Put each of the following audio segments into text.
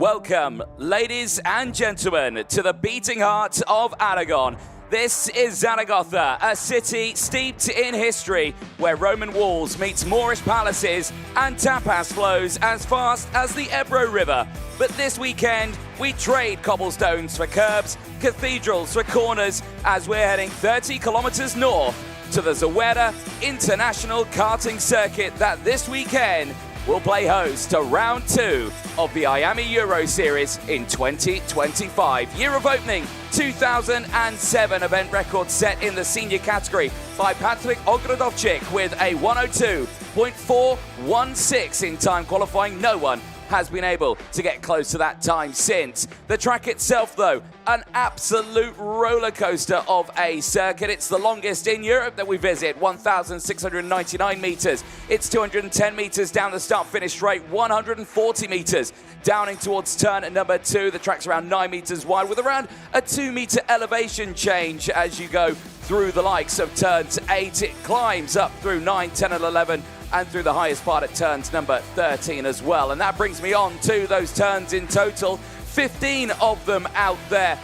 Welcome, ladies and gentlemen, to the beating heart of Aragon. This is Zaragoza, a city steeped in history, where Roman walls meet Moorish palaces and tapas flows as fast as the Ebro River. But this weekend, we trade cobblestones for curbs, cathedrals for corners, as we're heading 30 kilometers north to the Zuera International Karting Circuit that this weekend will play host to round 2 of the IAME Euro Series in 2025. Year of opening, 2007 event record set in the senior category by Patrick Ogrodowczyk with a 102.416 in time qualifying. No one has been able to get close to that time since. The track itself, though, an absolute roller coaster of a circuit. It's the longest in Europe that we visit, 1,699 meters. It's 210 meters down the start-finish straight, 140 meters down in towards turn number 2. The track's around 9 meters wide with around a 2-meter elevation change as you go through the likes of turns 8. It climbs up through 9, 10 and 11 and through the highest part at turns number 13 as well. And that brings me on to those turns in total. 15 of them out there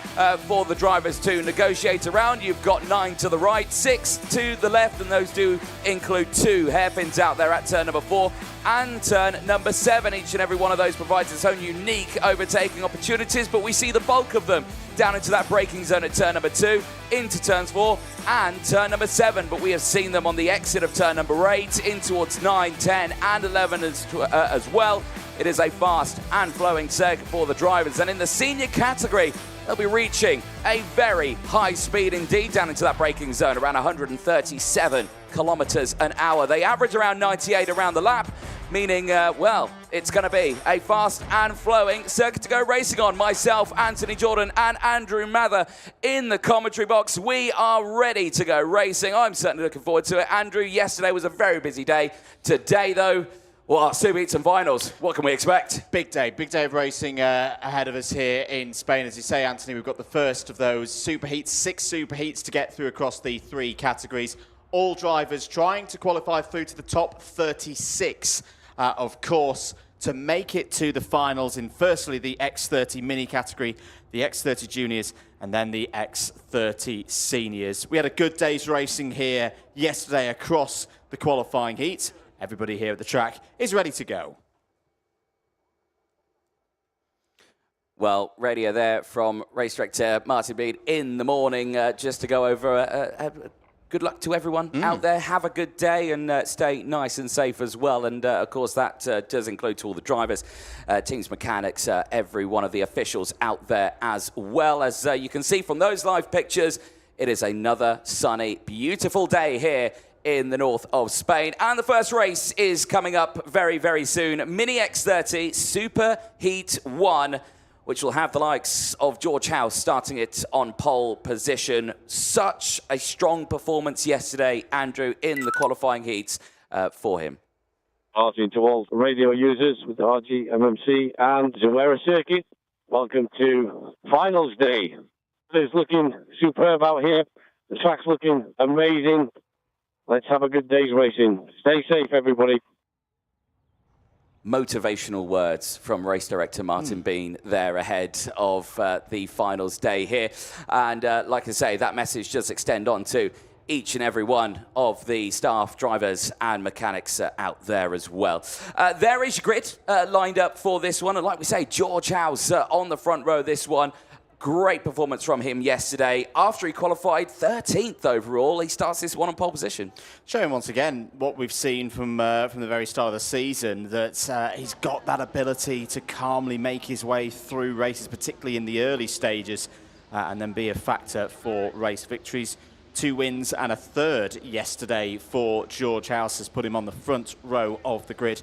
for the drivers to negotiate around. You've got 9 to the right, 6 to the left, and those do include 2 hairpins out there at turn number 4 and turn number 7. Each and every one of those provides its own unique overtaking opportunities, but we see the bulk of them down into that braking zone at turn number 2, into turns 4 and turn number 7, but we have seen them on the exit of turn number 8, in towards 9, 10 and 11 as well. It is a fast and flowing circuit for the drivers, and in the senior category, they'll be reaching a very high speed indeed down into that braking zone, around 137 kilometers an hour. They average around 98 around the lap, meaning, well, it's going to be a fast and flowing circuit to go racing on. Myself, Anthony Jordan, and Andrew Mather in the commentary box. We are ready to go racing. I'm certainly looking forward to it. Andrew, yesterday was a very busy day. Today, though, well, Superheats and finals. What can we expect? Big day of racing ahead of us here in Spain. As you say, Anthony, we've got the first of those Superheats, 6 Superheats to get through across the 3 categories. All drivers trying to qualify through to the top 36, of course, to make it to the finals in firstly the X30 mini category, the X30 juniors, and then the X30 seniors. We had a good day's racing here yesterday across the qualifying heat. Everybody here at the track is ready to go. Well, radio there from race director Martin Bean in the morning, just to go over good luck to everyone out there. Have a good day and stay nice and safe as well. And of course, that does include to all the drivers, teams, mechanics, every one of the officials out there as well. As you can see from those live pictures, it is another sunny, beautiful day here in the north of Spain. And the first race is coming up very, very soon. Mini X30 Super Heat 1, which will have the likes of George House starting it on pole position. Such a strong performance yesterday, Andrew, in the qualifying heats for him. Afternoon to all radio users with the RGMMC and Zuera circuit. Welcome to finals day. It's looking superb out here. The track's looking amazing. Let's have a good day's racing. Stay safe, everybody. Motivational words from race director Martin Bean there ahead of the finals day here. And like I say, that message does extend on to each and every one of the staff, drivers and mechanics out there as well. There is your grid lined up for this one. And like we say, George House on the front row this one. Great performance from him yesterday. After he qualified 13th overall, he starts this one on pole position. Showing once again what we've seen from the very start of the season, that he's got that ability to calmly make his way through races, particularly in the early stages, and then be a factor for race victories. 2 wins and a 3rd yesterday for George House has put him on the front row of the grid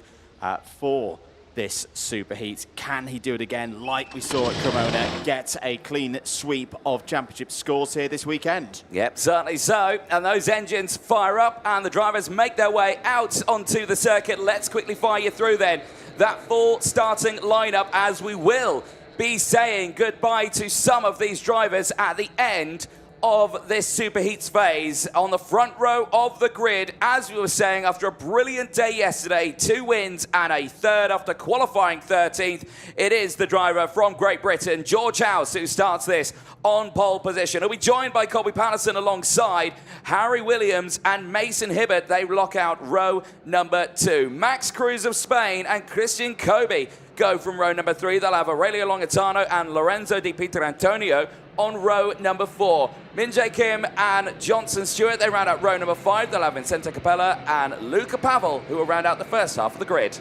for this Superheat. Can he do it again like we saw at Cremona? Get a clean sweep of championship scores here this weekend? Yep, certainly so. And those engines fire up and the drivers make their way out onto the circuit. Let's quickly fire you through then that full starting lineup, as we will be saying goodbye to some of these drivers at the end of this Superheats phase on the front row of the grid. As we were saying, after a brilliant day yesterday, 2 wins and a third after qualifying 13th, it is the driver from Great Britain, George House, who starts this on pole position. He'll be joined by Colby Patterson alongside Harry Williams and Mason Hibbert. They lock out row number 2. Max Cruz of Spain and Christian Kobe go from row number 3. They'll have Aurelio Longatano and Lorenzo Di Pietrantonio on row number 4. Min Jae Kim and Johnson Stewart, they round out row number 5. They'll have Vincente Capella and Luca Pavel, who will round out the first half of the grid.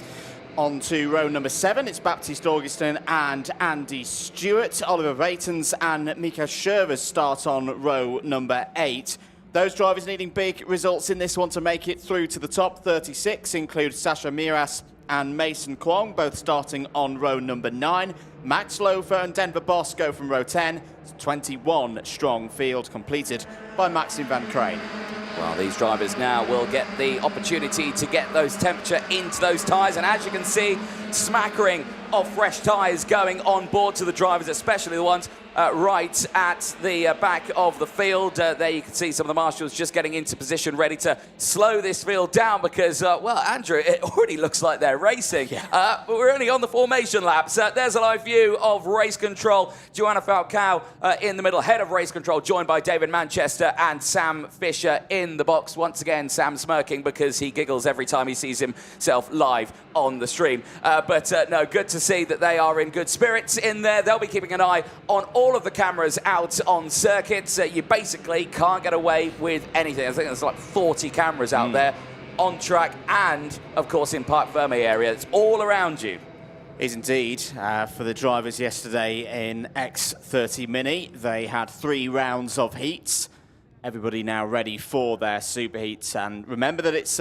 On to row number 7, it's Baptiste Augustin and Andy Stewart. Oliver Vatens and Mika Shervers start on row number 8. Those drivers needing big results in this one to make it through to the top 36 include Sasha Miras and Mason Kwong, both starting on row number 9. Max Lofer and Denver Boss go from row 10. It's a 21 strong field completed by Maxim van Crane. Well, these drivers now will get the opportunity to get those temperature into those tyres, and as you can see, smackering of fresh tyres going on board to the drivers, especially the ones right at the back of the field. There you can see some of the marshals just getting into position, ready to slow this field down because, well, Andrew, it already looks like they're racing. Yeah. But we're only on the formation laps. There's a live view of race control. Joanna Falcao in the middle, head of race control, joined by David Manchester and Sam Fisher in the box. Once again, Sam smirking because he giggles every time he sees himself live on the stream. But no, good to see that they are in good spirits in there. They'll be keeping an eye on all of the cameras out on circuits. You basically can't get away with anything. I think there's like 40 cameras out there on track and, of course, in Parc Fermé area. It's all around you. Is indeed. For the drivers yesterday in X30 Mini, they had 3 rounds of heats. Everybody now ready for their Superheats, and remember that it's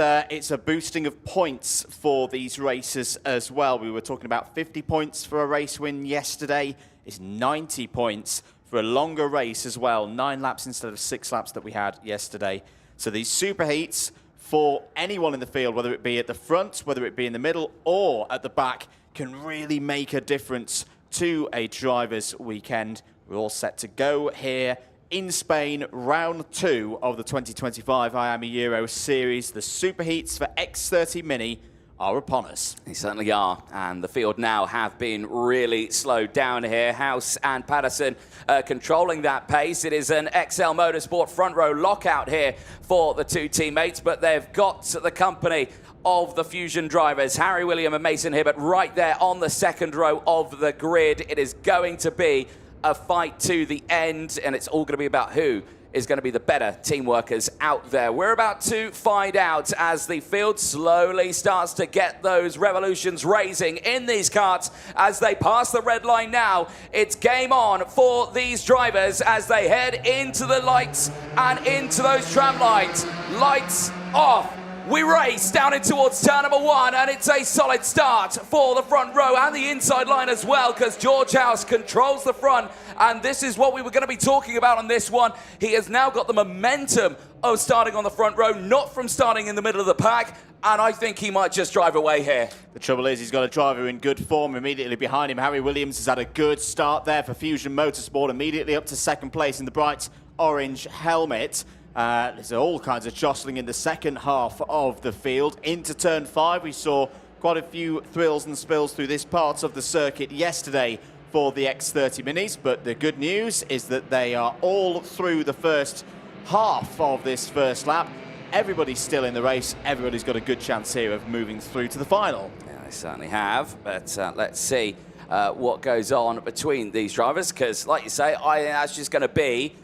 a boosting of points for these races as well. We were talking about 50 points for a race win yesterday. It's 90 points for a longer race as well. 9 laps instead of 6 laps that we had yesterday. So these Superheats, for anyone in the field, whether it be at the front, whether it be in the middle or at the back, can really make a difference to a driver's weekend. We're all set to go here in Spain, round 2 of the 2025 IAME Euro Series. The Superheats for X30 Mini are upon us. They certainly are, and the field now have been really slowed down here. House and Patterson controlling that pace. It is an XL Motorsport front row lockout here for the 2 teammates, but they've got the company of the Fusion drivers, Harry Williams and Mason Hibbert, right there on the second row of the grid. It is going to be a fight to the end, and it's all going to be about who is going to be the better team workers out there. We're about to find out as the field slowly starts to get those revolutions raising in these karts as they pass the red line now. It's game on for these drivers as they head into the lights and into those tram lines. Lights off. We race down in towards turn number 1, and it's a solid start for the front row and the inside line as well, because George House controls the front, and this is what we were going to be talking about on this one. He has now got the momentum of starting on the front row, not from starting in the middle of the pack, and I think he might just drive away here. The trouble is he's got a driver in good form immediately behind him. Harry Williams has had a good start there for Fusion Motorsport, immediately up to second place in the bright orange helmet. There's all kinds of jostling in the second half of the field. Into turn 5, we saw quite a few thrills and spills through this part of the circuit yesterday for the X30 Minis, but the good news is that they are all through the first half of this first lap. Everybody's still in the race. Everybody's got a good chance here of moving through to the final. Yeah, they certainly have, but let's see what goes on between these drivers, because like you say, I think that's just going to be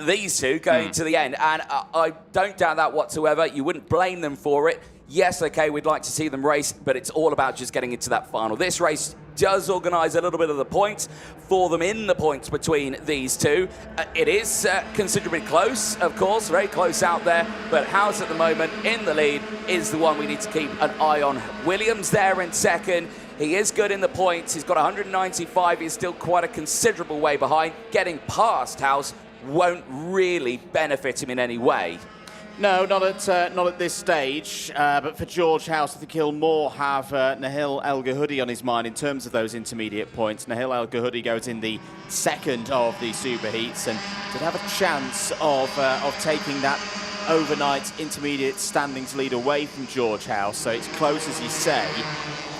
these two going to the end, and I don't doubt that whatsoever. You wouldn't blame them for it. Yes, okay, we'd like to see them race, but it's all about just getting into that final. This race does organise a little bit of the points for them in the points between these two. It is considerably close, of course, very close out there, but House at the moment in the lead is the one we need to keep an eye on. Williams there in second. He is good in the points. He's got 195. He's still quite a considerable way behind. Getting past House won't really benefit him in any way. No, not at this stage. But for George House, I think he'll more have Nahil El Gahoudi on his mind in terms of those intermediate points. Nahil El Gahoudi goes in the second of the Superheats and did have a chance of taking that overnight intermediate standings lead away from George House. So it's close, as you say.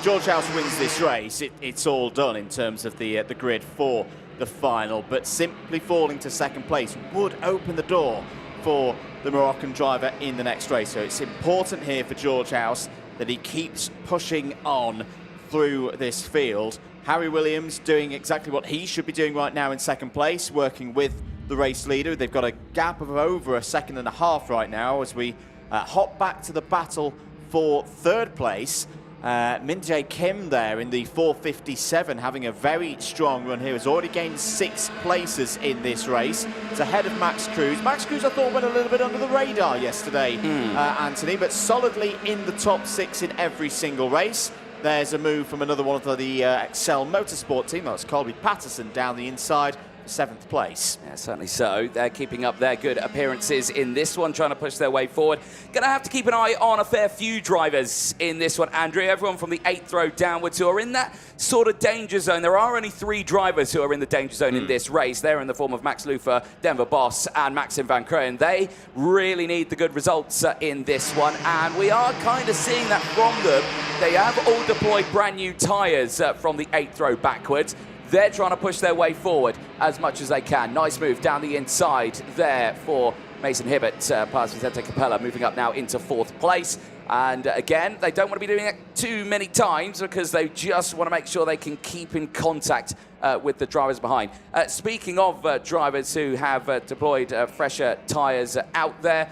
George House wins this race. It's all done in terms of the grid for the final. But simply falling to second place would open the door for the Moroccan driver in the next race. So it's important here for George House that he keeps pushing on through this field. Harry Williams doing exactly what he should be doing right now in second place, working with the race leader. They've got a gap of over 1.5 seconds right now as we hop back to the battle for third place. Min Jae Kim there in the 4:57, having a very strong run here. Has already gained 6 places in this race. It's ahead of Max Cruz. Max Cruz, I thought, went a little bit under the radar yesterday, Anthony, but solidly in the top 6 in every single race. There's a move from another one of the Excel Motorsport team. That's Colby Patterson down the inside. 7th place. Yeah, certainly so. They're keeping up their good appearances in this one, trying to push their way forward. Going to have to keep an eye on a fair few drivers in this one, Andrew. Everyone from the 8th row downwards who are in that sort of danger zone. There are only 3 drivers who are in the danger zone in this race. They're in the form of Max Lufer, Denver Boss, and Maxim Van Krooyen. They really need the good results in this one, and we are kind of seeing that from them. They have all deployed brand new tyres from the 8th row backwards. They're trying to push their way forward as much as they can. Nice move down the inside there for Mason Hibbert, past Vicente Capella, moving up now into 4th place. And again, they don't want to be doing it too many times because they just want to make sure they can keep in contact with the drivers behind. Speaking of drivers who have deployed fresher tyres out there,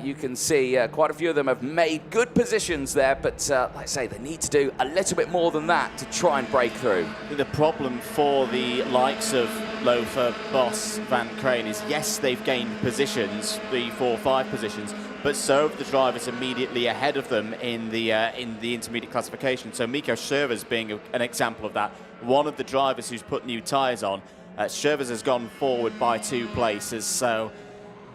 you can see quite a few of them have made good positions there, but like I say, they need to do a little bit more than that to try and break through. The problem for the likes of Lofer, Boss, Van Krooyen is, yes, they've gained positions, 3, 4, 5 positions, but so have the drivers immediately ahead of them in the intermediate classification. So Miko Schervers being an example of that. One of the drivers who's put new tyres on. Schervers has gone forward by 2 places, so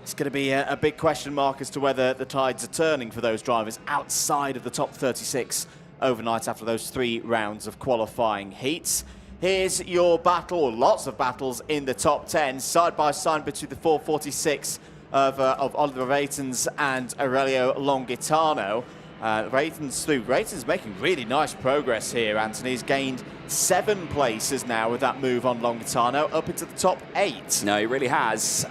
it's going to be a big question mark as to whether the tides are turning for those drivers outside of the top 36 overnight after those 3 rounds of qualifying heats. Here's your battle, or lots of battles in the top 10, side by side between the 446 of Oliver Reitens and Aurelio Longitano. Reitens making really nice progress here, Anthony. He's gained 7 places now with that move on Longitano, up into the top 8. No, he really has.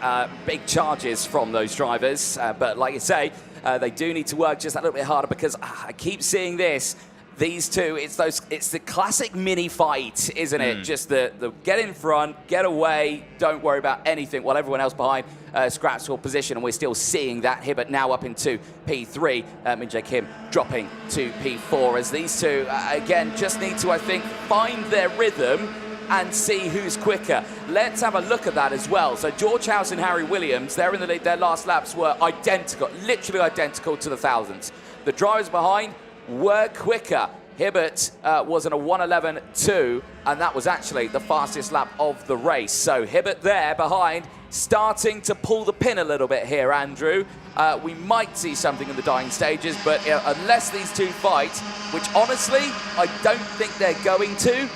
Big charges from those drivers, but like you say, they do need to work just a little bit harder because I keep seeing this. These two, it's the classic mini fight, isn't it? Just the get in front, get away, don't worry about anything while everyone else behind scraps for position, and we're still seeing that. Hibbert now up into P3, Min Jae Kim dropping to P4 as these two, again, just need to, I think, find their rhythm and see who's quicker. Let's have a look at that as well. So George House and Harry Williams, they're in the lead. Their last laps were identical, literally identical to the thousands. The drivers behind were quicker. Hibbert was in a 1:11.2, and that was actually the fastest lap of the race. So Hibbert there behind, starting to pull the pin a little bit here, Andrew. We might see something in the dying stages, but unless these two fight, which honestly, I don't think they're going to,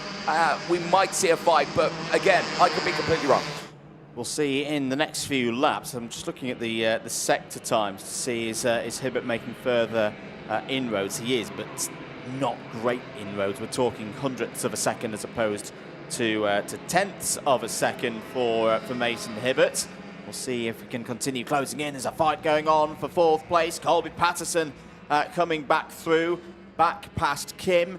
we might see a fight, but again, I could be completely wrong. We'll see in the next few laps. I'm just looking at the sector times to see is Hibbert making further inroads. He is, but not great inroads. We're talking hundredths of a second as opposed to tenths of a second for Mason Hibbert. We'll see if we can continue closing in. There's a fight going on for 4th place. Colby Patterson coming back through, back past Kim.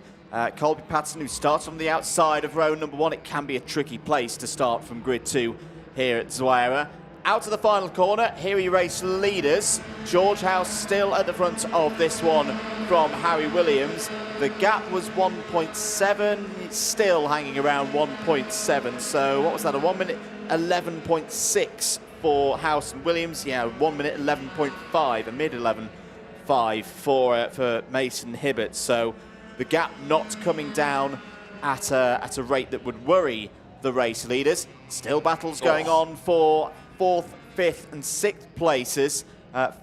Colby Patterson, who starts on the outside of row number 1. It can be a tricky place to start from grid 2 here at Zuera. Out to the final corner, here we race leaders. George House still at the front of this one from Harry Williams. The gap was 1.7, it's still hanging around 1.7. So what was that, a 1 minute 11.6 for House and Williams? Yeah, 1 minute 11.5, a mid 11.5 for Mason Hibbert. So the gap not coming down at a rate that would worry the race leaders. Still battles going on for 4th, 5th and 6th places.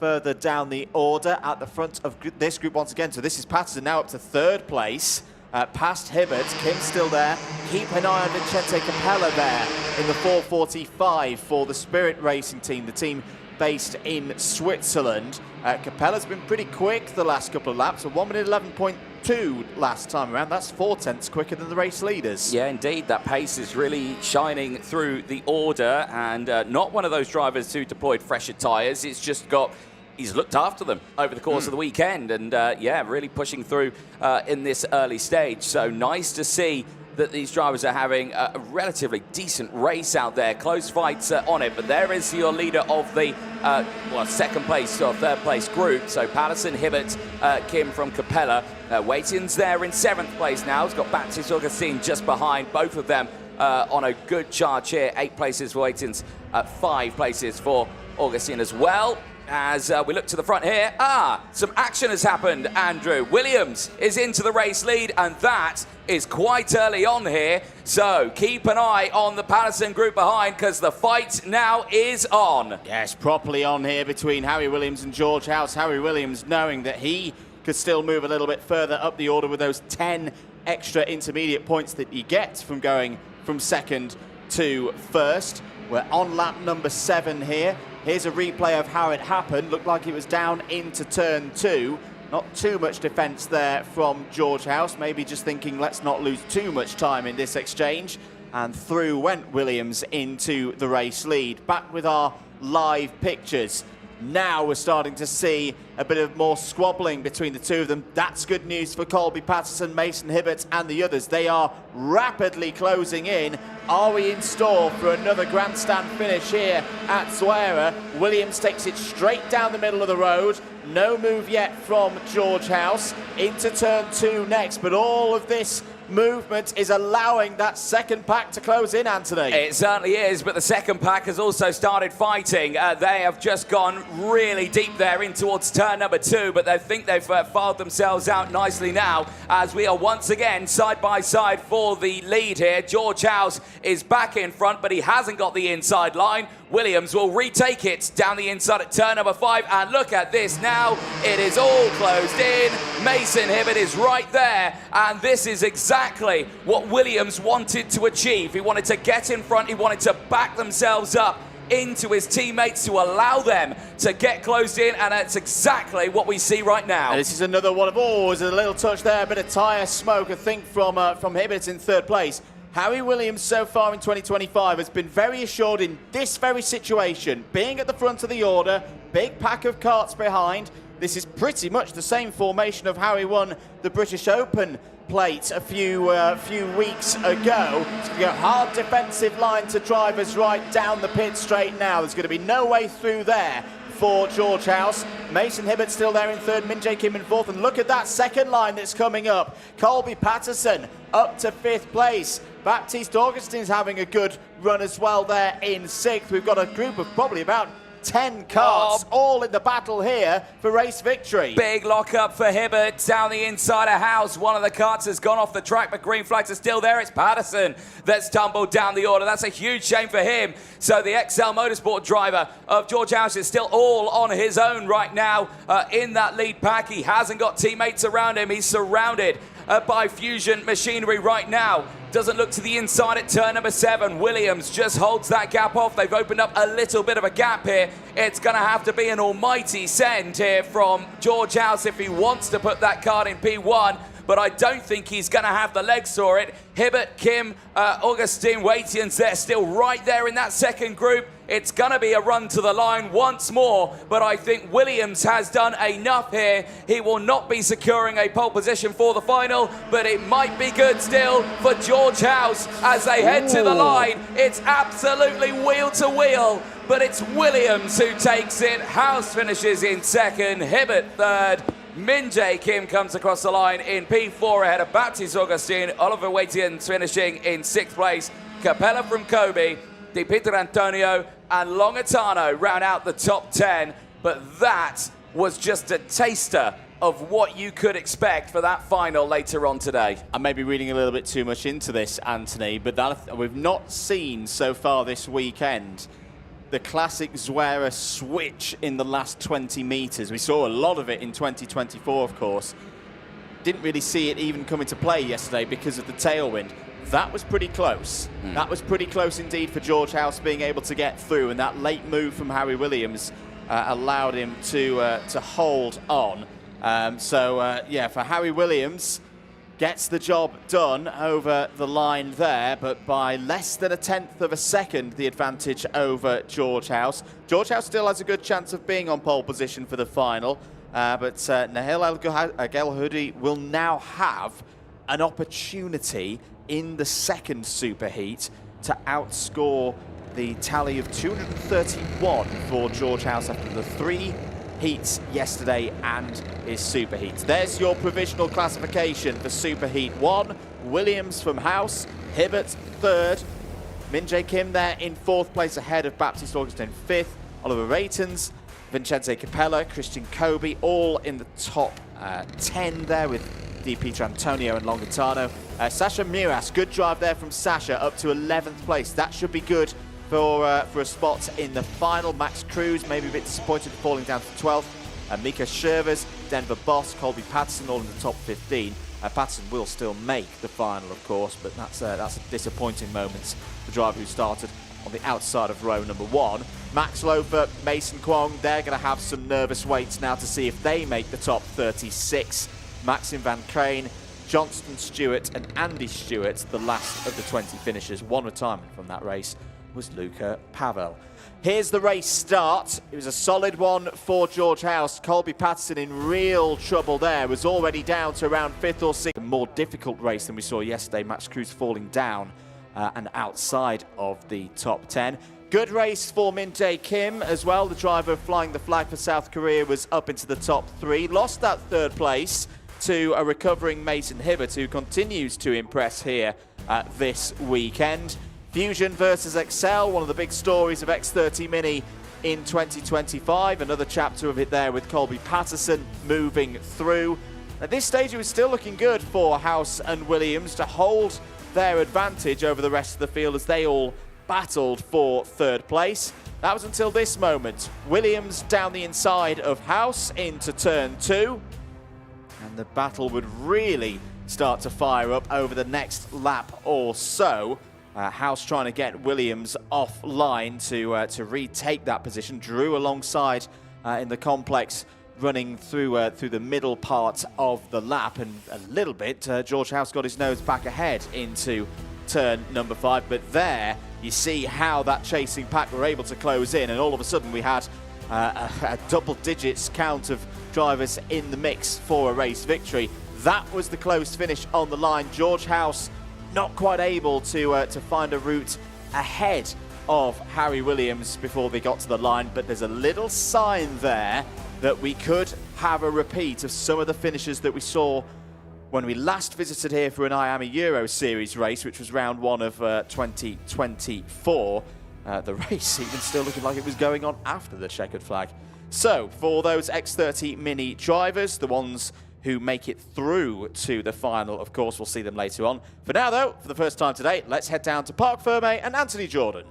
further down the order at the front of this group once again. So this is Patterson now up to 3rd place. Past Hibbert, Kim still there. Keep an eye on Vicente Capella there in the 4:45 for the Spirit Racing team, the team based in Switzerland. Capella's been pretty quick the last couple of laps, a 1:11.2 last time around. That's 4/10 quicker than the race leaders. Yeah, indeed, that pace is really shining through the order, and not one of those drivers who deployed fresher tyres. It's just he's looked after them over the course of the weekend, and yeah, really pushing through in this early stage. So nice to see that these drivers are having a relatively decent race out there. Close fights on it, but there is your leader of the second place or third place group. So Patterson, Hibbert, Kim from Capella. Waitins there in 7th place now. He's got Baptiste Augustin just behind. Both of them on a good charge here. 8 places for Waitins, 5 places for Augustin as well. As we look to the front here, some action has happened, Andrew. Williams is into the race lead, and that is quite early on here. So keep an eye on the Patterson group behind, because the fight now is on. Yes, properly on here between Harry Williams and George House. Harry Williams knowing that he could still move a little bit further up the order with those 10 extra intermediate points that he gets from going from 2nd to 1st. We're on lap number 7 here. Here's a replay of how it happened. Looked like it was down into turn 2. Not too much defence there from George House. Maybe just thinking, let's not lose too much time in this exchange. And through went Williams into the race lead. Back with our live pictures. Now we're starting to see a bit of more squabbling between the two of them. That's good news for Colby Patterson, Mason Hibbert and the others. They are rapidly closing in. Are we in store for another grandstand finish here at Zuera? Williams takes it straight down the middle of the road. No move yet from George House. Into turn 2 next, but all of this movement is allowing that second pack to close in, Anthony. It certainly is, but the second pack has also started fighting. They have just gone really deep there in towards turn number 2, but they think they've filed themselves out nicely now, as we are once again side by side for the lead here. George House is back in front, but he hasn't got the inside line. Williams will retake it down the inside at turn number 5, and look at this now. It is all closed in. Mason Hibbert is right there, and this is exactly what Williams wanted to achieve. He wanted to get in front, he wanted to back themselves up into his teammates to allow them to get closed in, and that's exactly what we see right now. And this is another one of there's a little touch there, a bit of tyre smoke, I think, from Hibbert in 3rd place. Harry Williams so far in 2025 has been very assured in this very situation, being at the front of the order, big pack of carts behind. This is pretty much the same formation of how he won the British Open plate a few weeks ago. It's going to go hard defensive line to drivers right down the pit straight now. There's going to be no way through there for George House. Mason Hibbert still there in 3rd, Min-Jae Kim in 4th, and look at that second line that's coming up. Colby Patterson up to 5th place. Baptiste Augustin's having a good run as well there in 6th. We've got a group of probably about 10 carts all in the battle here for race victory. Big lock-up for Hibbert down the inside of House. One of the carts has gone off the track, but green flags are still there. It's Patterson that's tumbled down the order. That's a huge shame for him. So the XL Motorsport driver of George House is still all on his own right now in that lead pack. He hasn't got teammates around him. He's surrounded by Fusion Machinery right now. Doesn't look to the inside at turn number 7. Williams just holds that gap off. They've opened up a little bit of a gap here. It's going to have to be an almighty send here from George House if he wants to put that card in P1. But I don't think he's going to have the legs for it. Hibbert, Kim, Augustin, Waitins, they're still right there in that second group. It's going to be a run to the line once more, but I think Williams has done enough here. He will not be securing a pole position for the final, but it might be good still for George House as they head to the line. It's absolutely wheel to wheel, but it's Williams who takes it. House finishes in 2nd, Hibbert 3rd. Min-Jae Kim comes across the line in P4 ahead of Baptiste Augustin. Oliver Waitins finishing in 6th place. Capella from Kobe, Di Pietro Antonio and Longatano round out the top 10. But that was just a taster of what you could expect for that final later on today. I may be reading a little bit too much into this, Anthony, but that we've not seen so far this weekend the classic Zuera switch in the last 20 meters. We saw a lot of it in 2024, of course. Didn't really see it even come into play yesterday because of the tailwind. That was pretty close. That was pretty close indeed for George House being able to get through, and that late move from Harry Williams allowed him to hold on. Yeah, for Harry Williams, gets the job done over the line there, but by less than 1/10 of a second, the advantage over George House. George House still has a good chance of being on pole position for the final, but Nahil El-Gelhoudi will now have an opportunity in the second superheat to outscore the tally of 231 for George House after the 3 heats yesterday and his superheats. There's your provisional classification for Superheat 1. Williams from House, Hibbert 3rd, Min-Jae Kim there in 4th place ahead of Baptiste Augustin 5th, Oliver Raytons, Vincenzo Capella, Christian Kobe, all in the top 10 there with Di Pietro Antonio and Longitano. Sasha Miras, good drive there from Sasha up to 11th place. That should be good for a spot in the final. Max Cruz maybe a bit disappointed falling down to 12th. Mika Shervers, Denver Boss, Colby Patterson all in the top 15. Patterson will still make the final, of course, but that's a disappointing moment. The driver who started on the outside of row number 1. Max Lofer, Mason Kwong, they're going to have some nervous waits now to see if they make the top 36. Maxim Van Crane, Johnston Stewart and Andy Stewart, the last of the 20 finishers. One retirement from that race was Luca Pavel. Here's the race start. It was a solid one for George House. Colby Patterson in real trouble there, was already down to around 5th or 6th. A more difficult race than we saw yesterday. Max Cruz falling down and outside of the top 10. Good race for Min-Jae Kim as well. The driver flying the flag for South Korea was up into the top 3. Lost that 3rd place to a recovering Mason Hibbert, who continues to impress here this weekend. Fusion versus Excel, one of the big stories of X30 Mini in 2025. Another chapter of it there with Colby Patterson moving through. At this stage, it was still looking good for House and Williams to hold their advantage over the rest of the field as they all battled for 3rd place. That was until this moment. Williams down the inside of House into turn 2. And the battle would really start to fire up over the next lap or so. House trying to get Williams offline to retake that position. Drew alongside in the complex, running through the middle part of the lap, and a little bit George House got his nose back ahead into turn number 5. But there you see how that chasing pack were able to close in, and all of a sudden we had a double digits count of drivers in the mix for a race victory. That was the close finish on the line. George House not quite able to find a route ahead of Harry Williams before they got to the line, but there's a little sign there that we could have a repeat of some of the finishes that we saw when we last visited here for an IAME Euro Series race, which was round 1 of 2024. The race even still looking like it was going on after the checkered flag. So for those X30 Mini drivers, the ones who make it through to the final, of course, we'll see them later on. For now, though, for the first time today, let's head down to Parc Ferme and Anthony Jordan.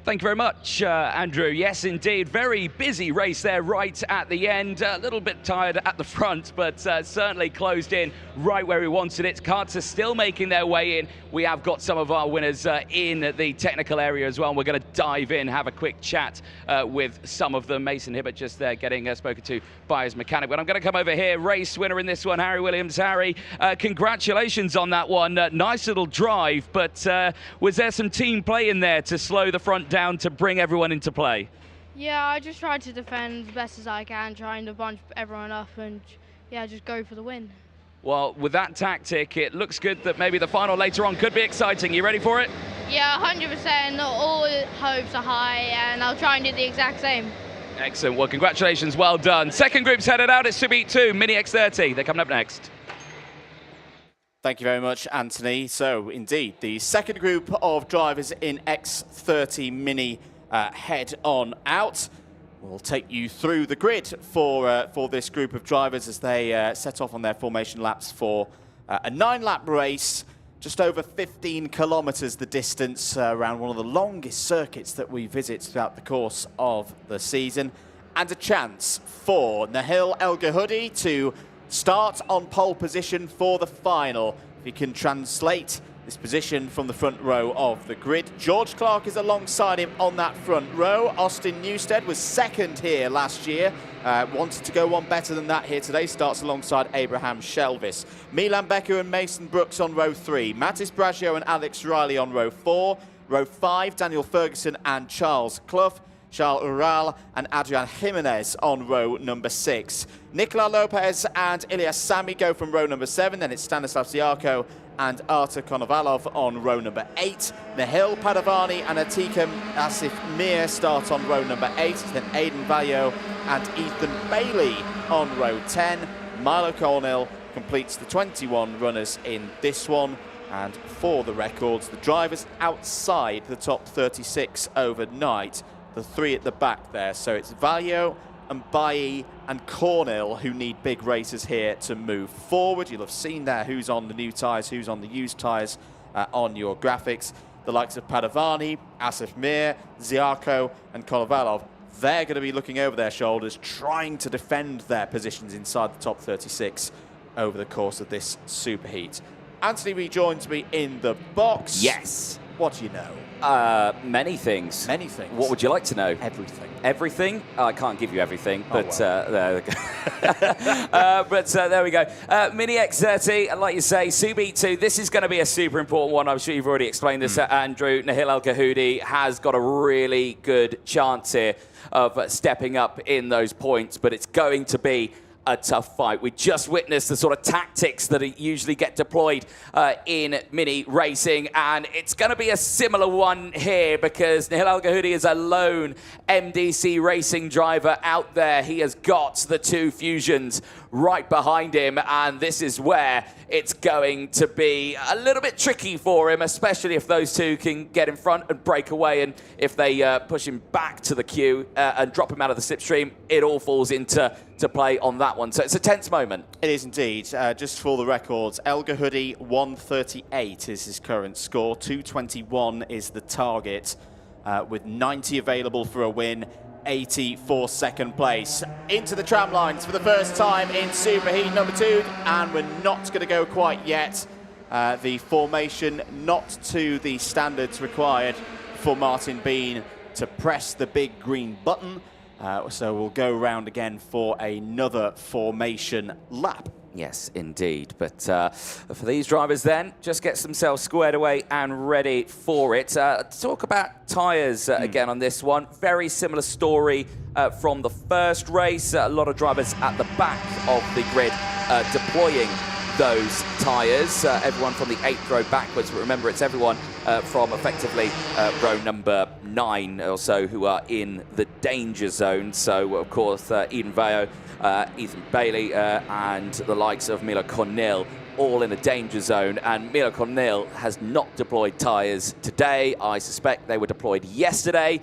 Thank you very much, Andrew. Yes, indeed. Very busy race there right at the end. A little bit tired at the front, but certainly closed in right where we wanted it. Carts are still making their way in. We have got some of our winners in the technical area as well. We're going to dive in, have a quick chat with some of them. Mason Hibbert just there getting spoken to by his mechanic. But I'm going to come over here. Race winner in this one, Harry Williams. Harry, congratulations on that one. Nice little drive, but was there some team play in there to slow the front down to bring everyone into play? Yeah, I just tried to defend as best as I can, trying to bunch everyone up and, yeah, just go for the win. Well, with that tactic, it looks good that maybe the final later on could be exciting. You ready for it? Yeah, 100%. All hopes are high, and I'll try and do the exact same. Excellent. Well, congratulations. Well done. Second group's headed out. It's Superheat 2, Mini X30. They're coming up next. Thank you very much, Anthony. So, indeed, the second group of drivers in X30 Mini head on out. We'll take you through the grid for this group of drivers as they set off on their formation laps for a 9-lap race. Just over 15 kilometres the distance around one of the longest circuits that we visit throughout the course of the season. And a chance for Nahil El Gahoudi to start on pole position for the final. If he can translate this position from the front row of the grid. George Clark is alongside him on that front row. Austin Newstead was second here last year. Wanted to go one better than that here today. Starts alongside Abraham Shelvis. Milan Becker and Mason Brooks on row 3. Mattis Braggio and Alex Riley on row 4. Row 5, Daniel Ferguson and Charles Clough. Charles Ural and Adrian Jimenez on row number 6. Nicola Lopez and Ilyas Sami go from row number 7. Then it's Stanislav Siarko and Artur Konovalov on row number 8. Nahil Padavani and Atika Asif Mir start on row number 8. Then Aidan Vallo and Ethan Bailey on row 10. Milo Cornell completes the 21 runners in this one. And for the records, the drivers outside the top 36 overnight, the 3 at the back there. So it's Vallo and Bailly and Cornell who need big races here to move forward. You'll have seen there who's on the new tyres, who's on the used tyres on your graphics. The likes of Padavani, Asif Mir, Ziarko and Konovalov, they're going to be looking over their shoulders, trying to defend their positions inside the top 36 over the course of this superheat. Anthony rejoins me in the box. Yes. What do you know? Many things. Many things. What would you like to know? Everything. Everything? I can't give you everything, but well. there we go. But there we go. Mini X30, like you say, Superheat 2, this is going to be a super important one. I'm sure you've already explained this, Andrew. Nahil El Gahoudi has got a really good chance here of stepping up in those points, but it's going to be a tough fight. We just witnessed the sort of tactics that usually get deployed in mini racing, and it's going to be a similar one here because Nahil El Gahoudi is a lone MDC racing driver out there. He has got the 2 Fusions right behind him, and this is where it's going to be a little bit tricky for him, especially if those 2 can get in front and break away, and if they push him back to the queue and drop him out of the slipstream, it all falls into play on that one. So it's a tense moment. It is indeed. Just for the records, El Gahoudi 138 is his current score. 221 is the target, with 90 available for a win. 80 for second place. Into the tram lines for the first time in Superheat number 2, and we're not going to go quite yet. The formation not to the standards required for Martin Bean to press the big green button. So we'll go round again for another formation lap. Yes, indeed. But for these drivers then, just get themselves squared away and ready for it. Talk about tyres again on this one. Very similar story from the first race. A lot of drivers at the back of the grid deploying those tyres. Everyone from the 8th row backwards, but remember it's everyone from effectively row number 9 or so who are in the danger zone. So of course Eden Veo, Ethan Bailey and the likes of Milo Cornell all in a danger zone, and Milo Cornell has not deployed tyres today. I suspect they were deployed yesterday,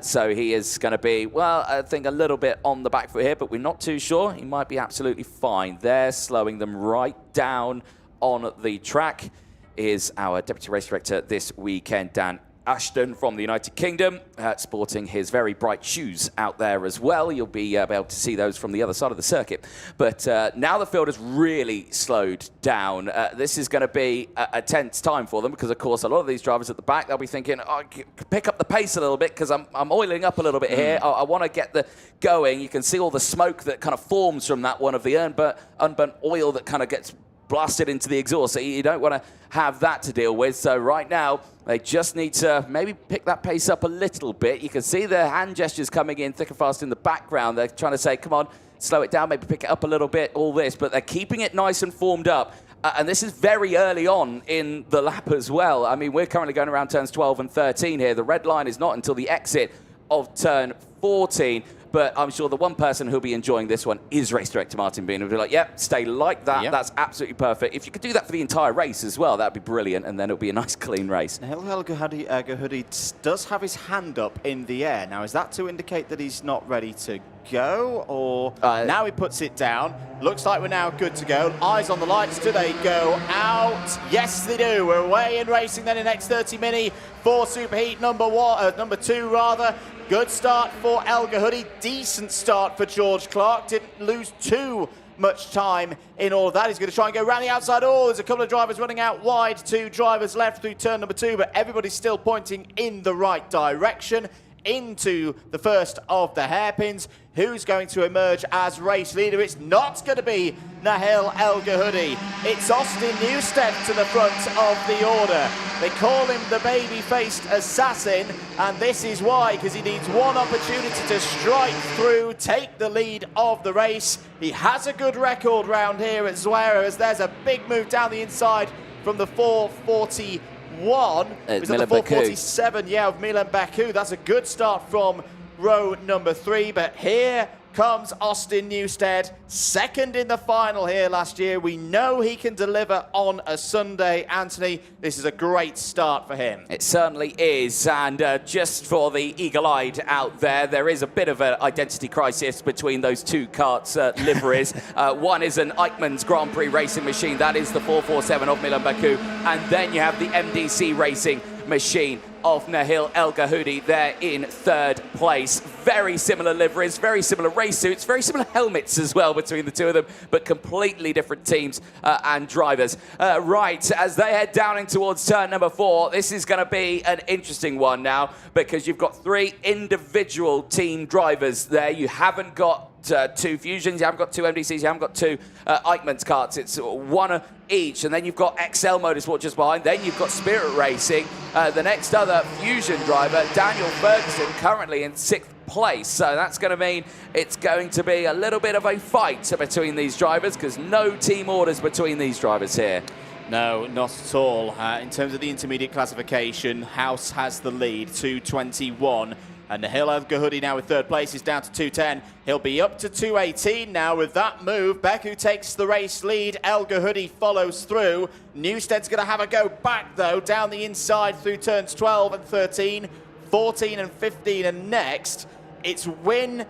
so he is going to be, well, I think a little bit on the back foot here, but we're not too sure. He might be absolutely fine. They're slowing them right down on the track. Is our Deputy Race Director this weekend, Dan Ashton from the United Kingdom, sporting his very bright shoes out there as well. You'll be able to see those from the other side of the circuit. But now the field has really slowed down. This is going to be a tense time for them because, of course, a lot of these drivers at the back, they'll be thinking, oh, pick up the pace a little bit because I'm oiling up a little bit here. I want to get the going. You can see all the smoke that kind of forms from that one of the unburnt oil that kind of gets blasted into the exhaust. So you don't want to have that to deal with. So right now, they just need to maybe pick that pace up a little bit. You can see their hand gestures coming in thick and fast in the background. They're trying to say, come on, slow it down, maybe pick it up a little bit, all this. But they're keeping it nice and formed up. And this is very early on in the lap as well. I mean, we're currently going around turns 12 and 13 here. The red line is not until the exit of turn 14. But I'm sure the one person who'll be enjoying this one is Race Director Martin Bean. Who'll be like, yep, stay like that. Yep. That's absolutely perfect. If you could do that for the entire race as well, that'd be brilliant. And then it'll be a nice, clean race. Nahil El Gahoudi does have his hand up in the air. Now, is that to indicate that he's not ready to go, or now he puts it down. Looks like we're now good to go. Eyes on the lights. Do they go out? Yes, they do. We're away in racing then in the next 30 Mini for Superheat number 2 rather. Good start for El Gahoudi. Decent start for George Clark. Didn't lose too much time in all of that. He's going to try and go around the outside. Oh, there's a couple of drivers running out wide. 2 drivers left through turn number 2, but everybody's still pointing in the right direction into the first of the hairpins. Who's going to emerge as race leader? It's not going to be Nahil El Gahoudi. It's Austin Newstead to the front of the order. They call him the baby-faced assassin, and this is why, because he needs one opportunity to strike through, take the lead of the race. He has a good record round here at Zuera, as there's a big move down the inside from the 441. Was it the 447? Yeah, of Milan Baku. That's a good start from row number 3, but here comes Austin Newstead, second in the final here last year. We know he can deliver on a Sunday. Anthony, this is a great start for him. It certainly is, and just for the eagle-eyed out there, there is a bit of an identity crisis between those 2 karts liveries. One is an Eichmann's Grand Prix racing machine, that is the 447 of Milan Baku, and then you have the MDC racing machine of Nahil El Gahoudi there in 3rd place. Very similar liveries, very similar race suits, very similar helmets as well between the 2 of them, but completely different teams and drivers. Right, as they head down in towards turn number 4, this is going to be an interesting one now, because you've got 3 individual team drivers there. You haven't got 2 Fusions, you haven't got 2 MDCs, you haven't got 2 Eichmann's karts. It's 1 each, and then you've got XL Motorsport just behind. Then you've got Spirit Racing. The next other Fusion driver, Daniel Ferguson, currently in 6th place. So that's going to mean it's going to be a little bit of a fight between these drivers, because no team orders between these drivers here. No, not at all. In terms of the intermediate classification, House has the lead, 221. And Nahil El Gahoudi now with 3rd place is down to 210. He'll be up to 218 now with that move. Baku takes the race lead. El Gahoudi follows through. Newstead's going to have a go back, though, down the inside through turns 12 and 13, 14 and 15. And next, it's win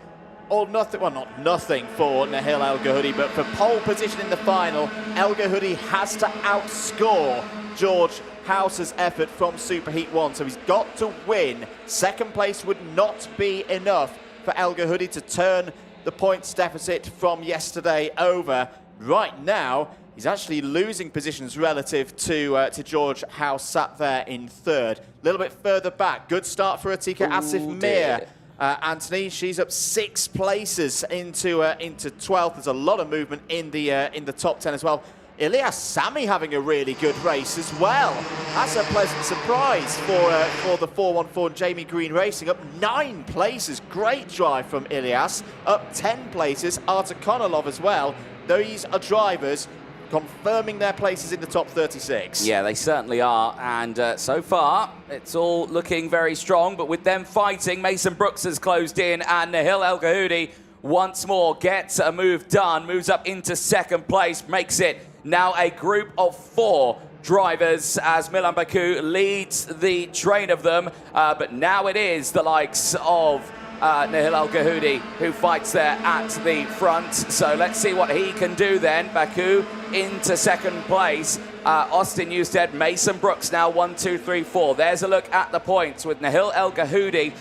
or nothing. Well, not nothing for Nahil El Gahoudi, but for pole position in the final, El Gahoudi has to outscore George House's effort from Superheat 1, so he's got to win. 2nd place would not be enough for El Gahoudi to turn the points deficit from yesterday over. Right now, he's actually losing positions relative to George House, sat there in 3rd. A little bit further back. Good start for Atika Asif Mir. Anthony, she's up 6 places into 12th. There's a lot of movement in the top 10 as well. Ilyas Sami having a really good race as well. That's a pleasant surprise for the 414 Jamie Green Racing. Up 9 places. Great drive from Ilyas. Up 10 places. Artur Kononov as well. These are drivers confirming their places in the top 36. Yeah, they certainly are. And so far, it's all looking very strong. But with them fighting, Mason Brooks has closed in, and Nahil El Gahoudi once more gets a move done. Moves up into 2nd place. Makes it now a group of 4 drivers as Milan Baku leads the train of them. But now it is the likes of Nahil El Gahoudi who fights there at the front. So let's see what he can do then. Baku into 2nd place. Austin Newstead, Mason Brooks now 1, 2, 3, 4. There's a look at the points with Nahil El Gahoudi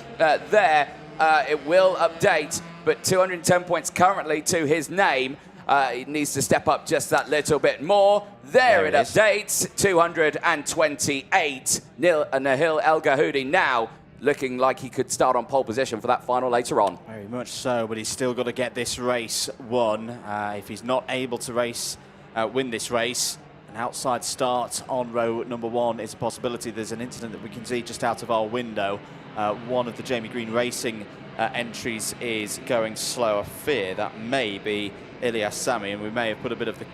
there. It will update, but 210 points currently to his name. He needs to step up just that little bit more. There it updates, 228. Nahil El Gahoudi now looking like he could start on pole position for that final later on. Very much so, but he's still got to get this race won. If he's not able to win this race, an outside start on row number 1 is a possibility. There's an incident that we can see just out of our window. One of the Jamie Green Racing entries is going slow. I fear that may be Ilyas Sami, and we may have put a bit of the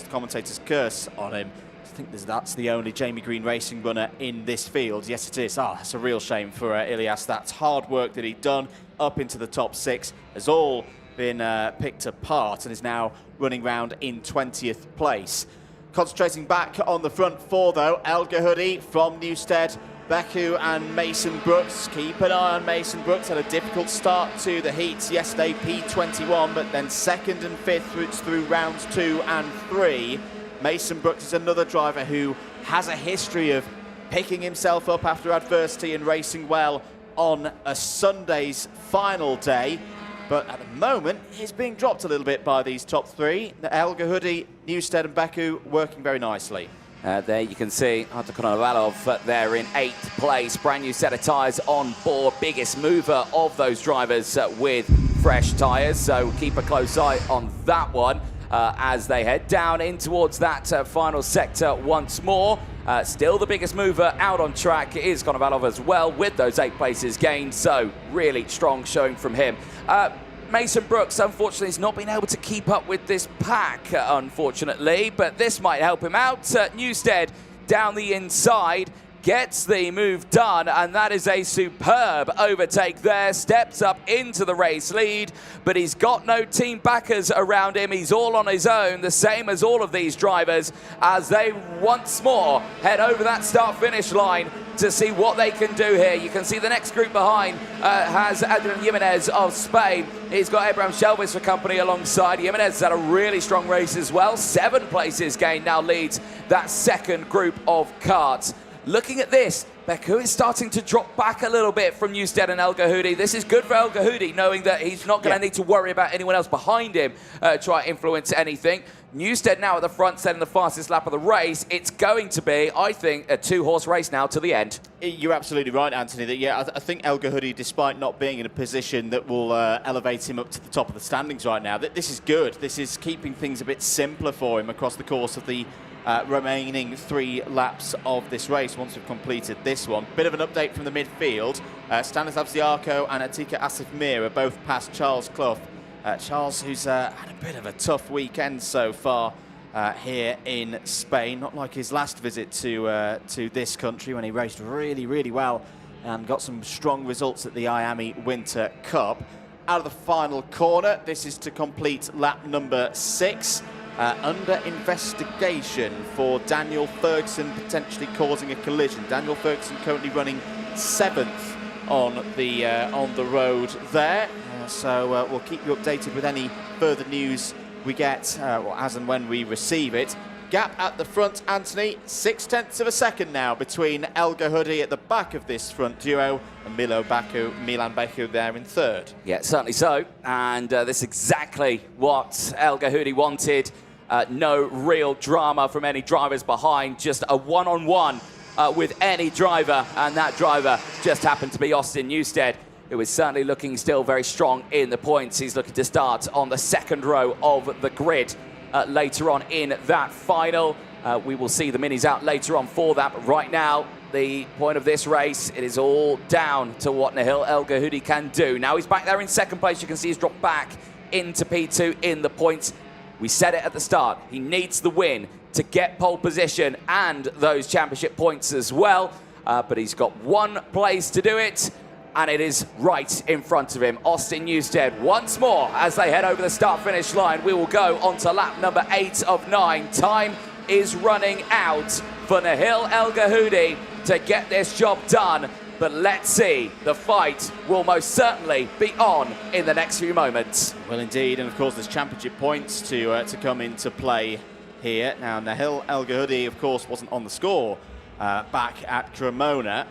commentator's curse on him. I think that's the only Jamie Green Racing runner in this field. Yes, it is. That's a real shame for Ilyas. That's hard work that he'd done up into the top 6. Has all been picked apart and is now running round in 20th place. Concentrating back on the front 4, though, El Gahoudi from Newstead Beku and Mason Brooks. Keep an eye on Mason Brooks. Had a difficult start to the heats yesterday, P21, but then second and fifth through rounds 2 and 3. Mason Brooks is another driver who has a history of picking himself up after adversity and racing well on a Sunday's final day. But at the moment, he's being dropped a little bit by these top 3. El Gahoudi, Newstead and Beku working very nicely. There you can see Artur Konovalov there in 8th place. Brand new set of tyres on board. Biggest mover of those drivers with fresh tyres. So keep a close eye on that one as they head down in towards that final sector once more. Still the biggest mover out on track is Konovalov as well with those 8 places gained. So really strong showing from him. Mason Brooks, unfortunately, has not been able to keep up with this pack, unfortunately, but this might help him out. Newstead down the inside gets the move done, and that is a superb overtake there. Steps up into the race lead, but he's got no team backers around him. He's all on his own, the same as all of these drivers, as they once more head over that start-finish line to see what they can do here. You can see the next group behind has Adrian Jimenez of Spain. He's got Abraham Shelvis for company alongside. Jimenez has had a really strong race as well. 7 places gained, now leads that second group of karts. Looking at this, Beku is starting to drop back a little bit from Newstead and El Gahoudi. This is good for El Gahoudi, knowing that he's not going to need to worry about anyone else behind him try to influence anything. Newstead now at the front, setting the fastest lap of the race. It's going to be, I think, a 2-horse race now to the end. You're absolutely right, Anthony. That I think El Gahoudi, despite not being in a position that will elevate him up to the top of the standings right now, this is good. This is keeping things a bit simpler for him across the course of the remaining 3 laps of this race once we've completed this one. Bit of an update from the midfield. Stanislav Ziarko and Atika Asif-Mir are both past Charles Clough. Charles, who's had a bit of a tough weekend so far here in Spain. Not like his last visit to this country when he raced really, really well and got some strong results at the IAME Winter Cup. Out of the final corner, this is to complete lap number 6. Under investigation for Daniel Ferguson potentially causing a collision. Daniel Ferguson currently running 7th on the road there. So we'll keep you updated with any further news we get, as and when we receive it. Gap at the front, Anthony, 0.6 of a second now between El Gahoudi at the back of this front duo and Milan Beku there in 3rd. Yeah, certainly so. And this is exactly what El Gahoudi wanted. No real drama from any drivers behind, just a one-on-one with any driver, and that driver just happened to be Austin Newstead, who is certainly looking still very strong in the points. He's looking to start on the 2nd row of the grid later on in that final. We will see the minis out later on for that, but right now, the point of this race, it is all down to what Nahil El Gahoudi can do. Now he's back there in 2nd place. You can see he's dropped back into P2 in the points. We said it at the start, he needs the win to get pole position and those championship points as well. But he's got 1 place to do it, and it is right in front of him. Austin Newstead once more as they head over the start-finish line. We will go on to lap number 8 of 9. Time is running out for Nahil El Gahoudi to get this job done. But let's see, the fight will most certainly be on in the next few moments. Well, indeed, and of course there's championship points to come into play here. Now, Nahil El Gahoudi, of course, wasn't on the score back at Cremona,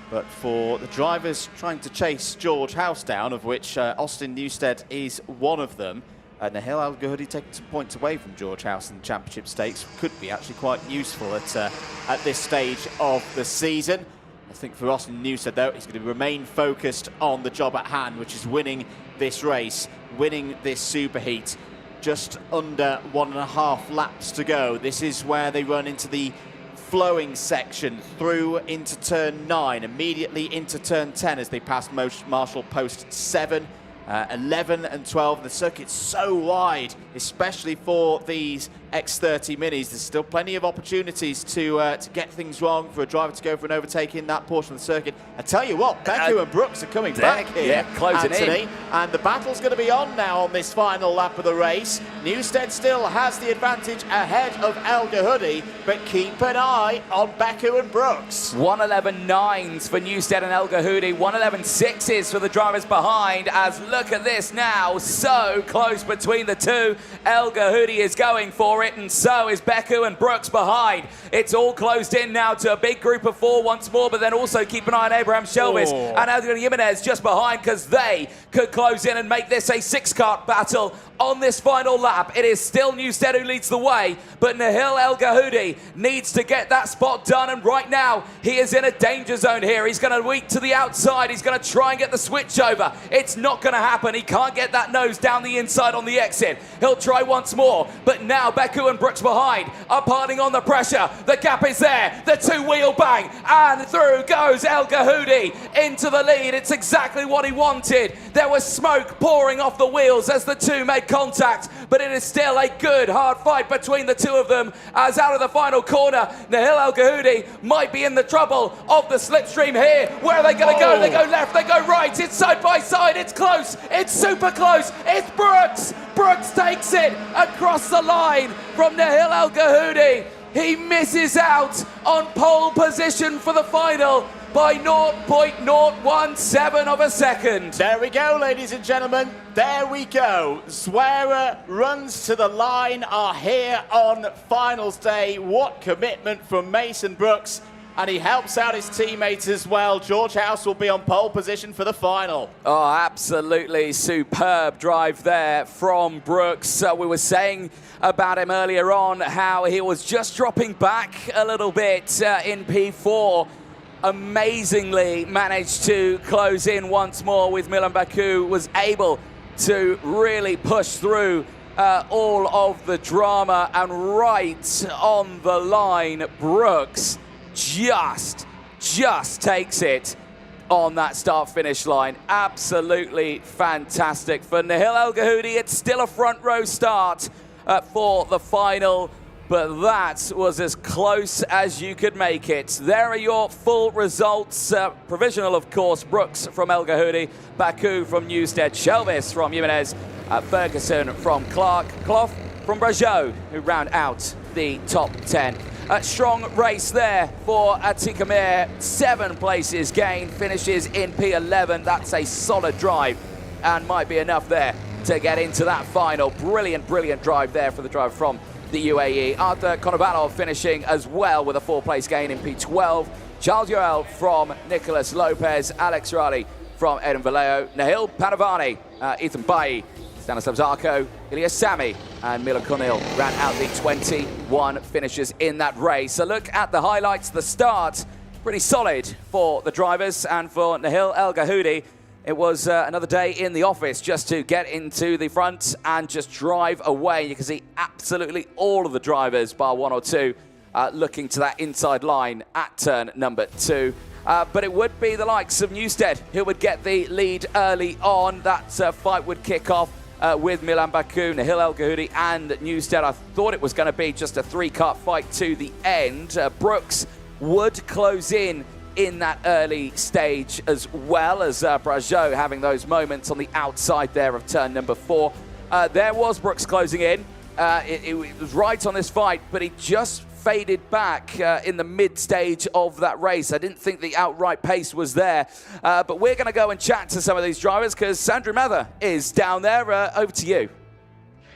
but for the drivers trying to chase George House down, of which Austin Newstead is one of them, Nahil El Gahoudi taking some points away from George House in the championship stakes could be actually quite useful at this stage of the season. I think for Austin Newstead, though, he's going to remain focused on the job at hand, which is winning this race, winning this superheat. Just under 1.5 laps to go. This is where they run into the flowing section through into turn 9, immediately into turn 10 as they pass Marshall Post 7, 11 and 12. The circuit's so wide, especially for these X30 Minis. There's still plenty of opportunities to get things wrong for a driver to go for an overtake in that portion of the circuit. I tell you what, Beku and Brooks are coming back here, yeah, closing Anthony, in. and the battle's going to be on now on this final lap of the race. Newstead still has the advantage ahead of El Gahoudi, but keep an eye on Beku and Brooks. 1:11.9s for Newstead and El Gahoudi, 1:11.6s for the drivers behind, as look at this now, so close between the two. El Gahoudi is going for it, and so is Beku and Brooks behind. It's all closed in now to a big group of four once more, but then also keep an eye on Abraham Shelvis and Adrian Jimenez just behind, because they could close in and make this a six-kart battle on this final lap. It is still Newstead who leads the way, but Nahil El Gahoudi needs to get that spot done, and right now he is in a danger zone here. He's going to weak to the outside. He's going to try and get the switch over. It's not going to happen. He can't get that nose down the inside on the exit. He'll try once more, but now Beku and Brooks behind are piling on the pressure. The gap is there. The two-wheel bang, and through goes El Gahoudi into the lead. It's exactly what he wanted. There was smoke pouring off the wheels as the two made contact, but it is still a good hard fight between the two of them, as out of the final corner Nahil El Gahoudi might be in the trouble of the slipstream here. Where are they going to go? They go left, they go right, it's side by side, it's close, it's super close, it's Brooks. Brooks takes it across the line from Nahil El Gahoudi. He misses out on pole position for the final by 0.017 of a second. There we go, ladies and gentlemen. There we go. Zuera runs to the line, are here on finals day. What commitment from Mason Brooks. And he helps out his teammates as well. George House will be on pole position for the final. Oh, absolutely superb drive there from Brooks. We were saying about him earlier on how he was just dropping back a little bit in P4. Amazingly managed to close in once more with Milan Baku, was able to really push through all of the drama, and right on the line, Brooks just takes it on that start-finish line. Absolutely fantastic. For Nahil El Gahoudi, it's still a front row start for the final, but that was as close as you could make it. There are your full results. Provisional, of course, Brooks from El Gahoudi, Baku from Newstead, Shelvis from Jimenez, Ferguson from Clark, Clough from Brageau, who round out the top 10. A strong race there for Atika Mir. 7 places gained, finishes in P11. That's a solid drive and might be enough there to get into that final. Brilliant drive there for the driver from the UAE. Arthur Konovalov finishing as well with a 4-place gain in P12. Charles Yoel from Nicolas Lopez, Alex Riley from Eden Vallejo, Nahil Panavani, Ethan Bailly, Stanislav Zarko, Ilya Sami and Milo Cornel ran out the 21 finishes in that race. So look at the highlights. The start, pretty solid for the drivers, and for Nahil El Gahoudi, it was another day in the office just to get into the front and just drive away. You can see absolutely all of the drivers, bar 1 or 2, looking to that inside line at turn number 2. But it would be the likes of Newstead who would get the lead early on. That fight would kick off with Milan Baku, Nahil El Gahoudi and Newstead. I thought it was going to be just a 3-kart fight to the end. Brooks would close in that early stage, as well as Brageau having those moments on the outside there of turn number 4. There was Brooks closing in. It was right on this fight, but he just faded back in the mid-stage of that race. I didn't think the outright pace was there. But we're going to go and chat to some of these drivers, because Sandro Mather is down there. Over to you.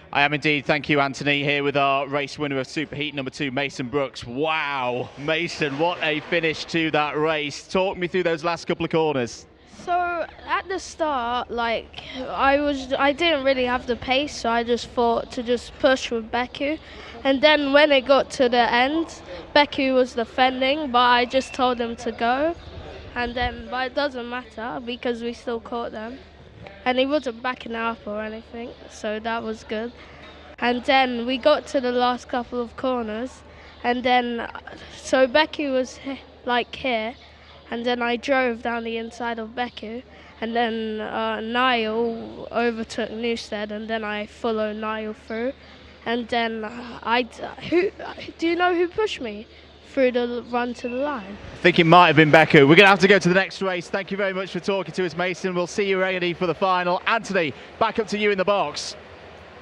I am indeed. Thank you, Anthony, here with our race winner of Superheat number 2, Mason Brooks. Wow, Mason, what a finish to that race. Talk me through those last couple of corners. So at the start, like, I didn't really have the pace, so I just thought to just push with Beku. And then when it got to the end, Beku was defending, but I just told him to go. And then, but it doesn't matter because we still caught them. And he wasn't backing up or anything, so that was good. And then we got to the last couple of corners, and then, so Beku was like here, and then I drove down the inside of Beku, and then Niall overtook Newstead, and then I followed Niall through. and then do you know who pushed me through the run to the line? I think it might have been Beku. We're going to have to go to the next race. Thank you very much for talking to us, Mason. We'll see you ready for the final. Anthony, back up to you in the box.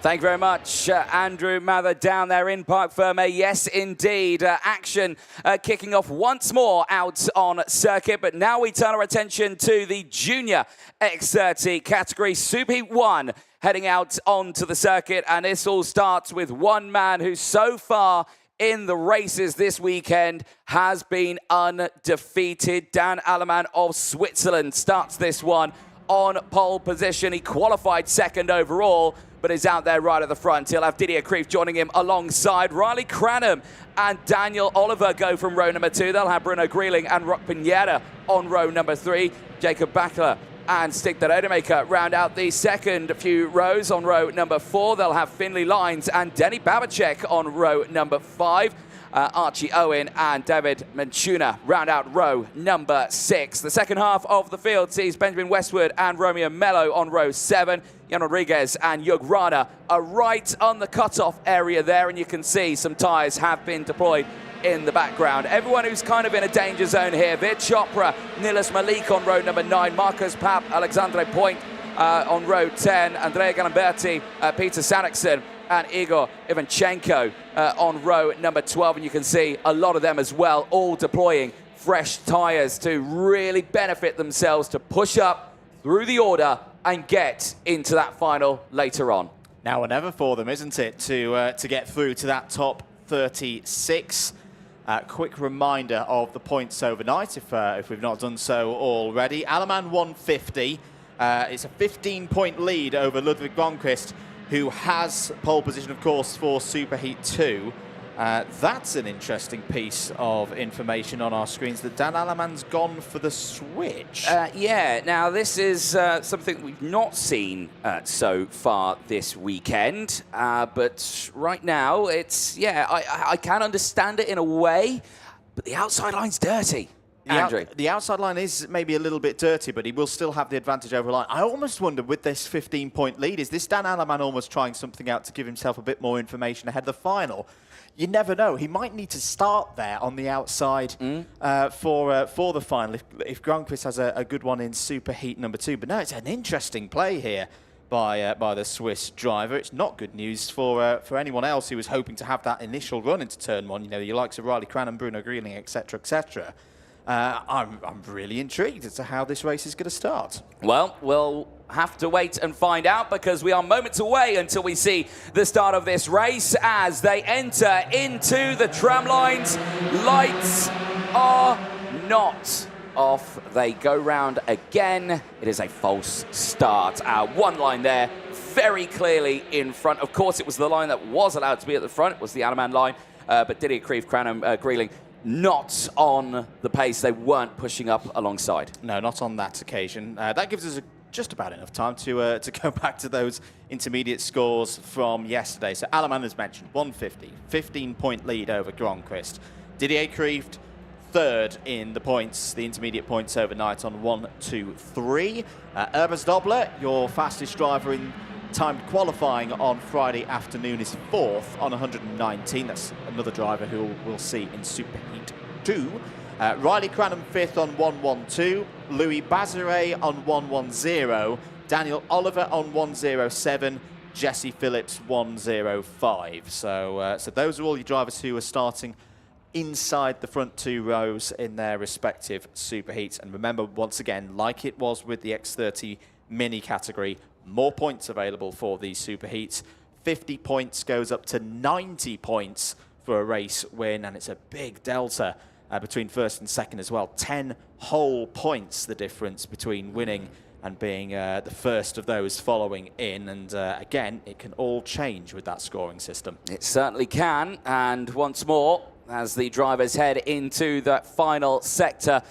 Thank you very much, Andrew Mather down there in Parc Fermé. Yes, indeed. Action kicking off once more out on circuit, but now we turn our attention to the Junior X30 category. Superheat 1 heading out onto the circuit, and this all starts with one man who so far in the races this weekend has been undefeated. Dan Aleman of Switzerland starts this one on pole position. He qualified second overall, but is out there right at the front. He'll have Didier Krief joining him alongside. Riley Cranham and Daniel Oliver go from row number 2. They'll have Bruno Grieling and Rock Pineda on row number 3. Jacob Bachler and Stig de Rodemaker round out the second few rows. On row number 4, they'll have Finley Lines and Denny Babacek on row number 5. Archie Owen and David Menchuna round out row number 6. The second half of the field sees Benjamin Westwood and Romeo Mello on row 7. Jan Rodriguez and Jug Rana are right on the cutoff area there, and you can see some tyres have been deployed in the background. Everyone who's kind of in a danger zone here: Vir Chopra, Nilas Malik on row number 9, Marcus Papp, Alexandre Point on row 10, Andrea Galamberti, Peter Sanderson and Igor Ivanchenko on row number 12. And you can see a lot of them as well, all deploying fresh tyres to really benefit themselves to push up through the order and get into that final later on. Now or never for them, isn't it, to get through to that top 36. Quick reminder of the points overnight, if we've not done so already. Aleman 150. It's a 15-point lead over Ludwig Blomqvist, who has pole position, of course, for Superheat 2. That's an interesting piece of information on our screens, that Dan Aleman's gone for the switch. Yeah, now this is something we've not seen so far this weekend, but right now it's, yeah, I can understand it in a way, but the outside line's dirty. Andrew. The outside line is maybe a little bit dirty, but he will still have the advantage over line. I almost wonder, with this 15-point lead, is this Dan Aleman almost trying something out to give himself a bit more information ahead of the final? You never know. He might need to start there on the outside for the final if Grönqvist has a good one in Superheat number 2. But no, it's an interesting play here by the Swiss driver. It's not good news for anyone else who was hoping to have that initial run into turn 1. You know, the likes of Riley Cranham, Bruno Grieling, etc., etc. I'm really intrigued as to how this race is going to start. Well, we'll have to wait and find out, because we are moments away until we see the start of this race as they enter into the tram lines. Lights are not off. They go round again. It is a false start. One line there, very clearly in front. Of course, it was the line that was allowed to be at the front. It was the Aleman line, but Didier Krief, Cranham, Grieling, not on the pace. They weren't pushing up alongside. No, not on that occasion. That gives us just about enough time to go back to those intermediate scores from yesterday. So Aleman, as mentioned, 150, 15-point lead over Grönqvist. Didier Krief, third in the points, the intermediate points overnight on 1, 2, 3. Urbas Dobler, your fastest driver in timed qualifying on Friday afternoon, is fourth on 119. That's another driver who we'll see in Superheat 2. Riley Cranham fifth on 112. Louis Bazare on 110. Daniel Oliver on 107. Jesse Phillips 105. So those are all your drivers who are starting inside the front 2 rows in their respective Superheats. And remember, once again, like it was with the X30 mini category, more points available for these Superheats. 50 points goes up to 90 points for a race win, and it's a big delta between first and second as well. 10 whole points the difference between winning and being the first of those following in. And again, it can all change with that scoring system. It certainly can. And once more, as the drivers head into that final sector,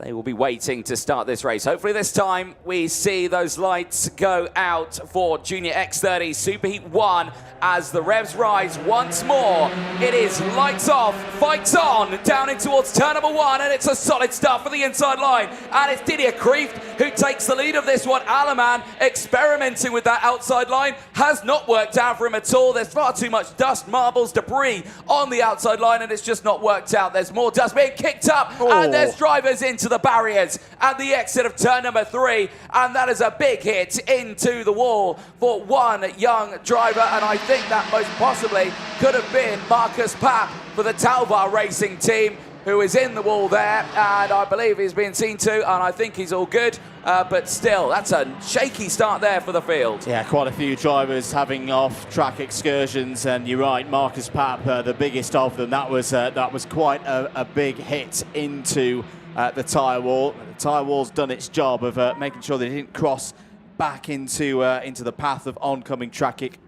they will be waiting to start this race. Hopefully this time we see those lights go out for Junior X30 Superheat 1 as the revs rise once more. It is lights off, fights on, down in towards turn number 1, and it's a solid start for the inside line. And it's Didier Krief who takes the lead of this one. Alaman experimenting with that outside line has not worked out for him at all. There's far too much dust, marbles, debris on the outside line, and it's just not worked out. There's more dust being kicked up, and there's drivers into the barriers at the exit of turn number 3, and that is a big hit into the wall for one young driver, and I think that most possibly could have been Marcus Papp for the Talvar Racing team, who is in the wall there, and I believe he's being seen to, and I think he's all good, but still, that's a shaky start there for the field. Yeah, quite a few drivers having off-track excursions, and you're right, Marcus Papp, the biggest of them. That was quite a big hit into the tyre wall. The tyre wall's done its job of making sure they didn't cross back into the path of oncoming traffic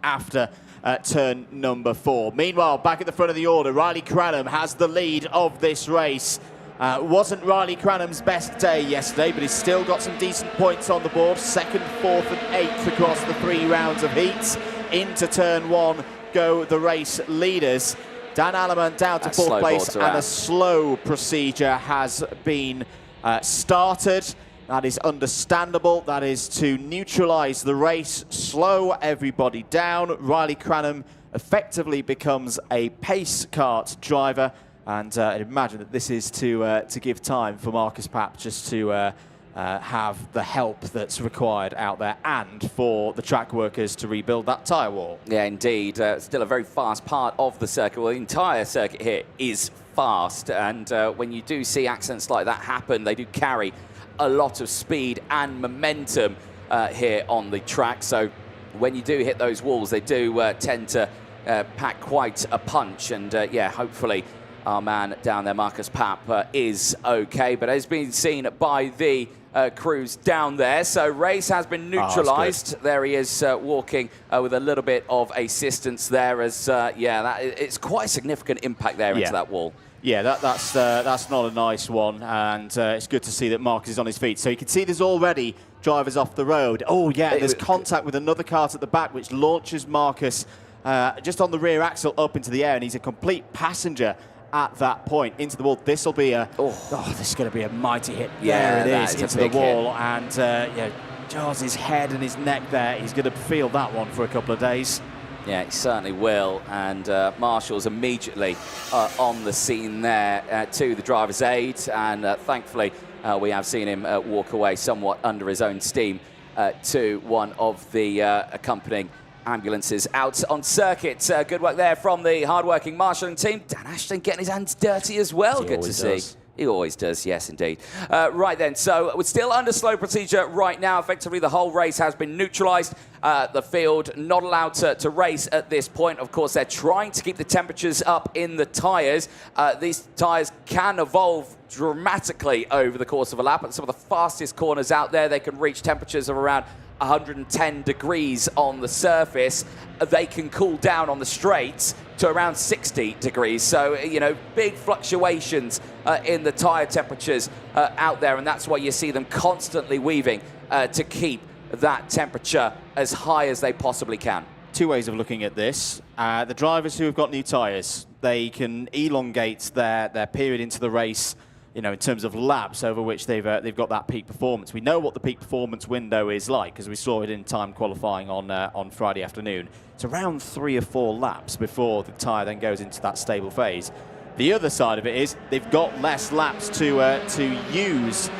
after turn number 4. Meanwhile, back at the front of the order, Riley Cranham has the lead of this race. Wasn't Riley Cranham's best day yesterday, but he's still got some decent points on the board. 2nd, 4th and 8th across the 3 rounds of heats. Into turn 1 go the race leaders. Dan Alleman down to 4th place, and a slow procedure has been started. That is understandable. That is to neutralise the race, slow everybody down. Riley Cranham effectively becomes a pace kart driver, and I'd imagine that this is to give time for Marcus Papp just to have the help that's required out there, and for the track workers to rebuild that tyre wall. Yeah, indeed. Still a very fast part of the circuit. Well, the entire circuit here is fast, and when you do see accidents like that happen, they do carry a lot of speed and momentum here on the track. So when you do hit those walls, they do tend to pack quite a punch. And yeah, hopefully our man down there, Marcus Papp, is okay, but has been seen by the crews down there. So race has been neutralized. There he is walking with a little bit of assistance there, as yeah, it's quite a significant impact there into that wall. Yeah, that's not a nice one, and it's good to see that Marcus is on his feet. So you can see there's already drivers off the road. Oh yeah, there's contact with another kart at the back, which launches Marcus just on the rear axle up into the air, and he's a complete passenger at that point into the wall. This will be this is going to be a mighty hit. Yeah, there it is, into the wall, and yeah, jars his head and his neck there. He's going to feel that one for a couple of days. Yeah, he certainly will, and Marshall's immediately on the scene there to the driver's aid, and thankfully we have seen him walk away somewhat under his own steam to one of the accompanying ambulances out on circuit. Good work there from the hard-working marshalling team. Dan Ashton getting his hands dirty as well. Good to see. He always does, yes, indeed. Right then, so we're still under slow procedure right now. Effectively, the whole race has been neutralised. The field not allowed to race at this point. Of course, they're trying to keep the temperatures up in the tyres. These tyres can evolve dramatically over the course of a lap. At some of the fastest corners out there, they can reach temperatures of around 110 degrees on the surface. They can cool down on the straights to around 60 degrees. So, you know, big fluctuations in the tyre temperatures out there, and that's why you see them constantly weaving to keep that temperature as high as they possibly can. Two ways of looking at this. The drivers who have got new tyres, they can elongate their period into the race, you know, in terms of laps over which they've got that peak performance. We know what the peak performance window is like, because we saw it in time qualifying on Friday afternoon. It's around 3 or 4 laps before the tyre then goes into that stable phase. The other side of it is they've got less laps to use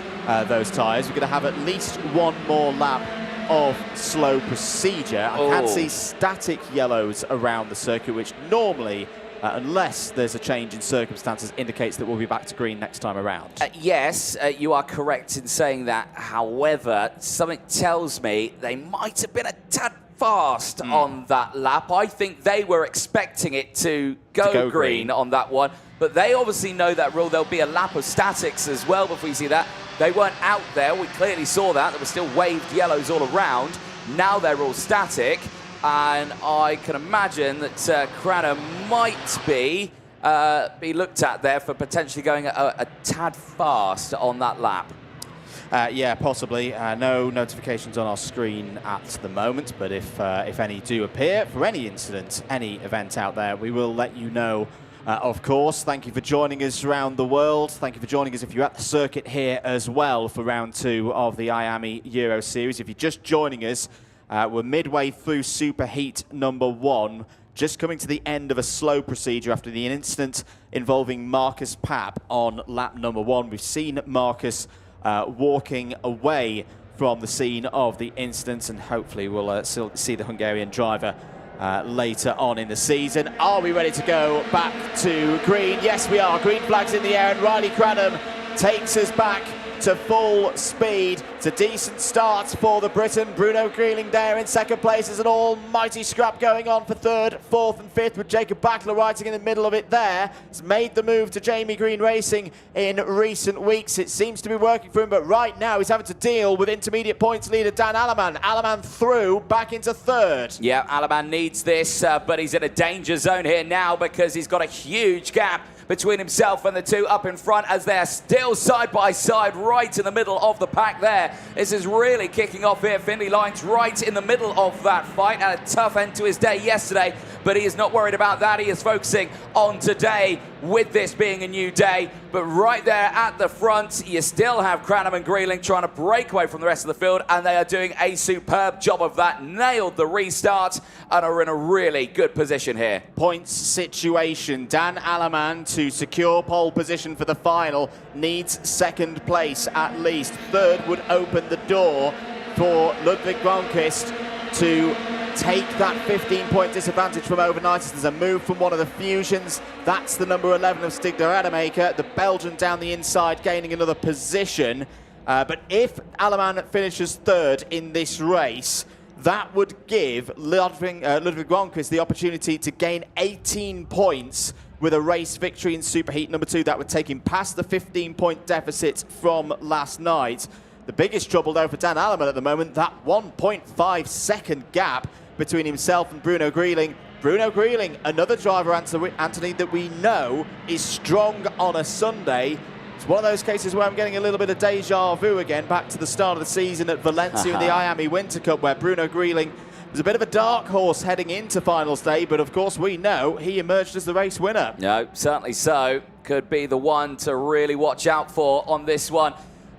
those tyres. We're going to have at least 1 more lap of slow procedure. I can see static yellows around the circuit, which normally, unless there's a change in circumstances, indicates that we'll be back to green next time around. Yes, you are correct in saying that. However, something tells me they might have been a tad fast on that lap. I think they were expecting it to go green on that one, but they obviously know that rule. There'll be a lap of statics as well before you see that. They weren't out there. We clearly saw that. There were still waved yellows all around. Now they're all static. And I can imagine that Cranham might be looked at there for potentially going a tad fast on that lap. Yeah, possibly. No notifications on our screen at the moment, but if any do appear for any incident, any event out there, we will let you know Of course, thank you for joining us around the world. Thank you for joining us if you're at the circuit here as well for round 2 of the IAME Euro Series. If you're just joining us, we're midway through Superheat number 1, just coming to the end of a slow procedure after the incident involving Marcus Papp on lap number 1. We've seen Marcus walking away from the scene of the incident, and hopefully we'll still see the Hungarian driver later on in the season. Are we ready to go back to green? Yes, we are. Green flags in the air, and Riley Cranham takes us back to full speed. It's a decent start for the Briton. Bruno Greenling there in second place. There's an almighty scrap going on for third, fourth and fifth, with Jacob Backler riding in the middle of it there. He's made the move to Jamie Green Racing in recent weeks. It seems to be working for him, but right now he's having to deal with intermediate points leader Dan Alleman. Alleman through back into third. Yeah, Alleman needs this, but he's in a danger zone here now because he's got a huge gap between himself and the two up in front as they're still side by side right in the middle of the pack there. This is really kicking off here. Finley Lyons right in the middle of that fight, and a tough end to his day yesterday, but he is not worried about that. He is focusing on today with this being a new day. But right there at the front, you still have Cranham and Greenling trying to break away from the rest of the field, and they are doing a superb job of that. Nailed the restart and are in a really good position here. Points situation. Dan Alleman to secure pole position for the final needs second place at least. Third would open the door for Ludwig Grönqvist to take that 15-point disadvantage from overnight. There's a move from one of the fusions. That's the number 11 of Stig de Rademaker, the Belgian down the inside, gaining another position. But if Alleman finishes third in this race, that would give Ludwig Grönqvist the opportunity to gain 18 points with a race victory in Superheat number 2. That would take him past the 15-point deficit from last night. The biggest trouble, though, for Dan Alleman at the moment, that 1.5 second gap between himself and Bruno Greenling. Bruno Greenling, another driver, Anthony, that we know is strong on a Sunday. It's one of those cases where I'm getting a little bit of deja vu again, back to the start of the season at Valencia in the IAME Winter Cup, where Bruno Greenling was a bit of a dark horse heading into finals day, but of course we know he emerged as the race winner. No, certainly so. Could be the one to really watch out for on this one,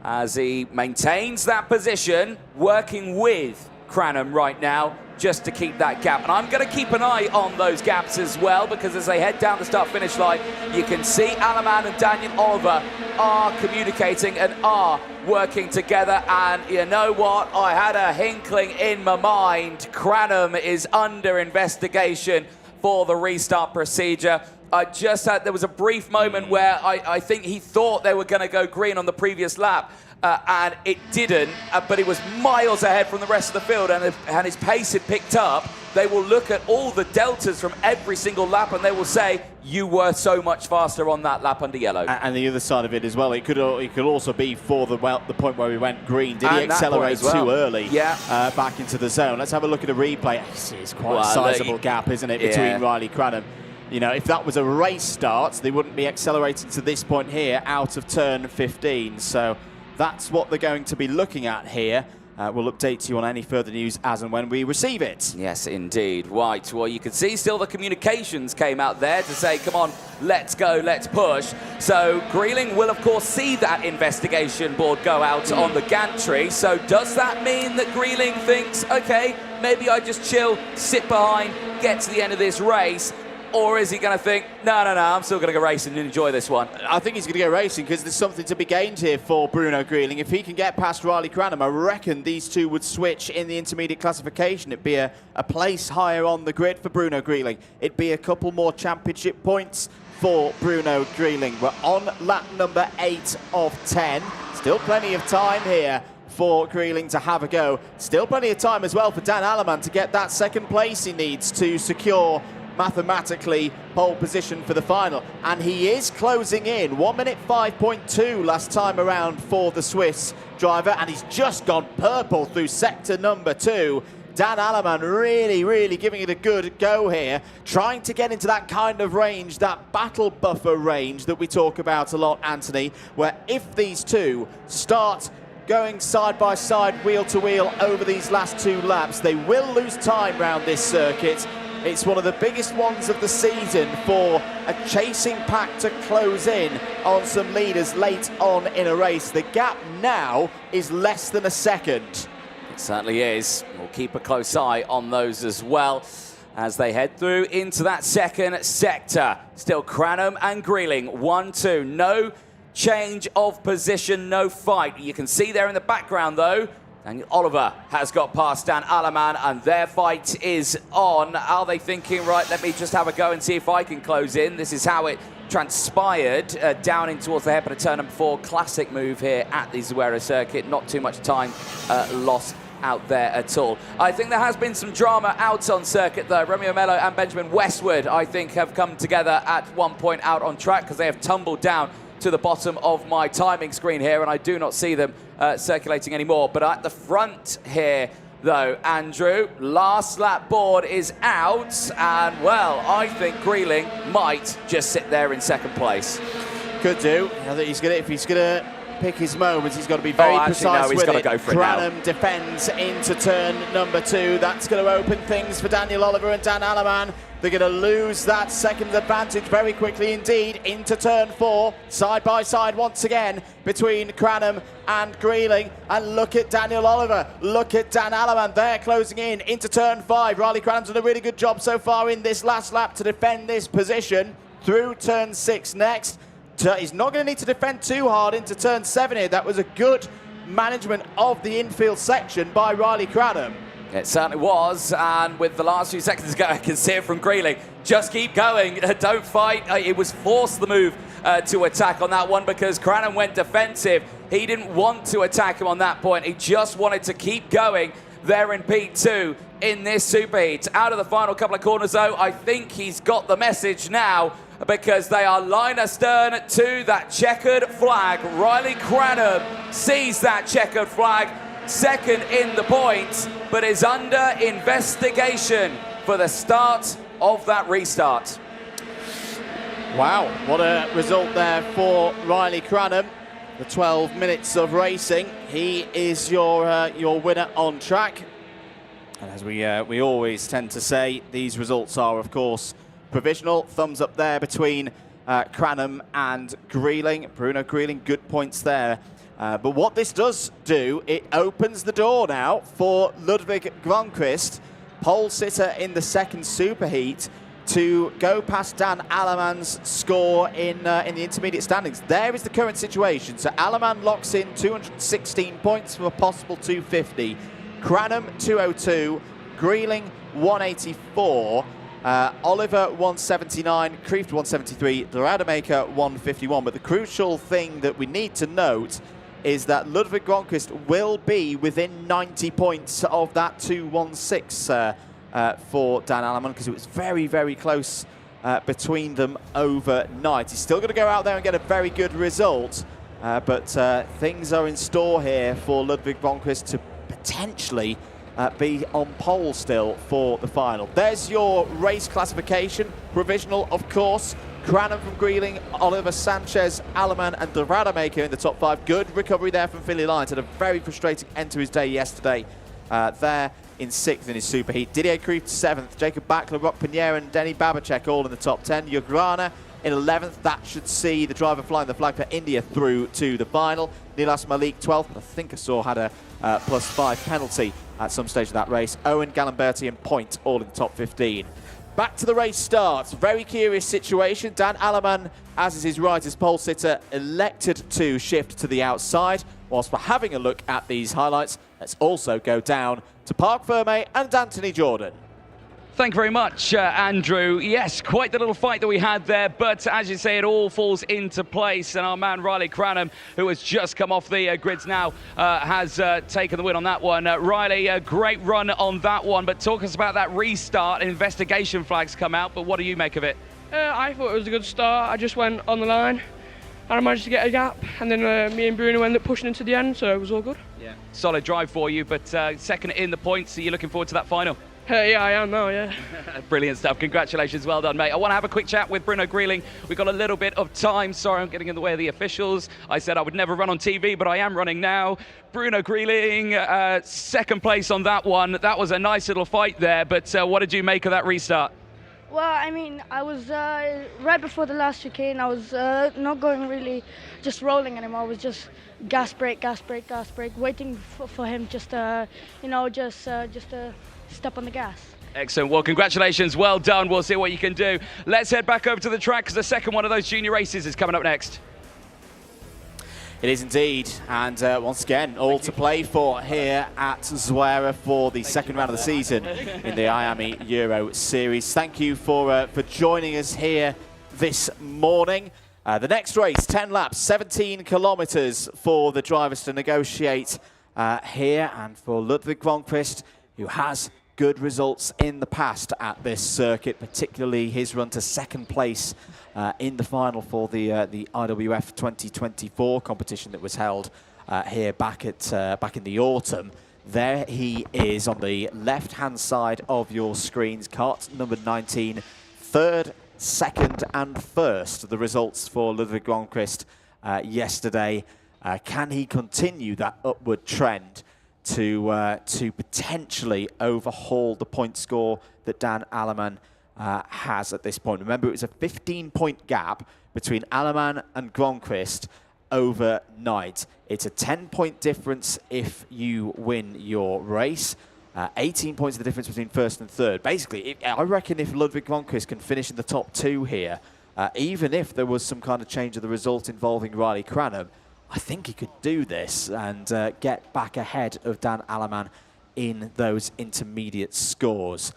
as he maintains that position, working with Cranham right now, just to keep that gap. And I'm going to keep an eye on those gaps as well, because as they head down the start-finish line, you can see Alleman and Daniel Oliver are communicating and are working together. And you know what? I had a inkling in my mind. Cranham is under investigation for the restart procedure. I just had, there was a brief moment where I think he thought they were going to go green on the previous lap, and it didn't, but he was miles ahead from the rest of the field, and his pace had picked up. They will look at all the deltas from every single lap, and they will say, you were so much faster on that lap under yellow. And the other side of it as well, it could also be for the point where we went green. Did he accelerate too early back into the zone? Let's have a look at a replay. It's quite a sizable gap, isn't it, between Riley Cranham. You know, if that was a race start, they wouldn't be accelerating to this point here out of turn 15. So that's what they're going to be looking at here. We'll update you on any further news as and when we receive it. Yes, indeed. Right. Well, you can see still the communications came out there to say, come on, let's go, let's push. So Greenling will, of course, see that investigation board go out on the gantry. So does that mean that Greenling thinks, OK, maybe I just chill, sit behind, get to the end of this race? Or is he going to think, no, I'm still going to go racing and enjoy this one? I think he's going to go racing because there's something to be gained here for Bruno Greenling. If he can get past Riley Cranham, I reckon these two would switch in the intermediate classification. It'd be a place higher on the grid for Bruno Greenling. It'd be a couple more championship points for Bruno Greenling. We're on lap number 8 of 10. Still plenty of time here for Greenling to have a go. Still plenty of time as well for Dan Alleman to get that second place he needs to secure mathematically pole position for the final, and he is closing in. 1 minute 5.2 last time around for the Swiss driver, and he's just gone purple through sector number 2. Dan Alleman really giving it a good go here, trying to get into that kind of range, that battle buffer range that we talk about a lot, Anthony, where if these two start going side by side, wheel to wheel over these last 2 laps, they will lose time round this circuit. It's one of the biggest ones of the season for a chasing pack to close in on some leaders late on in a race. The gap now is less than a second. It certainly is. We'll keep a close eye on those as well as they head through into that second sector. Still Cranham and Greeling, 1-2. No change of position, no fight. You can see there in the background, though, Daniel Oliver has got past Dan Alaman, and their fight is on. Are they thinking, right, let me just have a go and see if I can close in? This is how it transpired down in towards the hairpin of turn number 4. Classic move here at the Zuera circuit. Not too much time lost out there at all. I think there has been some drama out on circuit, though. Romeo Mello and Benjamin Westwood, I think, have come together at one point out on track because they have tumbled down to the bottom of my timing screen here, and I do not see them circulating anymore. But at the front here, though, Andrew, last lap board is out, and, well, I think Greeling might just sit there in second place. Could do. I think if he's gonna pick his moments, he's got to be very precise with it. Go for it Cranham defends into turn number 2. That's going to open things for Daniel Oliver and Dan Alaman. They're going to lose that second advantage very quickly indeed into turn 4. Side by side once again between Cranham and Greeling. And look at Daniel Oliver. Look at Dan Alaman. They're closing in into turn 5. Riley Cranham's done a really good job so far in this last lap to defend this position. Through turn 6 next. He's not going to need to defend too hard into turn 7 here. That was a good management of the infield section by Riley Cranham. It certainly was, and with the last few seconds to go, I can see it from Greeling. Just keep going, don't fight. It was forced the move to attack on that one because Cranham went defensive. He didn't want to attack him on that point. He just wanted to keep going there in P2 in this superheat. Out of the final couple of corners, though, I think he's got the message now because they are line astern to that checkered flag. Riley Cranham sees that checkered flag, second in the points, but is under investigation for the start of that restart. Wow, what a result there for Riley Cranham. The 12 minutes of racing, he is your winner on track. And as we always tend to say, these results are, of course, provisional. Thumbs up there between Cranham and Greeling. Bruno Greeling, good points there. But what this does do, it opens the door now for Ludwig Gronqvist, pole sitter in the second superheat, to go past Dan Alaman's score in the intermediate standings. There is the current situation. So Alaman locks in 216 points from a possible 250. Cranham 202, Greeling 184. Oliver 179, Kreeft 173, the Rademacher 151. But the crucial thing that we need to note is that Ludwig Gronqvist will be within 90 points of that 216 for Dan Alaman, because it was very, very close between them overnight. He's still going to go out there and get a very good result, but things are in store here for Ludwig Gronqvist to potentially be on pole still for the final. There's your race classification. Provisional, of course. Cranham from Greeling, Oliver Sanchez, Alaman and the Rademacher in the top 5. Good recovery there from Philly Lyons. Had a very frustrating end to his day yesterday. There in 6th in his superheat. Didier Kreeft 7th. Jacob Backler, Rock Pinheiro and Denny Babacek all in the top 10. Jugrana in 11th. That should see the driver flying the flag for India through to the final. Nilas Malik 12th. I think I saw had a +5 penalty at some stage of that race. Owen Galimberti and Point all in the top 15. Back to the race starts. Very curious situation. Dan Alaman, as is his right as pole sitter, elected to shift to the outside. Whilst we're having a look at these highlights, let's also go down to Parc Ferme and Anthony Jordan. Thank you very much, Andrew. Yes, quite the little fight that we had there, but as you say, it all falls into place, and our man Riley Cranham, who has just come off the grids now, has taken the win on that one. Riley, a great run on that one, but talk us about that restart. Investigation flags come out, but what do you make of it? I thought it was a good start. I just went on the line, and I managed to get a gap, and then me and Bruno ended up pushing into the end, so it was all good. Yeah, solid drive for you, but second in the points, so you're looking forward to that final? Yeah, I am now, yeah. Brilliant stuff. Congratulations. Well done, mate. I want to have a quick chat with Bruno Grieling. We've got a little bit of time. Sorry, I'm getting in the way of the officials. I said I would never run on TV, but I am running now. Bruno Grieling, second place on that one. That was a nice little fight there, but what did you make of that restart? Well, I mean, I was right before the last chicane. I was not going really, just rolling anymore. I was just gas brake, waiting for him just to step on the gas. Excellent. Well, congratulations. Well done. We'll see what you can do. Let's head back over to the track because the second one of those junior races is coming up next. It is indeed, and once again, all to play for here at Zuera for the second round of the season in the IAME Euro Series. Thank you for joining us here this morning. The next race, 10 laps, 17 kilometres for the drivers to negotiate here, and for Ludwig Grönqvist, who has good results in the past at this circuit, particularly his run to second place in the final for the IWF 2024 competition that was held here back in the autumn. There he is on the left-hand side of your screens, kart number 19, third, second and first. The results for Ludwig Grönqvist yesterday. Can he continue that upward trend to potentially overhaul the point score that Dan Allemann has at this point? Remember, it was a 15-point gap between Allemann and Grönqvist overnight. It's a 10-point difference if you win your race. 18 points the difference between first and third. Basically, I reckon if Ludwig Grönqvist can finish in the top two here, even if there was some kind of change of the result involving Riley Cranham, I think he could do this and get back ahead of Dan Allemann in those intermediate scores.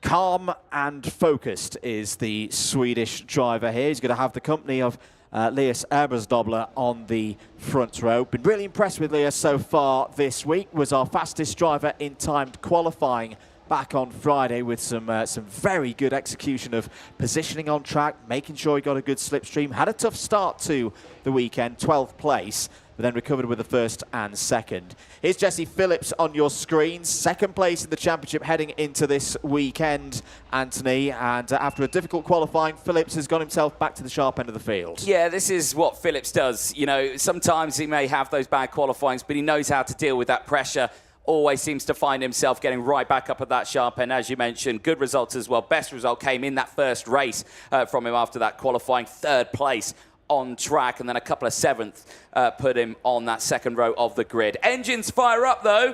Calm and focused is the Swedish driver here. He's going to have the company of Elias Ebersdobler on the front row. Been really impressed with Elias so far this week. Was our fastest driver in timed qualifying back on Friday with some very good execution of positioning on track, making sure he got a good slipstream. Had a tough start to the weekend, 12th place, but then recovered with the first and second. Here's Jesse Phillips on your screens, second place in the championship heading into this weekend, Anthony. And after a difficult qualifying, Phillips has got himself back to the sharp end of the field. Yeah, this is what Phillips does. You know, sometimes he may have those bad qualifyings, but he knows how to deal with that pressure. Always seems to find himself getting right back up at that sharp end, as you mentioned. Good results as well. Best result came in that first race from him after that qualifying, third place on track, and then a couple of seventh put him on that second row of the grid. Engines fire up, though.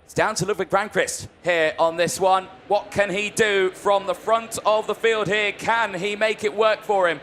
It's down to Ludwig Grönqvist here on this one. What can he do from the front of the field here? Can he make it work for him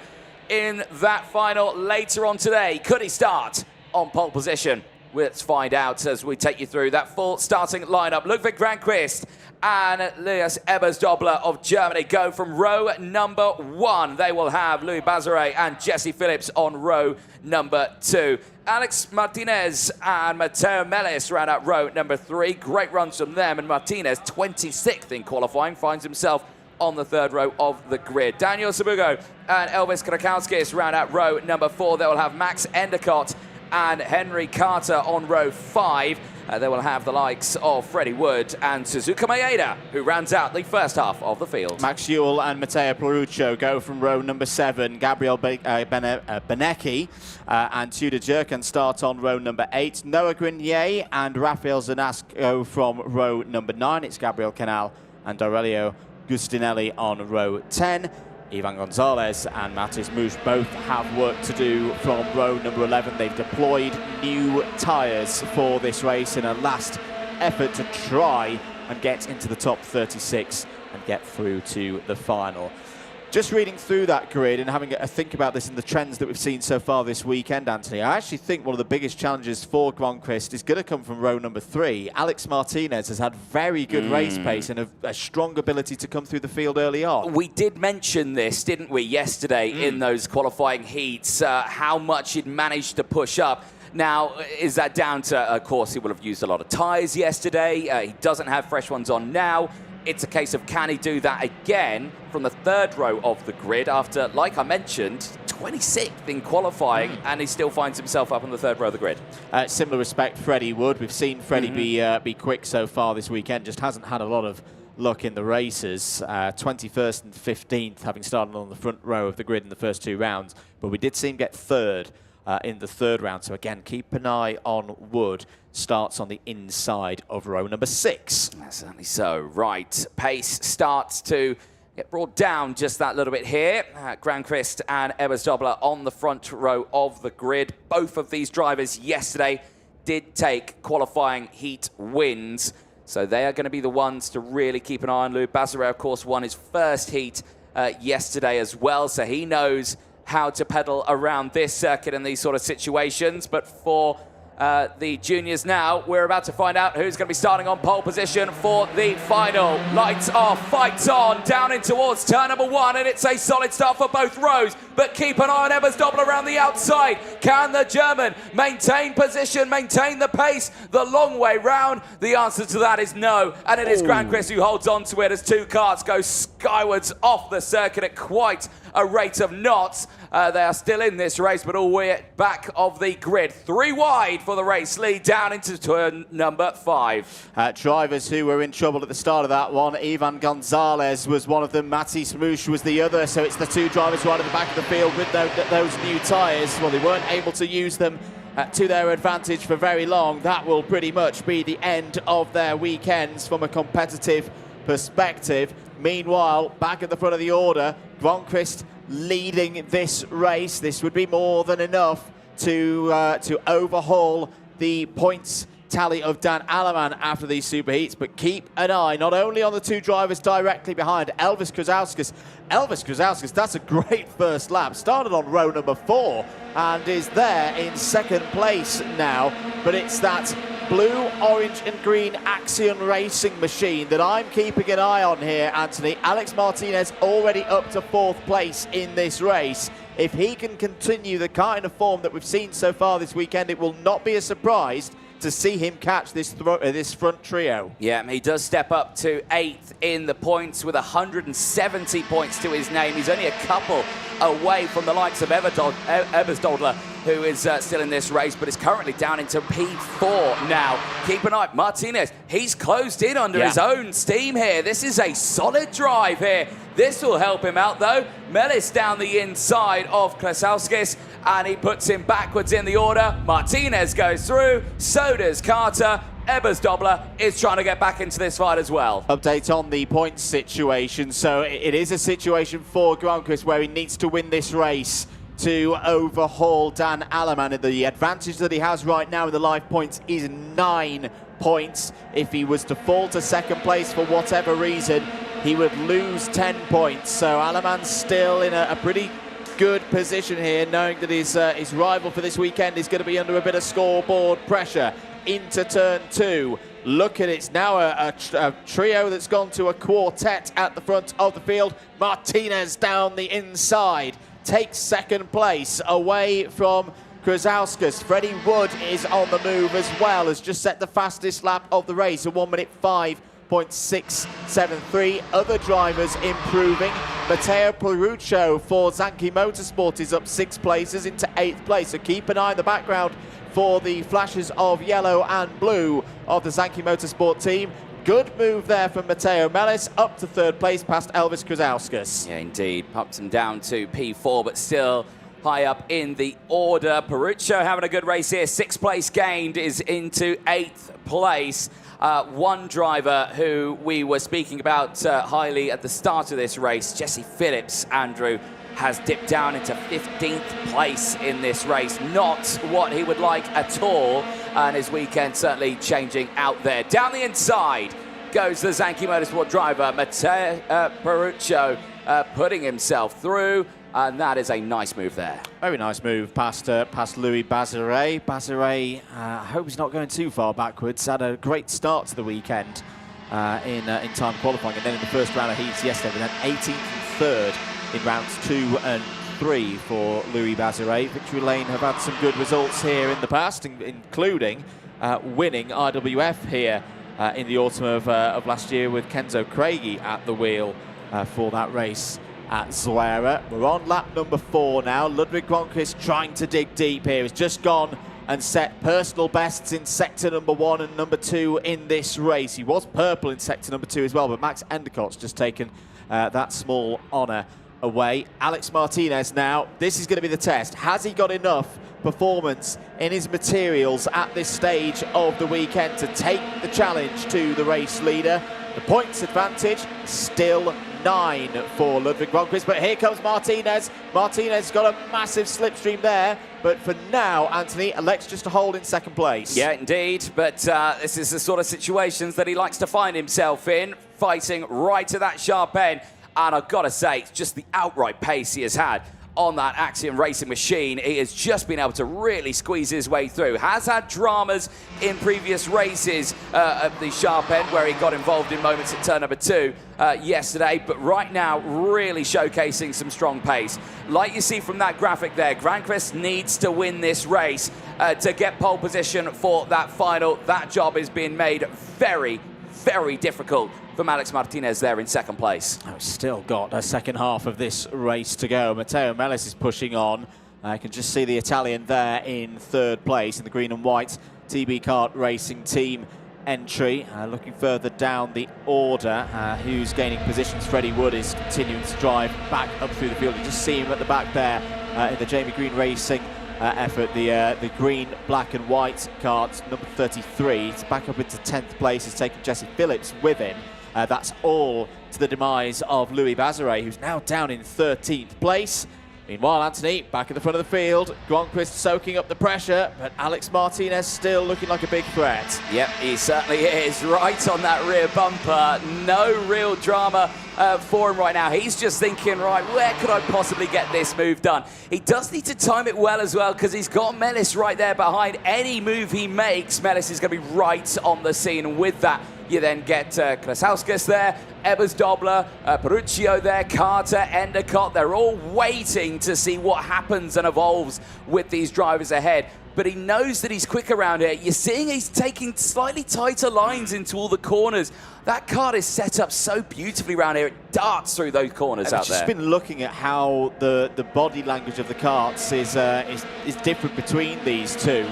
in that final later on today? Could he start on pole position? Let's find out as we take you through that full starting lineup. Ludwig Grönqvist and Elias Ebersdobler of Germany go from row number 1. They will have Louis Bazare and Jesse Phillips on row number 2. Alex Martinez and Matteo Mellis round out row number 3. Great runs from them, and Martinez, 26th in qualifying, finds himself on the third row of the grid. Daniel Sabugo and Elvis Krakowskis round out row number 4. They will have Max Endicott and Henry Carter on row 5. They will have the likes of Freddie Wood and Suzuka Maeda, who rounds out the first half of the field. Max Ewell and Matteo Pluruccio go from row number 7. Gabriel Benecki and Tudor Jerkin start on row number 8. Noah Grenier and Rafael Zanas go from row number 9. It's Gabriel Canal and Aurelio Gustinelli on row 10. Ivan Gonzalez and Matis Mouche both have work to do from row number 11. They've deployed new tyres for this race in a last effort to try and get into the top 36 and get through to the final. Just reading through that grid and having a think about this and the trends that we've seen so far this weekend, Anthony, I actually think one of the biggest challenges for Grönqvist is going to come from row number 3. Alex Martinez has had very good race pace and a strong ability to come through the field early on. We did mention this, didn't we, yesterday in those qualifying heats, how much he'd managed to push up. Now, is that down to, of course, he will have used a lot of tyres yesterday. He doesn't have fresh ones on now. It's a case of can he do that again from the third row of the grid after, like I mentioned, 26th in qualifying, and he still finds himself up on the third row of the grid. Similar Respect, Freddie Wood. We've seen Freddie be quick so far this weekend, just hasn't had a lot of luck in the races. 21st and 15th, having started on the front row of the grid in the first 2 rounds. But we did see him get third in the 3rd round. So again, keep an eye on Wood. Starts on the inside of row number 6. Certainly so. Right, pace starts to get brought down just that little bit here. Granqvist and Ebersdobler on the front row of the grid. Both of these drivers yesterday did take qualifying heat wins. So they are going to be the ones to really keep an eye on. Louis Bazaret, of course, won his first heat yesterday as well. So he knows how to pedal around this circuit in these sort of situations. But for the juniors now, we're about to find out who's going to be starting on pole position for the final. Lights off, fights on, down in towards turn number 1, and it's a solid start for both rows. But keep an eye on Ebersdobler around the outside. Can the German maintain position, maintain the pace the long way round? The answer to that is no, and it is Granqvist who holds on to it as 2 karts go skywards off the circuit at quite a rate of knots. They are still in this race, but all the way back of the grid. 3 wide for the race lead down into turn number 5. Drivers who were in trouble at the start of that one. Ivan Gonzalez was one of them. Matti Smoosh was the other. So it's the 2 drivers right at the back of the field with those new tyres. Well, they weren't able to use them to their advantage for very long. That will pretty much be the end of their weekends from a competitive perspective. Meanwhile, back at the front of the order, Gronqvist leading this race. This would be more than enough to overhaul the points tally of Dan Alleman after these superheats, but keep an eye not only on the 2 drivers directly behind, Elvis Krzauskas. Elvis Krzauskas, that's a great first lap. Started on row number 4 and is there in 2nd place now, but it's that blue, orange and green Axion racing machine that I'm keeping an eye on here, Anthony. Alex Martinez already up to 4th place in this race. If he can continue the kind of form that we've seen so far this weekend, it will not be a surprise to see him catch this front trio. Yeah, he does step up to 8th in the points with 170 points to his name. He's only a couple away from the likes of Ebersdobler, who is still in this race, but is currently down into P4 now. Keep an eye. Martinez, he's closed in under his own steam here. This is a solid drive here. This will help him out, though. Mellis down the inside of Krzauskas, and he puts him backwards in the order. Martinez goes through, so does Carter. Ebersdobler is trying to get back into this fight as well. Update on the points situation. So it is a situation for Gronqvist where he needs to win this race to overhaul Dan Alleman. And the advantage that he has right now in the live points is 9 points. If he was to fall to 2nd place for whatever reason, he would lose 10 points. So Alleman's still in a pretty good position here, knowing that his rival for this weekend is going to be under a bit of scoreboard pressure. Into turn 2. Look at it, it's now a trio that's gone to a quartet at the front of the field. Martinez down the inside takes 2nd place away from Krzauskas. Freddie Wood is on the move as well, has just set the fastest lap of the race, a 1:05.673. Other drivers improving. Matteo Peruccio for Zanchi Motorsport is up 6 places into 8th place, so keep an eye in the background for the flashes of yellow and blue of the Zanchi Motorsport team. Good move there from Matteo Mellis, up to 3rd place past Elvis Krzauskas. Yeah, indeed. Pops him down to P4, but still high up in the order. Peruccio having a good race here. 6th place gained is into 8th place. One driver who we were speaking about highly at the start of this race, Jesse Phillips, Andrew, has dipped down into 15th place in this race. Not what he would like at all, and his weekend certainly changing out there. Down the inside goes the Zanchi Motorsport driver, Matteo Peruccio, putting himself through, and that is a nice move there. Very nice move past Louis Bazaret. Bazaret, I hope he's not going too far backwards. Had a great start to the weekend in time qualifying, and then in the first round of heats yesterday, with an 18th and 3rd in rounds 2 and 3 for Louis Bazaret. Victory Lane have had some good results here in the past, including winning IWF here in the autumn of last year with Kenzo Craigie at the wheel for that race at Zuera. We're on lap number 4 now. Ludwig Gronqvist trying to dig deep here. He's just gone and set personal bests in sector number 1 and number 2 in this race. He was purple in sector number 2 as well, but Max Endicott's just taken that small honour away. Alex Martinez now, this is going to be the test. Has he got enough performance in his materials at this stage of the weekend to take the challenge to the race leader? The points advantage still 9 for Ludwig Ronquist, but here comes Martinez. Martinez got a massive slipstream there, but for now, Anthony elects just to hold in second place. Yeah, indeed, but this is the sort of situations that he likes to find himself in, fighting right to that sharp end. And I've got to say, it's just the outright pace he has had on that Axiom racing machine. He has just been able to really squeeze his way through. Has had dramas in previous races at the sharp end where he got involved in moments at turn number 2 yesterday, but right now really showcasing some strong pace. Like you see from that graphic there, Granqvist needs to win this race to get pole position for that final. That job is being made very, very difficult from Alex Martinez there in second place. Oh, still got a second half of this race to go. Matteo Mellis is pushing on. I can just see the Italian there in third place in the green and white TB Kart Racing Team entry. Looking further down the order, who's gaining positions. Freddie Wood is continuing to drive back up through the field. You just see him at the back there in the Jamie Green Racing effort. The green, black and white kart, number 33. It's back up into 10th place. He's taken Jesse Phillips with him. That's all to the demise of Louis Bazare, who's now down in 13th place. Meanwhile, Anthony, back at the front of the field. Gronqvist soaking up the pressure, but Alex Martinez still looking like a big threat. Yep, he certainly is, right on that rear bumper. No real drama for him right now. He's just thinking, right, where could I possibly get this move done? He does need to time it well as well, because he's got Mellis right there behind. Any move he makes, Mellis is going to be right on the scene. And with that, you then get Krasauskas there, Ebers-Dobler, Peruccio there, Carter, Endicott. They're all waiting to see what happens and evolves with these drivers ahead. But he knows that he's quick around here. You're seeing he's taking slightly tighter lines into all the corners. That kart is set up so beautifully around here. It darts through those corners out there. I've just been looking at how the body language of the karts is different between these two.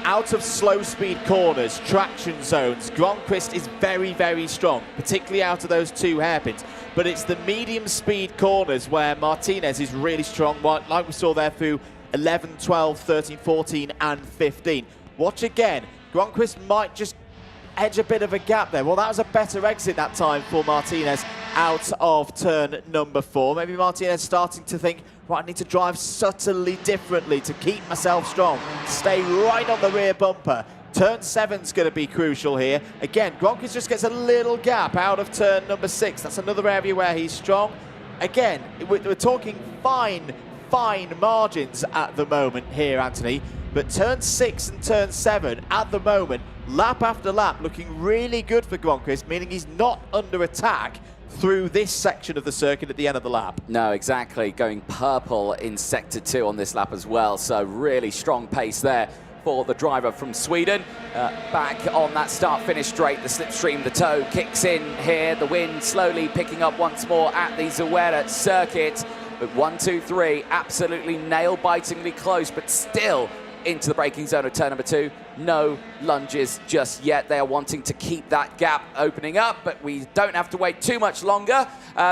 Out of slow speed corners, traction zones, Gronqvist is very, very strong, particularly out of those 2 hairpins. But it's the medium speed corners where Martinez is really strong, like we saw there through 11, 12, 13, 14 and 15. Watch again, Gronqvist might just edge a bit of a gap there. Well, that was a better exit that time for Martinez out of turn number 4. Maybe Martinez starting to think, right, I need to drive subtly differently to keep myself strong. Stay right on the rear bumper. Turn 7's going to be crucial here. Again, Gronqvist just gets a little gap out of turn number 6. That's another area where he's strong. Again, we're talking fine margins at the moment here, Anthony. But turn 6 and turn 7 at the moment, lap after lap, looking really good for Gronqvist, meaning he's not under attack through this section of the circuit at the end of the lap. No, exactly. Going purple in sector 2 on this lap as well. So really strong pace there for the driver from Sweden. Back on that start-finish straight, the slipstream, the toe kicks in here. The wind slowly picking up once more at the Zuera circuit. But 1, 2, 3, absolutely nail-bitingly close, but still into the braking zone of turn number 2. No lunges just yet. They are wanting to keep that gap opening up, but we don't have to wait too much longer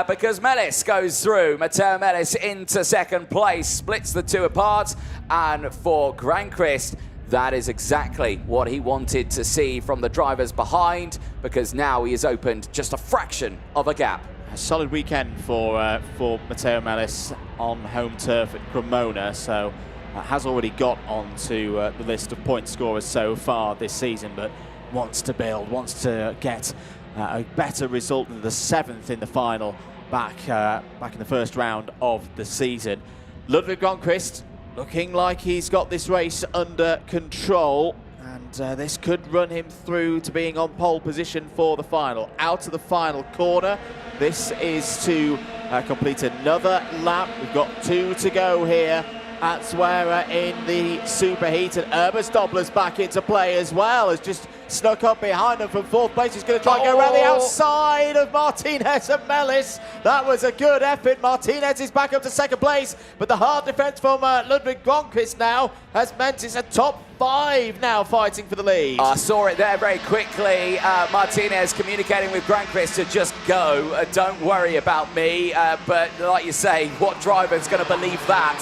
because Mellis goes through. Matteo Mellis into second place, splits the 2 apart, and for Granqvist, that is exactly what he wanted to see from the drivers behind, because now he has opened just a fraction of a gap. A solid weekend for Matteo Mellis on home turf at Cremona, so has already got onto the list of point scorers so far this season, but wants to build, wants to get a better result than the 7th in the final back in the first round of the season. Ludwig Gronqvist looking like he's got this race under control, and this could run him through to being on pole position for the final. Out of the final corner, this is to complete another lap. We've got 2 to go here at Zuera in the Superheat, and Ebers-Dobler's back into play as well, as just snuck up behind them from 4th place. He's going to try and go around the outside of Martinez and Mellis. That was a good effort. Martinez is back up to 2nd place, but the hard defence from Ludwig Gronquist now has meant it's a top 5 now fighting for the lead. I saw it there very quickly. Martinez communicating with Granquist to just go. Don't worry about me. But like you say, what driver's going to believe that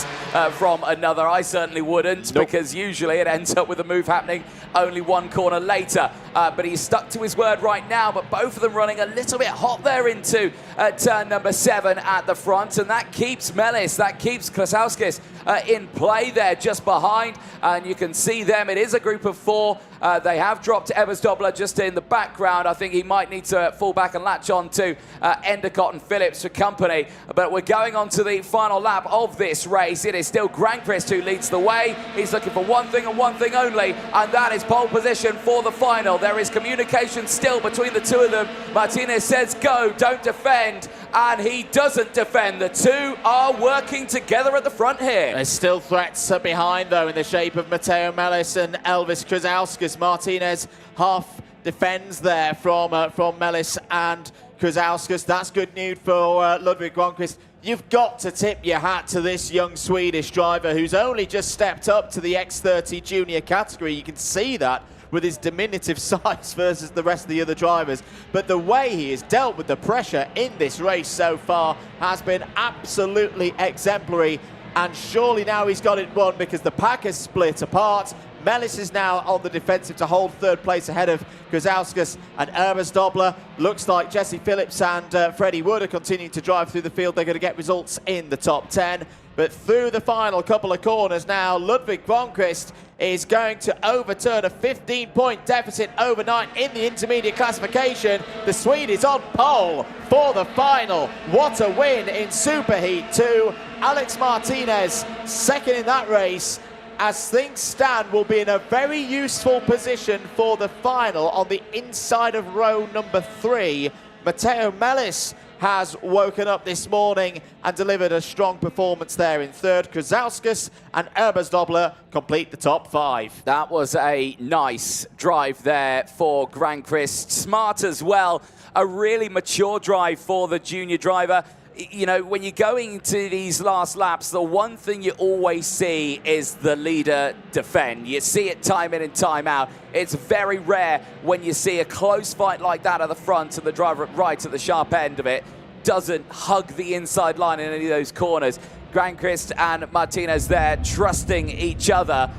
from another? I certainly wouldn't, because usually it ends up with a move happening only 1 corner later. But he's stuck to his word right now, but both of them running a little bit hot there into turn number 7 at the front, and that keeps Mellis, that keeps Krasauskis in play there just behind, and you can see them. It is a group of 4. They have dropped Ebersdobler just in the background. I think he might need to fall back and latch on to Endicott and Phillips for company, but we're going on to the final lap of this race. It is still Granquist who leads the way. He's looking for one thing and one thing only, and that is pole position for the final. There is communication still between the two of them. Martinez says go, don't defend, and he doesn't defend. The two are working together at the front here. There's still threats behind, though, in the shape of Mateo Mellis and Elvis Krzauskas. Martinez half defends there from Mellis and Krzauskas. That's good news for Ludwig Gronquist. You've got to tip your hat to this young Swedish driver who's only just stepped up to the X30 junior category. You can see that with his diminutive size versus the rest of the other drivers. But the way he has dealt with the pressure in this race so far has been absolutely exemplary. And surely now he's got it won, because the pack has split apart. Mellis is now on the defensive to hold 3rd place ahead of Krzauskas and Ebersdobler. Looks like Jesse Phillips and Freddie Wood are continuing to drive through the field. They're going to get results in the top 10. But through the final couple of corners now, Ludwig Gronquist is going to overturn a 15-point deficit overnight in the intermediate classification. The Swede is on pole for the final. What a win in Superheat 2. Alex Martinez, 2nd in that race. As things stand, will be in a very useful position for the final on the inside of row number 3. Mateo Mellis has woken up this morning and delivered a strong performance there in 3rd. Krzauskas and Ebersdobler complete the top 5. That was a nice drive there for Granquist. Smart as well. A really mature drive for the junior driver. You know, when you're going to these last laps, the one thing you always see is the leader defend. You see it time in and time out. It's very rare when you see a close fight like that at the front and the driver right at the sharp end of it doesn't hug the inside line in any of those corners. Granquist and Martinez there trusting each other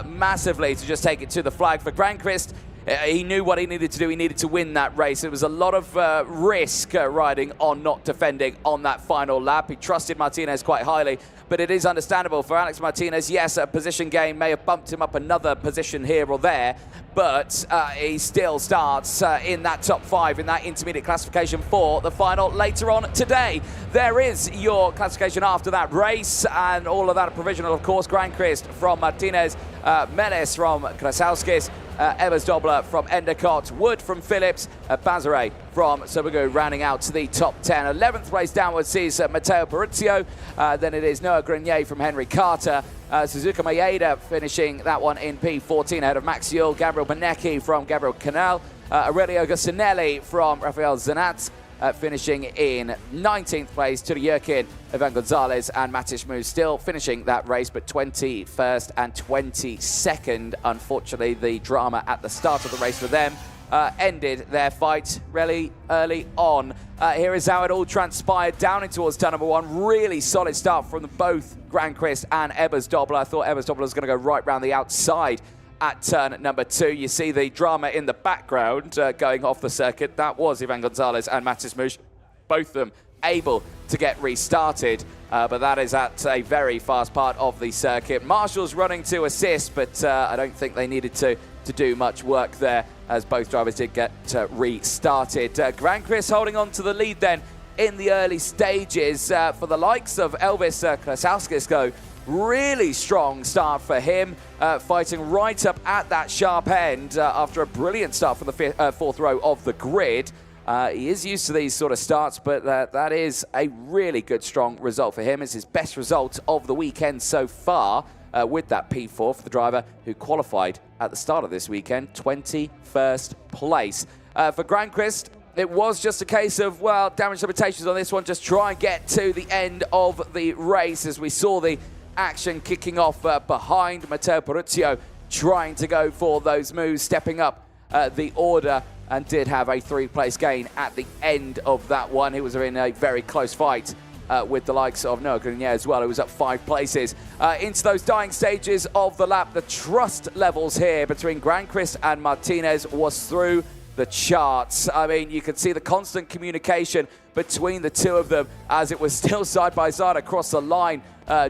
massively to just take it to the flag. For Granquist, he knew what he needed to do. He needed to win that race. It was a lot of risk riding on not defending on that final lap. He trusted Martinez quite highly, but it is understandable for Alex Martinez. Yes, a position gain may have bumped him up another position here or there, but he still starts in that top 5 in that intermediate classification for the final later on today. There is your classification after that race, and all of that provisional, of course. Granquist from Martinez, Mellis from Krasauskis, Ebersdobler from Endicott, Wood from Phillips, Bazare from Subaru, rounding out to the top 10. 11th place downwards sees Matteo Parizio. Then it is Noah Grenier from Henry Carter. Suzuka Maeda finishing that one in P14 ahead of Max Yule. Gabriel Benecchi from Gabriel Canal. Aurelio Gossinelli from Rafael Zanat. Finishing in 19th place, to Jurkin, Ivan Gonzalez and Matish Moose still finishing that race, but 21st and 22nd. Unfortunately, the drama at the start of the race for them ended their fight really early on. Here is how it all transpired down in towards turn number 1. Really solid start from both Granquist and Ebersdobler. I thought Ebersdobler was going to go right round the outside at turn number 2. You see the drama in the background going off the circuit. That was Ivan Gonzalez and Matis Mush, both of them able to get restarted, but that is at a very fast part of the circuit. Marshall's running to assist, but I don't think they needed to do much work there, as both drivers did get restarted. Granquist holding on to the lead then in the early stages. For the likes of Elvis Krasauskis, go really strong start for him, fighting right up at that sharp end after a brilliant start from the 4th row of the grid. He is used to these sort of starts, but that is a really good, strong result for him. It's his best result of the weekend so far. with that P4 for the driver who qualified at the start of this weekend, 21st place. For Granqvist, it was just a case of, well, damage limitations on this one, just try and get to the end of the race as we saw the action kicking off behind Matteo Peruzio, trying to go for those moves, stepping up the order, and did have a 3-place gain at the end of that one. He was in a very close fight with the likes of Noah Grenier as well, who was up 5 places. Into those dying stages of the lap, the trust levels here between Granqvist and Martinez was through the charts. I mean, you could see the constant communication between the two of them as it was still side by side across the line,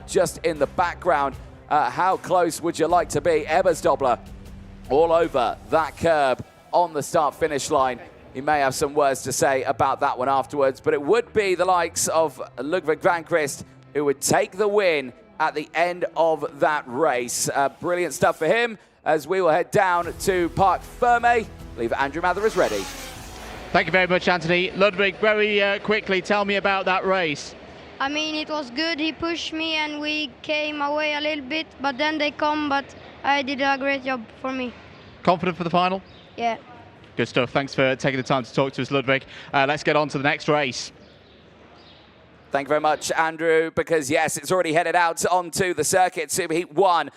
just in the background. How close would you like to be? Ebersdobler all over that curb on the start-finish line. He may have some words to say about that one afterwards, but it would be the likes of Ludwig Granqvist who would take the win at the end of that race. Brilliant stuff for him as we will head down to Parc Ferme. I believe Andrew Mather is ready. Thank you very much, Anthony. Ludwig, very quickly, tell me about that race. I mean, it was good. He pushed me and we came away a little bit, but then they come, but I did a great job for me. Confident for the final? Yeah. Good stuff. Thanks for taking the time to talk to us, Ludwig. Let's get on to the next race. Thank you very much, Andrew, because yes, it's already headed out onto the circuit. Superheat 1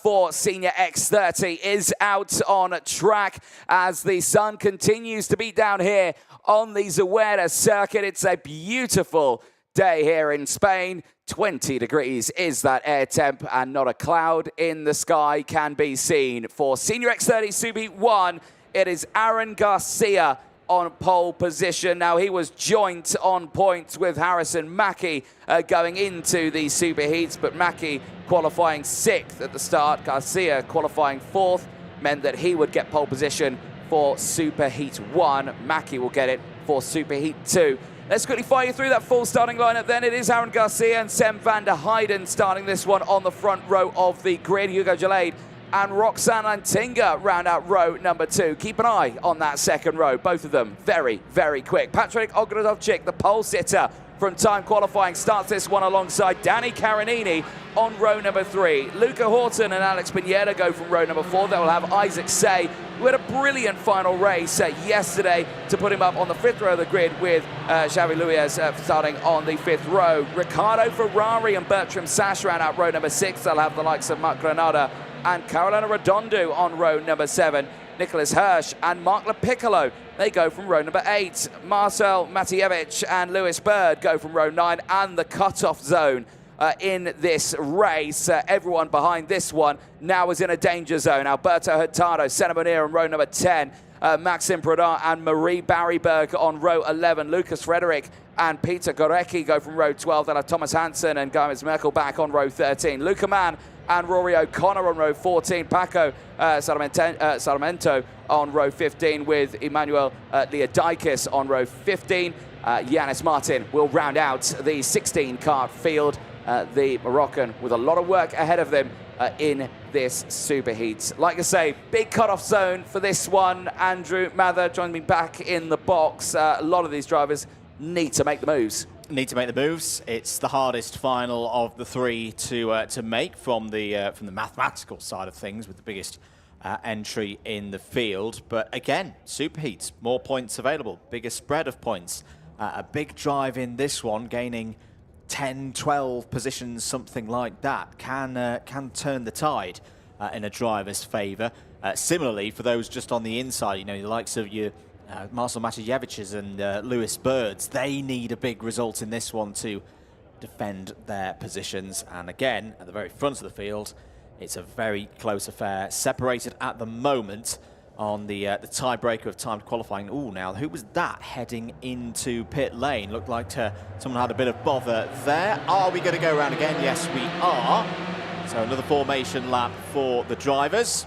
for Senior X30 is out on track as the sun continues to beat down here on the Zuera circuit. It's a beautiful day here in Spain. 20 degrees is that air temp, and not a cloud in the sky can be seen. For Senior X30 Superheat 1, it is Aaron Garcia on pole position. Now, he was joint on points with Harrison Mackie going into the Superheats, but Mackie qualifying 6th at the start. Garcia qualifying 4th meant that he would get pole position for Superheat 1. Mackie will get it for Superheat 2. Let's quickly fire you through that full starting lineup then. It is Aaron Garcia and Sem van der Heijden starting this one on the front row of the grid. Hugo Gelade and Roxanne Antinga round out row number 2. Keep an eye on that second row. Both of them very, very quick. Patrick Ogrodovchik, the pole sitter from time qualifying, starts this one alongside Danny Carinini on row number 3. Luca Horton and Alex Pineda go from row number 4. They will have Isaac Say, who had a brilliant final race yesterday to put him up on the 5th row of the grid with Xavi Luiz starting on the 5th row. Ricardo Ferrari and Bertram Sash round out row number 6. They'll have the likes of Mark Granada and Carolina Redondo on row number 7. Nicholas Hirsch and Mark LaPiccolo, they go from row number 8. Marcel Matievich and Lewis Bird go from row 9, and the cutoff zone in this race. Everyone behind this one now is in a danger zone. Alberto Hurtado, Senna Munir on row number 10. Maxime Prudhomme and Marie Barryberg on row 11. Lucas Frederick and Peter Gorecki go from row 12. They'll have Thomas Hansen and Gomez Merkel back on row 13. Luca Mann and Rory O'Connor on row 14. Paco Sarmento on row 15 with Emmanuel Leodikis on row 15. Yanis Martin will round out the 16-car field. The Moroccan with a lot of work ahead of them in this Superheats. Like I say, big cut-off zone for this one. Andrew Mather joined me back in the box. A lot of these drivers need to make the moves. Need to make the moves. It's the hardest final of the 3 to make from the mathematical side of things, with the biggest entry in the field. But again, Superheats, more points available, bigger spread of points. A big drive in this one, gaining 10, 12 positions, something like that, can turn the tide in a driver's favour. Similarly, for those just on the inside, you know, the likes of your Marcel Matijeviches and Lewis Birds, they need a big result in this one to defend their positions. And again, at the very front of the field, it's a very close affair, separated at the moment on the tiebreaker of timed qualifying. Ooh, now, who was that heading into pit lane? Looked like someone had a bit of bother there. Are we going to go around again? Yes, we are. So another formation lap for the drivers.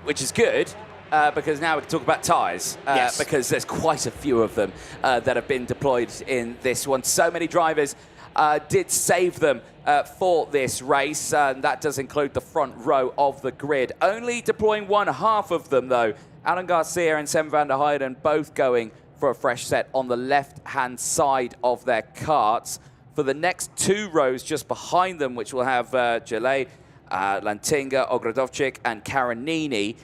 Which is good, because now we can talk about tyres, yes. Because there's quite a few of them that have been deployed in this one. So many drivers did save them for this race, and that does include the front row of the grid. Only deploying one half of them, though. Alan Garcia and Sem van der Heijden both going for a fresh set on the left-hand side of their karts. For the next 2 rows just behind them, which will have Gelade Lantinga, Ogrodovchik and Karanini,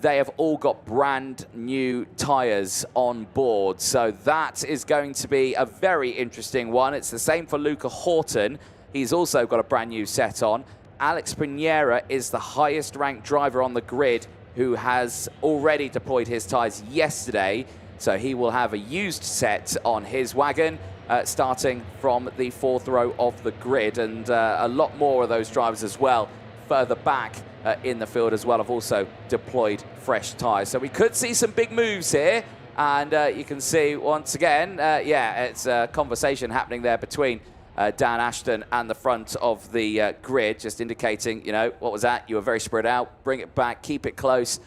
they have all got brand new tyres on board. So that is going to be a very interesting one. It's the same for Luca Horton. He's also got a brand new set on. Alex Pinera is the highest ranked driver on the grid who has already deployed his tyres yesterday. So he will have a used set on his wagon starting from the 4th row of the grid. And a lot more of those drivers as well further back in the field as well have also deployed fresh tyres. So we could see some big moves here. And you can see once again, yeah, it's a conversation happening there between Dan Ashton and the front of the grid, just indicating, you know, what was that? You were very spread out. Bring it back, keep it close.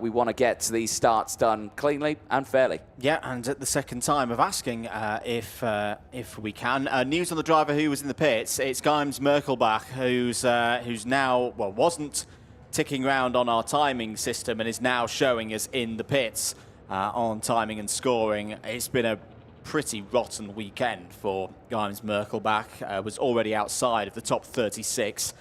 We want to get these starts done cleanly and fairly. Yeah, and at the second time of asking if we can. News on the driver who was in the pits. It's Gimes Merkelbach, who's now, well, wasn't ticking around on our timing system and is now showing us in the pits on timing and scoring. It's been a pretty rotten weekend for Gimes Merkelbach. Was already outside of the top 36.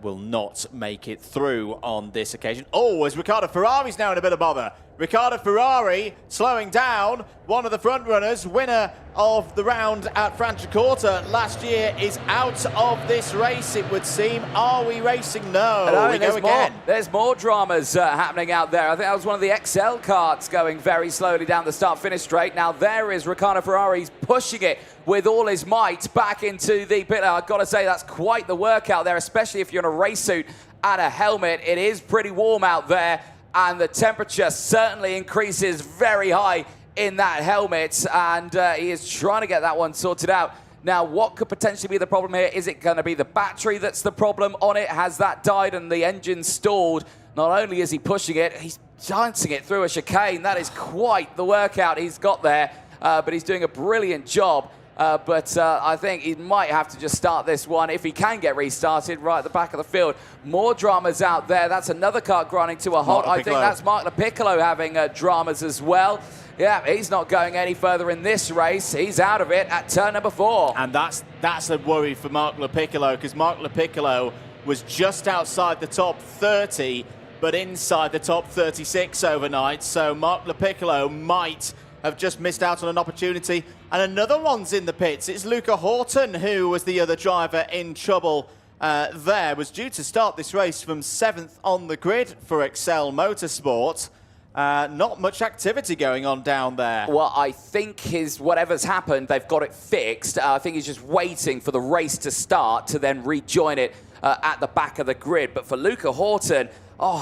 Will not make it through on this occasion. Oh, as Riccardo Ferrari's now in a bit of bother. Riccardo Ferrari slowing down, one of the front runners, winner of the round at Franciacorta last year, is out of this race, it would seem. Are we racing? No, we go again. There's more dramas happening out there. I think that was one of the XL karts going very slowly down the start-finish straight. Now there is Riccardo Ferrari pushing it with all his might back into the pit. I've got to say, that's quite the workout there, especially if you're in a race suit and a helmet. It is pretty warm out there, and the temperature certainly increases very high in that helmet, and he is trying to get that one sorted out. Now, what could potentially be the problem here? Is it going to be the battery that's the problem on it? Has that died and the engine stalled? Not only is he pushing it, he's dancing it through a chicane. That is quite the workout he's got there, but he's doing a brilliant job. But I think he might have to just start this one, if he can get restarted, right at the back of the field. More dramas out there. That's another kart grinding to a halt. I think that's Mark Lepiccolo having dramas as well. Yeah, he's not going any further in this race. He's out of it at turn number 4. And that's a worry for Mark Lepiccolo, because Mark Lepiccolo was just outside the top 30, but inside the top 36 overnight. So Mark Lepiccolo might have just missed out on an opportunity. And another one's in the pits. It's Luca Horton, who was the other driver in trouble there. Was due to start this race from 7th on the grid for Excel Motorsport. Not much activity going on down there. Well, I think whatever's happened, they've got it fixed. I think he's just waiting for the race to start to then rejoin it at the back of the grid. But for Luca Horton,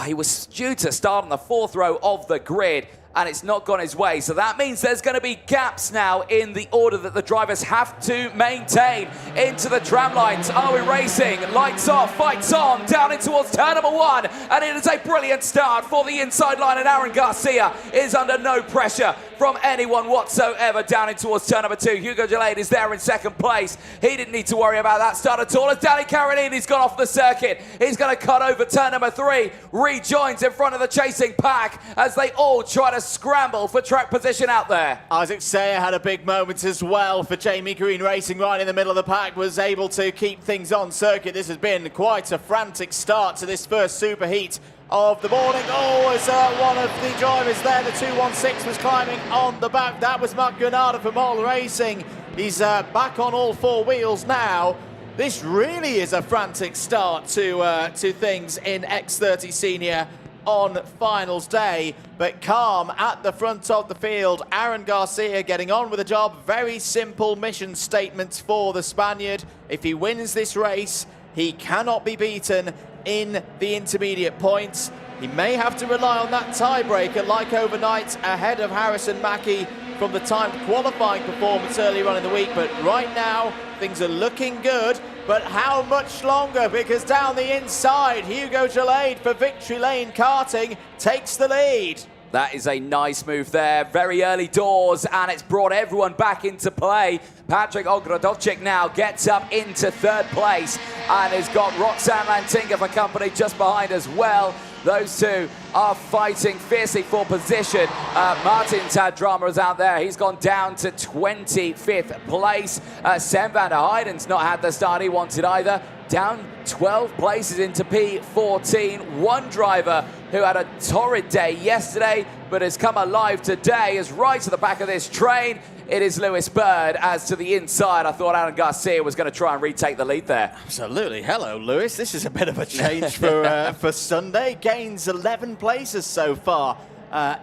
he was due to start on the 4th row of the grid, and it's not gone his way. So that means there's going to be gaps now in the order that the drivers have to maintain into the tram lines. Are we racing? Lights off, fights on, down in towards turn number 1. And it is a brilliant start for the inside line, and Aaron Garcia is under no pressure from anyone whatsoever down in towards turn number 2. Hugo Gelade is there in 2nd place. He didn't need to worry about that start at all, as Danny Caronini's gone off the circuit. He's going to cut over turn number 3, rejoins in front of the chasing pack as they all try to scramble for track position out there. Isaac Sayer had a big moment as well for Jamie Green Racing, right in the middle of the pack, was able to keep things on circuit. This has been quite a frantic start to this first superheat of the morning. As one of the drivers there, the 216, was climbing on the back. That was Mark Granada from Hull Racing. He's back on all 4 wheels now. This really is a frantic start to things in X30 Senior on finals day, but calm at the front of the field. Aaron Garcia getting on with the job. Very simple mission statement for the Spaniard. If he wins this race, he cannot be beaten in the intermediate points. He may have to rely on that tiebreaker like overnight ahead of Harrison Mackie from the timed qualifying performance earlier on in the week, but right now things are looking good. But how much longer? Because down the inside, Hugo Gelade for Victory Lane Karting takes the lead. That is a nice move there. Very early doors, and it's brought everyone back into play. Patrick Ogrodovchik now gets up into 3rd place and has got Roxanne Lantinga for company just behind as well. Those two are fighting fiercely for position. Martin's had dramas out there. He's gone down to 25th place. Sam van der Heiden's not had the start he wanted either. down 12 places into P14. One driver who had a torrid day yesterday but has come alive today is right to the back of this train. It is Lewis Bird. As to the inside, I thought Aaron Garcia was going to try and retake the lead there. Absolutely. Hello, Lewis. This is a bit of a change for Sunday. Gains 11 places so far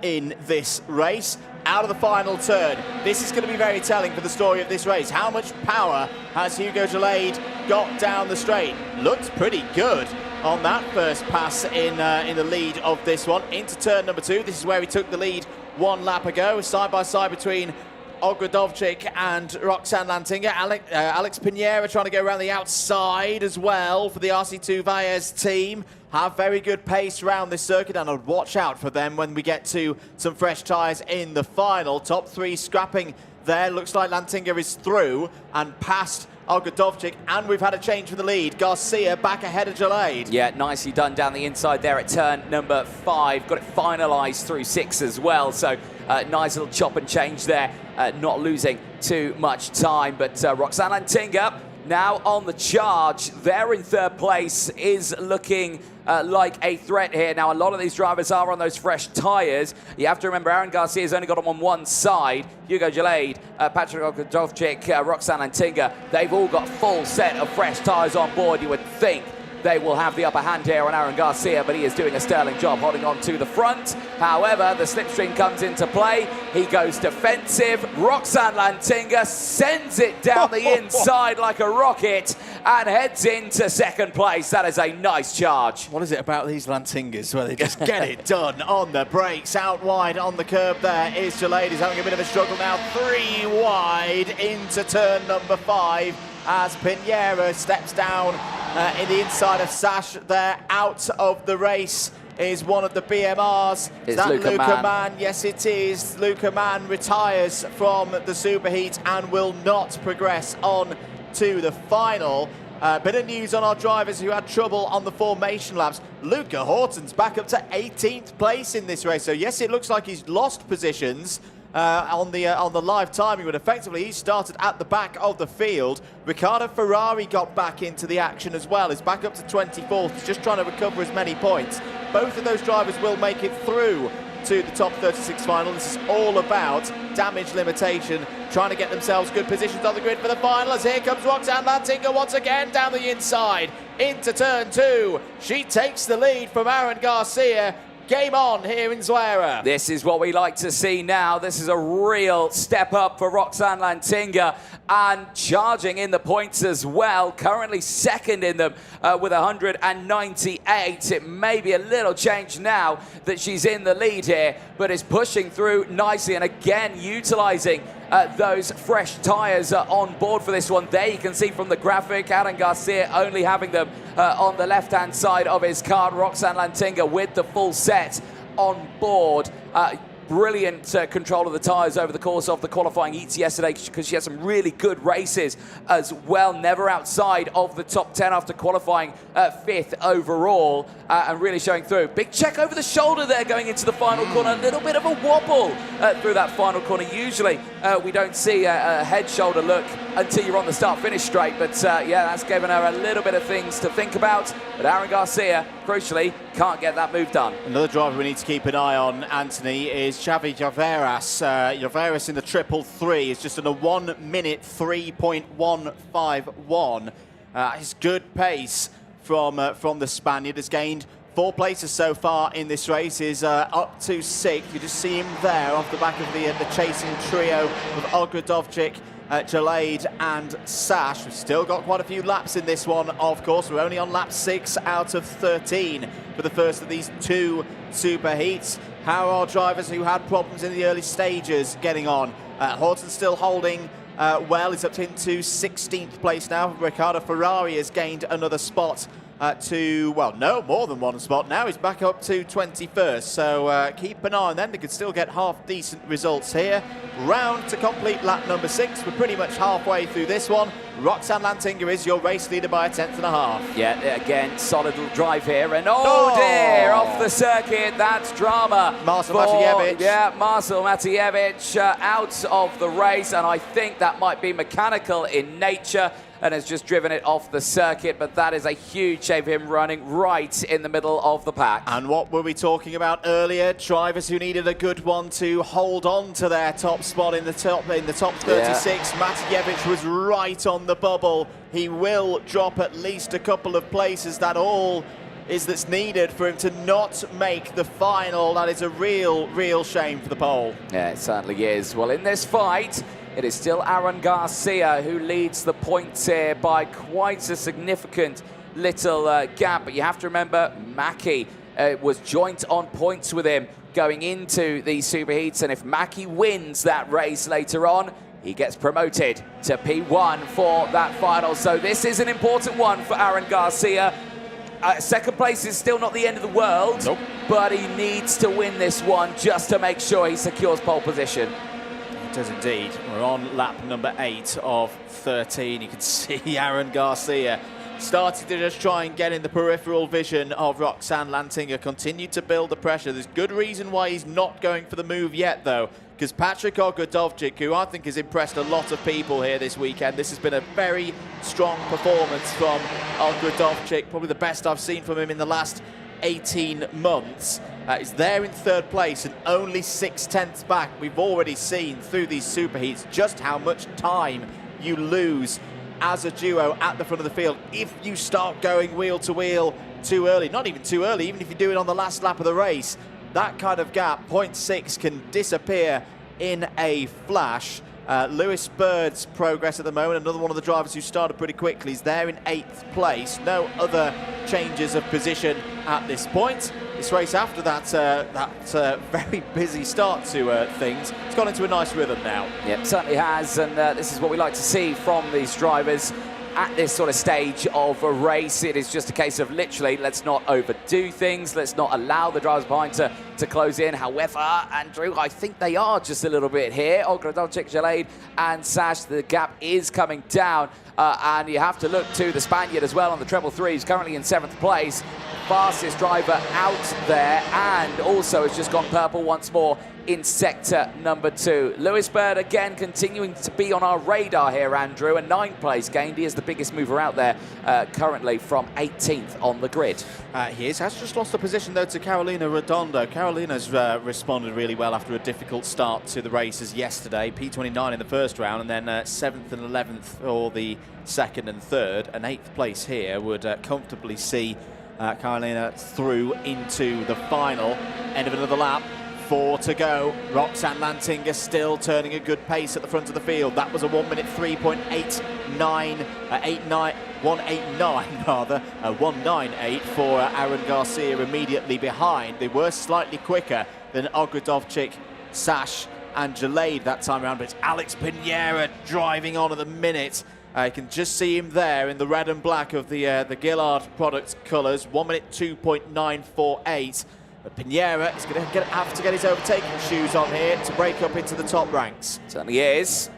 in this race. Out of the final turn. This is going to be very telling for the story of this race. How much power has Hugo Gelade got down the straight? Looked pretty good on that first pass in the lead of this one. Into turn number 2. This is where he took the lead one lap ago. Side by side between Ogrodovcic and Roxanne Lantinga. Alex Pinheiro trying to go around the outside as well for the RC2 Valles team. Have very good pace around this circuit, and I'd watch out for them when we get to some fresh tyres in the final. Top 3 scrapping there. Looks like Lantinga is through and past Ogrodovcic, and we've had a change for the lead. Garcia back ahead of Gelade. Yeah, nicely done down the inside there at turn number 5. Got it finalised through 6 as well, so nice little chop and change there. Not losing too much time, but Roxanne Lantinga now on the charge. They're in 3rd place, is looking like a threat here. Now, a lot of these drivers are on those fresh tyres. You have to remember, Aaron Garcia's only got them on one side. Hugo Gelade, Patrick Ogrodovcic, Roxanne Lantinga, they've all got full set of fresh tyres on board. You would think they will have the upper hand here on Aaron Garcia, but he is doing a sterling job holding on to the front. However, the slipstream comes into play. He goes defensive. Roxanne Lantinga sends it down the inside like a rocket and heads into 2nd place. That is a nice charge. What is it about these Lantingas where they just get it done on the brakes? Out wide on the curb there is Gelade. He's having a bit of a struggle now. 3 wide into turn number 5 as Pinheiro steps down in the inside of Sash there. Out of the race is one of the BMRs. Is that Luca Mann? Yes, it is. Luca Mann retires from the Superheats and will not progress on to the final. Bit of news on our drivers who had trouble on the formation laps. Luca Horton's back up to 18th place in this race. So yes, it looks like he's lost positions on the live timing, but effectively he started at the back of the field. Ricardo Ferrari got back into the action as well. He's back up to 24th. He's just trying to recover as many points. Both of those drivers will make it through to the top 36 final. This is all about damage limitation, trying to get themselves good positions on the grid for the final. As here comes Roxanne Lantinga once again down the inside into turn 2. She takes the lead from Aaron Garcia. Game on here in Zuera. This is what we like to see now. This is a real step up for Roxanne Lantinga, and charging in the points as well. Currently 2nd in them with 198. It may be a little change now that she's in the lead here, but is pushing through nicely and again utilising those fresh tyres on board for this one. There you can see from the graphic, Aaron Garcia only having them on the left-hand side of his car. Roxanne Lantinga with the full set on board. Brilliant control of the tyres over the course of the qualifying heats yesterday, because she had some really good races as well. Never outside of the top 10 after qualifying 5th overall, and really showing through. Big check over the shoulder there going into the final corner. A little bit of a wobble through that final corner. Usually we don't see a head-shoulder look until you're on the start-finish straight, but yeah, that's given her a little bit of things to think about. But Aaron Garcia, crucially, can't get that move done. Another driver we need to keep an eye on, Anthony, is Xavi Lloveras. Lloveras in the 333 is just in a 1 minute 3.151. His good pace from the Spaniard. Has gained 4 places so far in this race, is up to 6th. You just see him there off the back of the chasing trio of Ogrodovcic, Gelade and Sash. We've still got quite a few laps in this one, of course. We're only on lap 6 out of 13 for the first of these 2 Superheats. How are drivers who had problems in the early stages getting on? Horton still holding well. He's up into 16th place now. Ricardo Ferrari has gained another spot to, well, no, more than 1 spot. Now he's back up to 21st. So keep an eye on them. They could still get half-decent results here. Round to complete lap number 6. We're pretty much halfway through this one. Roxanne Lantinga is your race leader by 1/10 and a half. Yeah, again, solid little drive here. And oh dear, off the circuit. That's drama. Marcel Matijevich. Yeah, Marcel Matijevich out of the race. And I think that might be mechanical in nature. and has just driven it off the circuit, but that is a huge shame for him, running right in the middle of the pack. And what were we talking about earlier? Drivers who needed a good one to hold on to their top spot in the top 36. Yeah. Matijevich was right on the bubble. He will drop at least a couple of places. That all is that's needed for him to not make the final. That is a real shame for the pole. Yeah, it certainly is. Well, in this fight, it is still Aaron Garcia who leads the points here by quite a significant little gap. But you have to remember, Mackie was joint on points with him going into these Superheats. And if Mackie wins that race later on, he gets promoted to P1 for that final. So this is an important one for Aaron Garcia. Second place is still not the end of the world, nope, but he needs to win this one just to make sure he secures pole position. It does indeed. We're on lap number 8 of 13. You can see Aaron Garcia started to just try and get in the peripheral vision of Roxanne Lantinger, continued to build the pressure. There's good reason why he's not going for the move yet, though, because Patrick Ogrodovcic, who I think has impressed a lot of people here this weekend, this has been a very strong performance from Ogrodovcic, probably the best I've seen from him in the last 18 months. Is there in third place and only 6/10 back. We've already seen through these Superheats just how much time you lose as a duo at the front of the field if you start going wheel to wheel too early. Not even too early, even if you do it on the last lap of the race. That kind of gap, 0.6, can disappear in a flash. Lewis Bird's progress at the moment, another one of the drivers who started pretty quickly, is there in 8th place. No other changes of position at this point. This race, after that very busy start to things, it's gone into a nice rhythm now. Yep, certainly has, and this is what we like to see from these drivers at this sort of stage of a race. It is just a case of literally, let's not overdo things, let's not allow the drivers behind to close in. However, Andrew, I think they are just a little bit here. Ogrodovcic, Jalaid and Sash, the gap is coming down, and you have to look to the Spaniard as well on the treble three. He's currently in 7th place, fastest driver out there, and also has just gone purple once more in sector number 2. Lewis Bird again continuing to be on our radar here, Andrew, a 9th place gained. He is the biggest mover out there currently from 18th on the grid. He has just lost the position though to Carolina Redondo. Carolina's responded really well after a difficult start to the races yesterday. P29 in the first round, and then 7th and 11th for the 2nd and 3rd. An 8th place here would comfortably see Carolina through into the final. End of another lap. 4 to go. Roxanne Lantinger still turning a good pace at the front of the field. That was a 1 minute 198 for Aaron Garcia immediately behind. They were slightly quicker than Ogrodovcic, Sash and Jalaid that time around, but it's Alex Pinera driving on at the minute. You can just see him there in the red and black of the Gillard products colours. 1 minute 2.948. But Pinera is going to have to get his overtaking shoes on here to break up into the top ranks. Certainly is.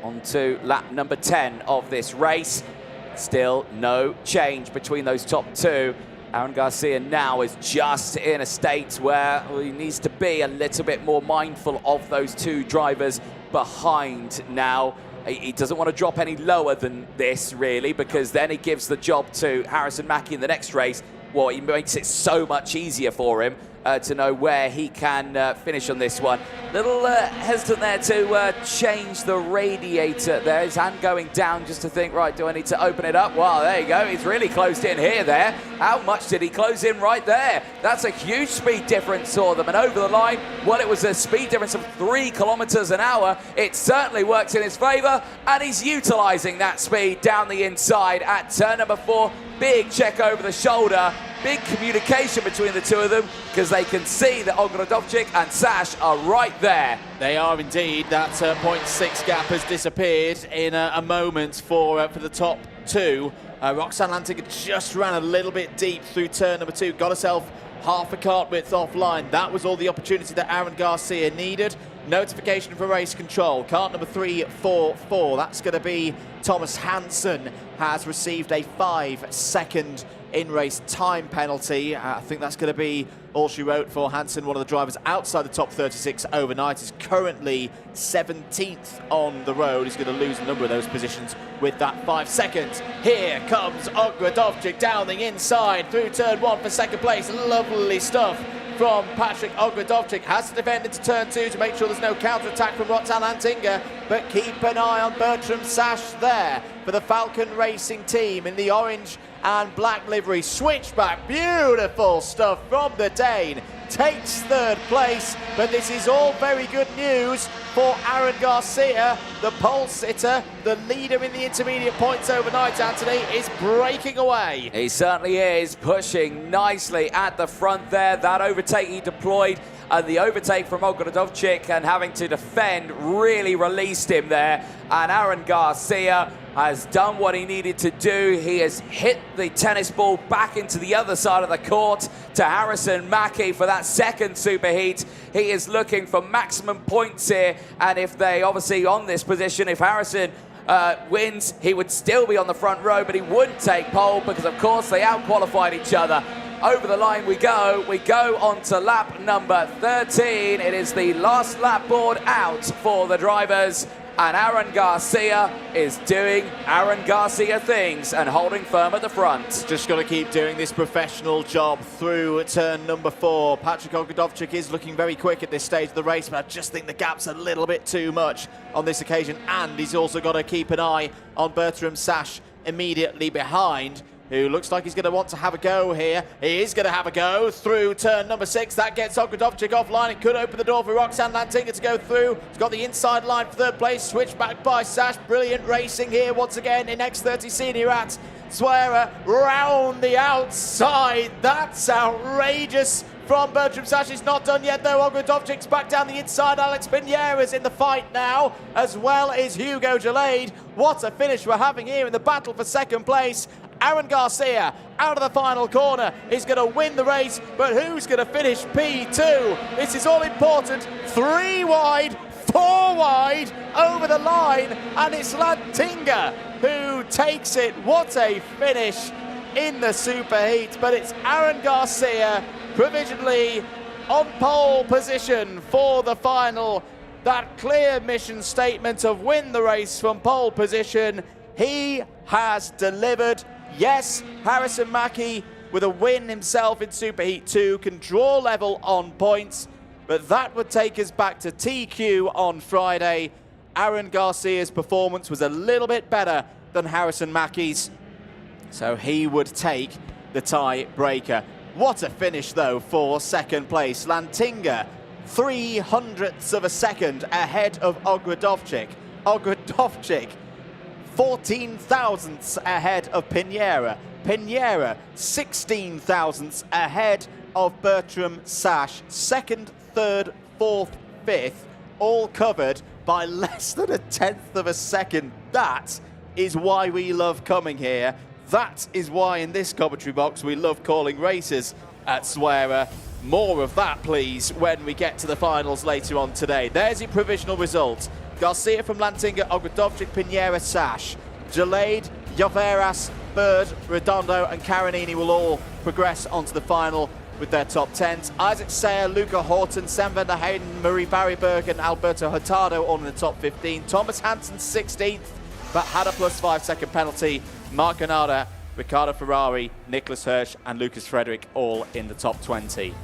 On to lap number 10 of this race. Still no change between those top two. Aaron Garcia now is just in a state where he needs to be a little bit more mindful of those two drivers behind now. He doesn't want to drop any lower than this, really, because then he gives the job to Harrison Mackie in the next race. Well, he makes it so much easier for him to know where he can finish on this one. Little hesitant there to change the radiator there. His hand going down just to think, right, do I need to open it up? Well, there you go. He's really closed in here there. How much did he close in right there? That's a huge speed difference for them. And over the line, well, it was a speed difference of 3 kilometers an hour. It certainly works in his favor, and he's utilizing that speed down the inside at turn number 4. Big check over the shoulder. Big communication between the two of them, because they can see that Ogrodovcic and Sash are right there. They are indeed. That 0.6 gap has disappeared in a moment for the top two. Roxanne Lantinger just ran a little bit deep through turn number 2. Got herself half a cart width offline. That was all the opportunity that Aaron Garcia needed. Notification for race control. Cart number 344. That's going to be Thomas Hansen. Has received a 5-second in-race time penalty. I think that's going to be all she wrote for Hansen. One of the drivers outside the top 36 overnight is currently 17th on the road. He's going to lose a number of those positions with that 5 seconds. Here comes Ogradovcic down the inside through turn 1 for second place. Lovely stuff from Patrick Ogradovcic. Has to defend into turn 2 to make sure there's no counter-attack from Roxanne Antinga, but keep an eye on Bertram Sash there for the Falcon Racing team in the orange and black livery. Switchback, beautiful stuff from the Dane. Takes third place, but this is all very good news for Aaron Garcia, the pole sitter, the leader in the intermediate points overnight. Anthony is breaking away. He certainly is, pushing nicely at the front there. That overtake he deployed, and the overtake from Ogradovcic and having to defend really released him there. And Aaron Garcia has done what he needed to do. He has hit the tennis ball back into the other side of the court to Harrison Mackie for that second superheat. He is looking for maximum points here, and if they obviously on this position, if Harrison wins, he would still be on the front row, but he wouldn't take pole because of course they out-qualified each other. Over the line we go on to lap number 13. It is the last lap board out for the drivers, and Aaron Garcia is doing Aaron Garcia things and holding firm at the front. Just got to keep doing this professional job through turn number 4. Patrick Ogradovcic is looking very quick at this stage of the race, but I just think the gap's a little bit too much on this occasion, and he's also got to keep an eye on Bertram Sash immediately behind, who looks like he's going to want to have a go here. He is going to have a go through turn number 6. That gets Ogradovcic offline. It could open the door for Roxanne Lantinga to go through. He's got the inside line for third place. Switched back by Sash. Brilliant racing here once again in X30 Senior at Zuera. Round the outside. That's outrageous from Bertram Sash. He's not done yet though. Ogradovcic's back down the inside. Alex Pinheira's in the fight now, as well as Hugo Gelade. What a finish we're having here in the battle for second place. Aaron Garcia out of the final corner is going to win the race, but who's going to finish P2? This is all important. 3 wide, 4 wide over the line, and it's Lantinga who takes it. What a finish in the superheat, but it's Aaron Garcia provisionally on pole position for the final. That clear mission statement of win the race from pole position, he has delivered. Yes, Harrison Mackie with a win himself in Superheat 2 can draw level on points, but that would take us back to TQ on Friday. Aaron Garcia's performance was a little bit better than Harrison Mackie's, so he would take the tie-breaker. What a finish though for second place. Lantinga 0.03 of a second ahead of Ogradovcic. Ogradovcic 14 thousandths ahead of Pinheira. Pinheira 16 thousandths ahead of Bertram Sash. Second, third, fourth, fifth, all covered by less than 1/10 of a second. That is why we love coming here. That is why in this commentary box we love calling races at Zuera. More of that, please, when we get to the finals later on today. There's your provisional result. Garcia from Lantinga, Ogradovcic, Pinheira, Sash. Gelade, Lloveras, Bird, Redondo and Carinini will all progress onto the final with their top 10s. Isaac Sayer, Luca Horton, Sam van der Heyden, Marie Barryberg and Alberto Hurtado all in the top 15. Thomas Hansen 16th, but had a +5 second penalty. Mark Ganada, Riccardo Ferrari, Nicholas Hirsch and Lucas Frederick all in the top 20.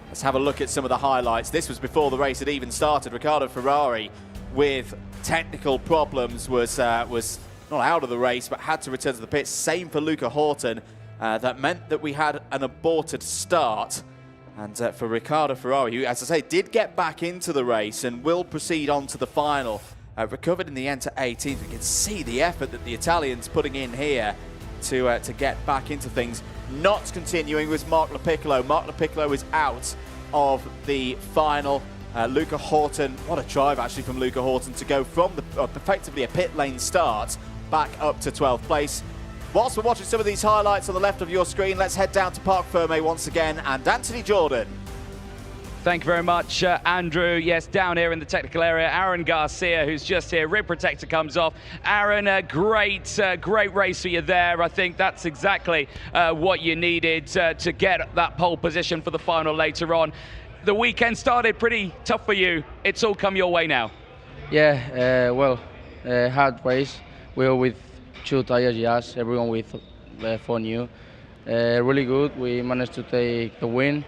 Let's have a look at some of the highlights. This was before the race had even started. Riccardo Ferrari, with technical problems, was not out of the race, but had to return to the pits. Same for Luca Horton. That meant that we had an aborted start. And for Riccardo Ferrari, who, as I say, did get back into the race and will proceed on to the final, recovered in the end to 18th. We can see the effort that the Italians putting in here to get back into things. Not continuing was Mark Lepiccolo. Mark Lepiccolo is out of the final. Luca Horton, what a drive actually from Luca Horton to go from effectively a pit lane start back up to 12th place. Whilst we're watching some of these highlights on the left of your screen, let's head down to Parc Fermé once again and Anthony Jordan. Thank you very much, Andrew. Yes, down here in the technical area, Aaron Garcia, who's just here. Rib protector comes off. Aaron, great race for you there. I think that's exactly what you needed to get that pole position for the final later on. The weekend started pretty tough for you. It's all come your way now. Yeah, hard race. We were with 2 tires, yes, everyone with 4 new. Really good. We managed to take the win.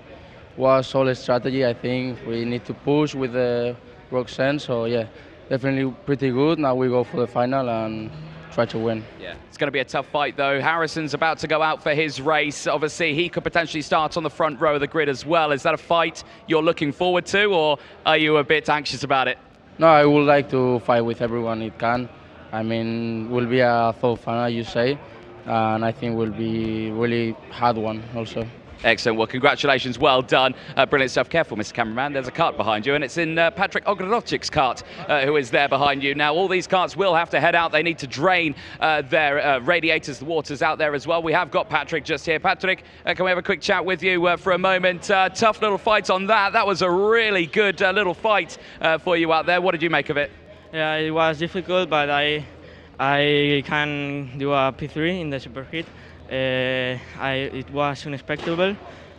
Was solid strategy. I think we need to push with the Roxanne. So yeah, definitely pretty good. Now we go for the final and try to win. Yeah, it's going to be a tough fight though. Harrison's about to go out for his race. Obviously, he could potentially start on the front row of the grid as well. Is that a fight you're looking forward to, or are you a bit anxious about it? No, I would like to fight with everyone it can. I mean, will be a third final, you say, and I think will be really hard one also. Excellent. Well, congratulations. Well done. Brilliant stuff. Careful, Mr. Cameraman. There's a cart behind you, and it's in Patrick Ogrodovic's cart, who is there behind you. Now, all these carts will have to head out. They need to drain their radiators. The water's out there as well. We have got Patrick just here. Patrick, can we have a quick chat with you for a moment? Tough little fight on that. That was a really good little fight for you out there. What did you make of it? Yeah, it was difficult, but I can do a P3 in the Superheat. It was unexpected.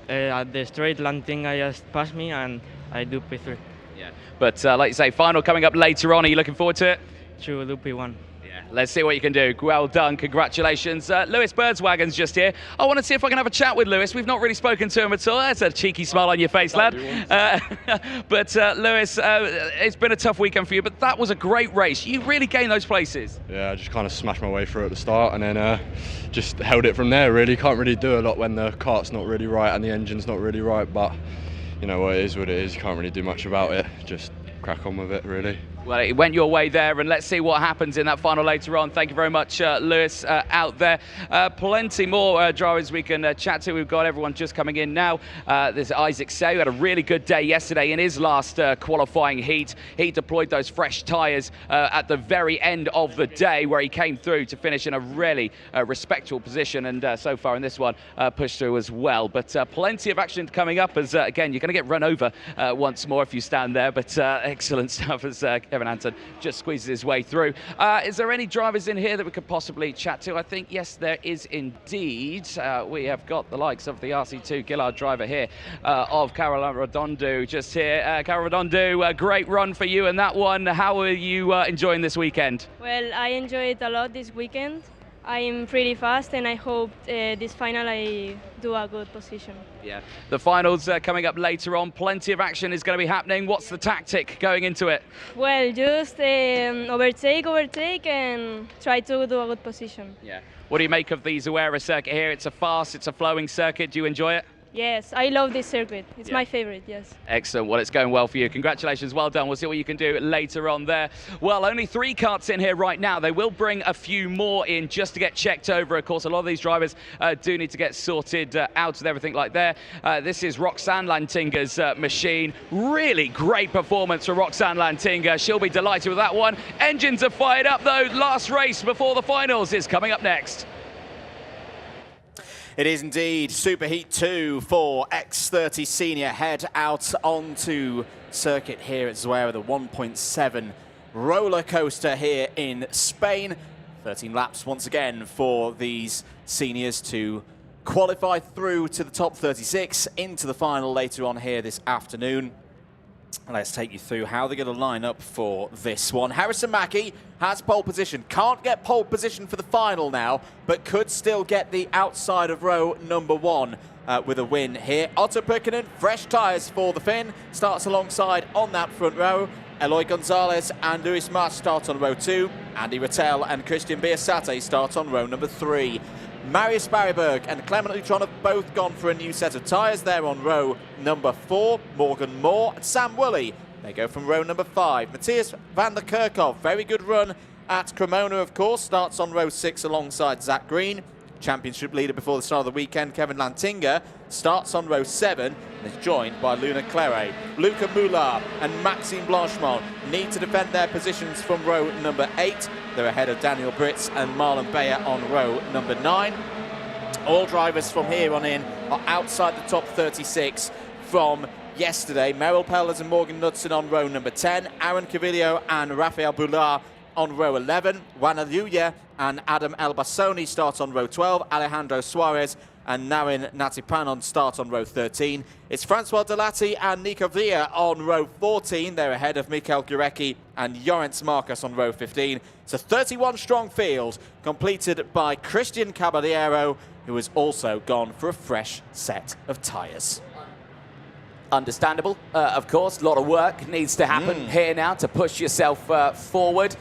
At the straight landing, I just passed me and I do P3. Yeah, but like you say, final coming up later on. Are you looking forward to it? To do P1. Yeah, let's see what you can do. Well done, congratulations. Lewis Birdswagon's just here. I want to see if I can have a chat with Lewis. We've not really spoken to him at all. That's a cheeky smile on your face, lad. But Lewis, it's been a tough weekend for you, but that was a great race. You really gained those places. Yeah, I just kind of smashed my way through at the start and then just held it from there, really. Can't really do a lot when the cart's not really right and the engine's not really right, but you know what it is, you can't really do much about it. Just crack on with it, really. Well, it went your way there, and let's see what happens in that final later on. Thank you very much, Lewis, out there. Plenty more drivers we can chat to. We've got everyone just coming in now. There's Isaac Say, who had a really good day yesterday in his last qualifying heat. He deployed those fresh tyres at the very end of the day, where he came through to finish in a really respectable position, and so far in this one, pushed through as well. But plenty of action coming up, as again, you're going to get run over once more if you stand there, but excellent stuff as Kevin Anton just squeezes his way through. Is there any drivers in here that we could possibly chat to? I think, yes, there is indeed. We have got the likes of the RC2 Gillard driver here of Caroline Redondo just here. Carol Redondo, a great run for you in that one. How are you enjoying this weekend? Well, I enjoyed it a lot this weekend. I'm pretty fast, and I hope this final I do a good position. Yeah, the finals coming up later on. Plenty of action is going to be happening. What's the tactic going into it? Well, just overtake, and try to do a good position. Yeah. What do you make of the Zuera circuit here? It's a fast, it's a flowing circuit. Do you enjoy it? Yes, I love this circuit. It's my favorite, yes. Excellent. Well, it's going well for you. Congratulations. Well done. We'll see what you can do later on there. Well, only 3 carts in here right now. They will bring a few more in just to get checked over. Of course, a lot of these drivers do need to get sorted out with everything like there. This is Roxanne Lantinga's machine. Really great performance for Roxanne Lantinga. She'll be delighted with that one. Engines are fired up, though. Last race before the finals is coming up next. It is indeed Superheat 2 for X30 Senior. Head out onto circuit here at Zuera, the 1.7 roller coaster here in Spain. 13 laps once again for these seniors to qualify through to the top 36 into the final later on here this afternoon. Let's take you through how they're going to line up for this one. Harrison Mackie has pole position. Can't get pole position for the final now, but could still get the outside of row number 1 with a win here. Otto Pukkanen, fresh tyres for the Finn, starts alongside on that front row. Eloy Gonzalez and Luis March start on row 2. Andy Rattel and Christian Biasate start on row number 3. Marius Barryberg and Clement Lutron have both gone for a new set of tyres. They're on row number 4. Morgan Moore and Sam Woolley, they go from row number 5. Matthias van der Kerkhoff, very good run at Cremona, of course, starts on row 6 alongside Zach Green. Championship leader before the start of the weekend, Kevin Lantinga, starts on row 7 and is joined by Luna Claret. Luca Moulard and Maxime Blanchemont need to defend their positions from row number 8. They're ahead of Daniel Britz and Marlon Bayer on row number 9. All drivers from here on in are outside the top 36 from yesterday. Merrill Pellers and Morgan Knudsen on row number 10. Aaron Cavillo and Rafael Boulard on row 11. Juan Aluya and Adam Elbassoni start on row 12. Alejandro Suarez and Narin Natipanon start on row 13. It's Francois Delati and Nico Villa on row 14. They're ahead of Mikael Gurecki and Jorens Marcus on row 15. It's a 31-strong field completed by Christian Caballero, who has also gone for a fresh set of tyres. Understandable, of course. A lot of work needs to happen here now to push yourself forward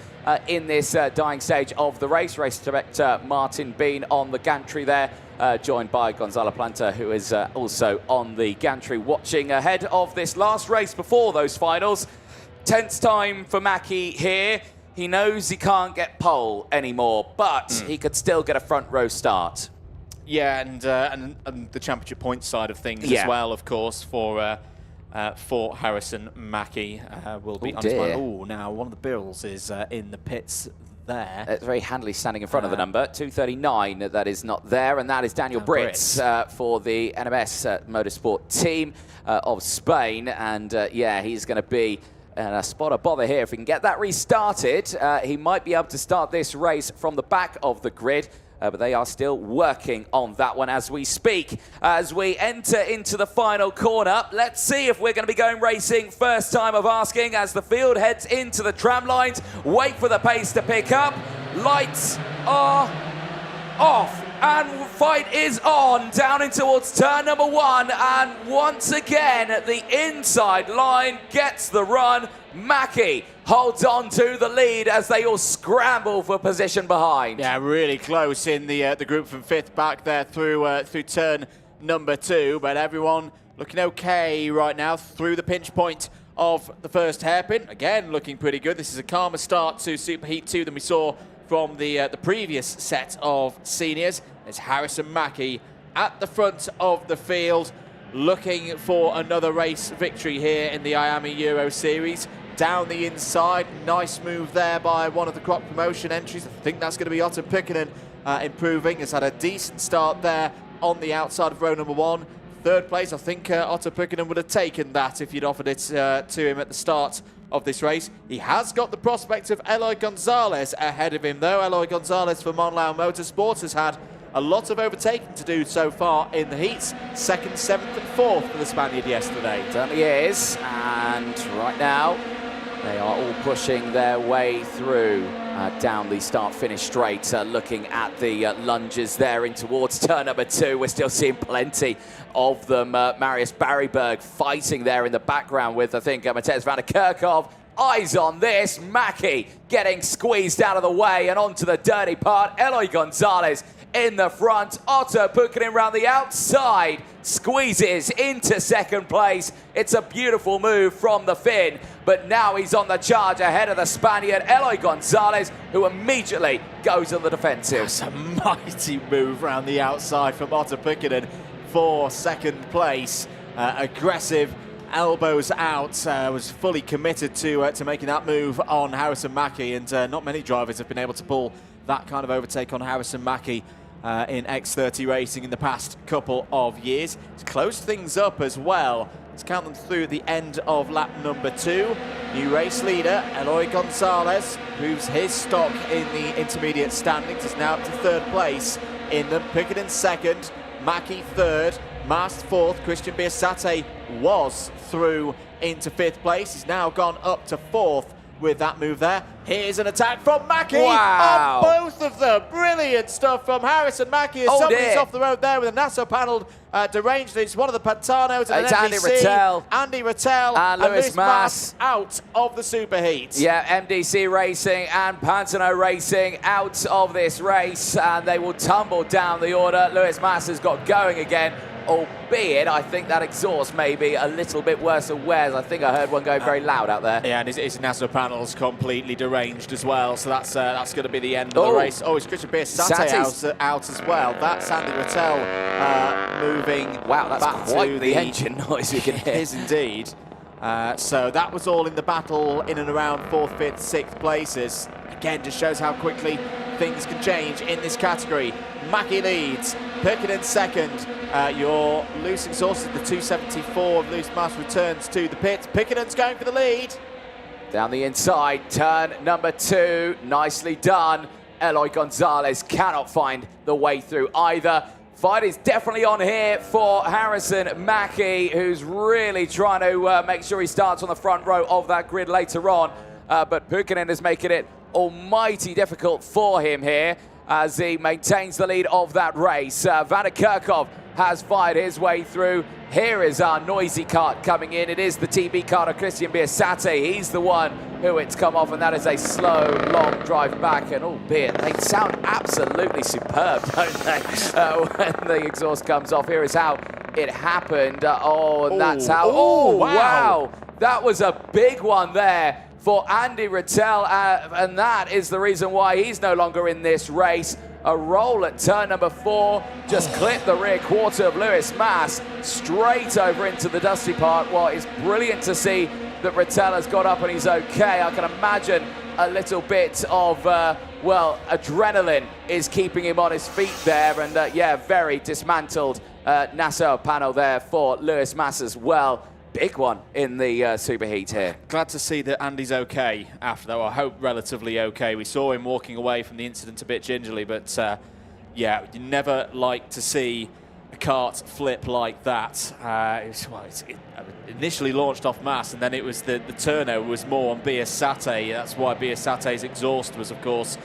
in this dying stage of the race. Race director Martin Bean on the gantry there, joined by Gonzalo Planta, who is also on the gantry, watching ahead of this last race before those finals. Tense time for Mackie here. He knows he can't get pole anymore, but he could still get a front row start. Yeah, and the championship point side of things as well, of course, for Harrison Mackie will be on his mind. Oh, now one of the Bills is in the pits there. It's very handily standing in front of the number. 239, that is not there, and that is Daniel Brits for the NMS Motorsport team of Spain. And yeah, he's going to be a spot of bother here. If we can get that restarted, he might be able to start this race from the back of the grid. But they are still working on that one as we speak. As we enter into the final corner, let's see if we're going to be going racing. First time of asking as the field heads into the tram lines. Wait for the pace to pick up. Lights are off and fight is on down in towards turn number 1. And once again, the inside line gets the run. Mackie holds on to the lead as they all scramble for position behind. Yeah, really close in the group from 5th back there through turn number 2, but everyone looking okay right now through the pinch point of the first hairpin. Again, looking pretty good. This is a calmer start to Superheat 2 than we saw from the previous set of seniors. It's Harrison Mackie at the front of the field, looking for another race victory here in the IAME Euro Series. Down the inside, nice move there by one of the crop promotion entries. I think that's going to be Otto Pykkönen improving. Has had a decent start there on the outside of row number 1. 3rd place, I think Otto Pykkönen would have taken that if you'd offered it to him at the start of this race. He has got the prospect of Eloy Gonzalez ahead of him, though. Eloy Gonzalez for Monlau Motorsports has had a lot of overtaking to do so far in the heats. 2nd, 7th and 4th for the Spaniard yesterday. Certainly is, and right now they are all pushing their way through down the start-finish straight, looking at the lunges there in towards turn number 2. We're still seeing plenty of them. Marius Barryberg fighting there in the background with, I think, Matej van der Kerkhoff. Eyes on this. Mackie getting squeezed out of the way and onto the dirty part. Eloy Gonzalez in the front. Otto Pykkönen around the outside. Squeezes into 2nd place. It's a beautiful move from the Finn, but now he's on the charge ahead of the Spaniard, Eloy Gonzalez, who immediately goes on the defensive. That's a mighty move around the outside from Otto Pykkönen for 2nd place. Aggressive, elbows out, was fully committed to making that move on Harrison Mackie, and not many drivers have been able to pull that kind of overtake on Harrison Mackie in X30 racing in the past couple of years. It's closed things up as well. Let's count them through the end of lap number 2. New race leader, Eloy Gonzalez, proves his stock in the intermediate standings. Is now up to 3rd place in them. Pykkönen 2nd, Mackie 3rd, Mast 4th. Christian Biasate was through into 5th place. He's now gone up to 4th with that move there. Here's an attack from Mackie on both of them. Brilliant stuff from Harrison Mackie. Somebody's off the road there with a Nasso panelled deranged. It's one of the Pantanos and it's Andy Rattel. Andy Rattel and Lewis Mass out of the Superheats. Yeah, MDC Racing and Pantano Racing out of this race, and they will tumble down the order. Lewis Mass has got going again, albeit I think that exhaust may be a little bit worse than Ware's. I think I heard one going very loud out there. Yeah, and his Nasso panel's completely deranged as well, so that's going to be the end of the race. Oh, it's Christian Biasate out as well. That's Andy Rattel moving. Wow, that's back quite to the engine noise we can hear. It is indeed. So that was all in the battle in and around 4th, 5th, 6th places. Again, just shows how quickly things can change in this category. Mackie leads, Pickerton second. Your loose exhaust at the 274 of loose mass returns to the pit. Pickerton's going for the lead. Down the inside, turn number 2, nicely done. Eloy Gonzalez cannot find the way through either. Fight is definitely on here for Harrison Mackie, who's really trying to make sure he starts on the front row of that grid later on. But Pukkanen is making it almighty difficult for him here as he maintains the lead of that race. Vander Kerkhoff has fired his way through. Here is our noisy cart coming in. It is the TB cart of Christian Biasate. He's the one who it's come off, and that is a slow, long drive back. And albeit they sound absolutely superb, don't they? When the exhaust comes off. Here is how it happened. And that's how. Oh, wow. That was a big one there for Andy Rattel, and that is the reason why he's no longer in this race. A roll at turn number 4, just clipped the rear quarter of Lewis Mass straight over into the dusty part. Well, it's brilliant to see that Rattel has got up and he's okay. I can imagine a little bit of, well, adrenaline is keeping him on his feet there. And yeah, very dismantled Nassau panel there for Lewis Mass as well. Big one in the Superheat here. Glad to see that Andy's okay after that. Well, I hope relatively okay. We saw him walking away from the incident a bit gingerly, but yeah, you never like to see a kart flip like that. It initially launched off Mass, and then it was the turnover was more on Biasate. That's why Biasate's exhaust was, of course,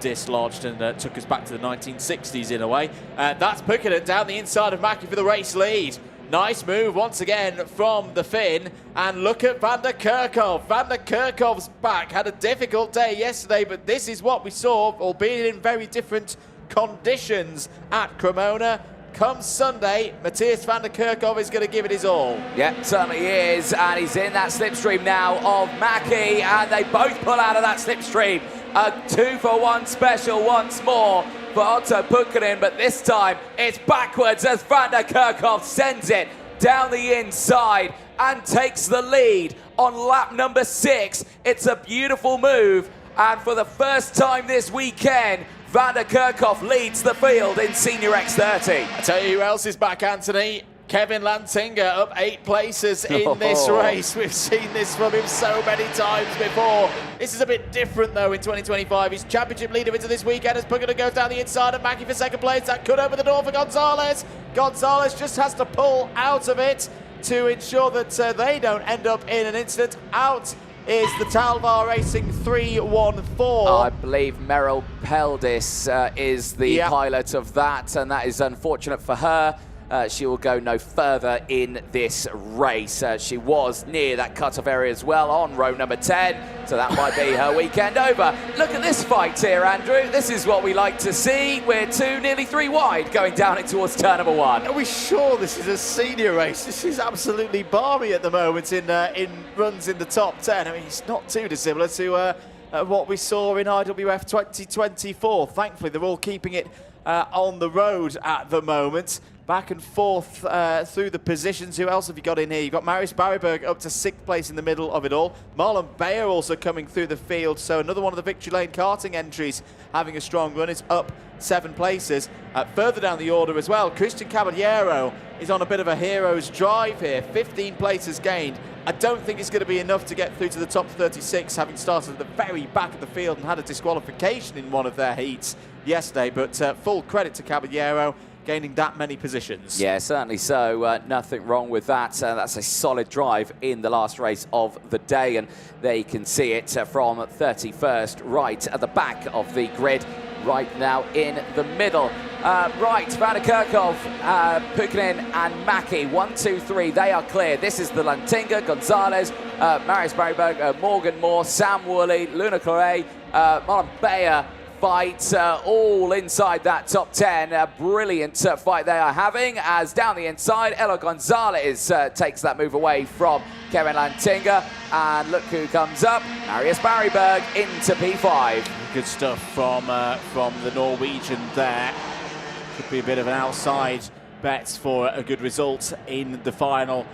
dislodged and took us back to the 1960s in a way. That's Pukkanen down the inside of Mackie for the race lead. Nice move once again from the Finn, and look at Vander Kerkhoff. Vander Kerkhoff's back. Had a difficult day yesterday, but this is what we saw, albeit in very different conditions at Cremona. Come Sunday, Matthias Vander Kerkhoff is going to give it his all. Yeah, certainly is, and he's in that slipstream now of Mackie, and they both pull out of that slipstream. A 2-for-1 special once more for Otto Pukkanen, but this time it's backwards as Vander Kerkhoff sends it down the inside and takes the lead on lap number 6. It's a beautiful move, and for the first time this weekend, Vander Kerkhoff leads the field in Senior X30. I tell you who else is back, Anthony. Kevin Lantinga up 8 places in this race. We've seen this from him so many times before. This is a bit different, though, in 2025. He's championship leader into this weekend as Pukkanen goes down the inside of Mackie for second place. That could open the door for Gonzalez. Gonzalez just has to pull out of it to ensure that they don't end up in an incident. Out is the Talvar Racing 314. I believe Meryl Peldis is the pilot of that, and that is unfortunate for her. She will go no further in this race. She was near that cut-off area as well on row number 10, so that might be her weekend over. Look at this fight here, Andrew. This is what we like to see. We're 2, nearly 3 wide going down it towards turn number 1. Are we sure this is a senior race? This is absolutely balmy at the moment in runs in the top 10. I mean, it's not too dissimilar to what we saw in IWF 2024. Thankfully, they're all keeping it on the road at the moment. Back and forth through the positions. Who else have you got in here? You've got Marius Barryberg up to 6th place in the middle of it all. Marlon Bayer also coming through the field. So another one of the Victory Lane karting entries having a strong run. It's up 7 places. Further down the order as well, Christian Caballero is on a bit of a hero's drive here. 15 places gained. I don't think it's going to be enough to get through to the top 36, having started at the very back of the field and had a disqualification in one of their heats yesterday. But full credit to Caballero, gaining that many positions. Yeah, certainly so. Nothing wrong with that. That's a solid drive in the last race of the day, and there you can see it from 31st, right at the back of the grid, right now in the middle. Right, Vander Kerkhoff, Pukkanen and Mackie, 1, 2, 3, they are clear. This is the Lantinga, Gonzalez, Marius Barryberg, Morgan Moore, Sam Woolley, Luna Claret, Marlon Bayer, fight all inside that top 10. A brilliant fight they are having as down the inside, Elo Gonzalez takes that move away from Kevin Lantinga. And look who comes up, Marius Barryberg into P5. Good stuff from the Norwegian there. Could be a bit of an outside bet for a good result in the final.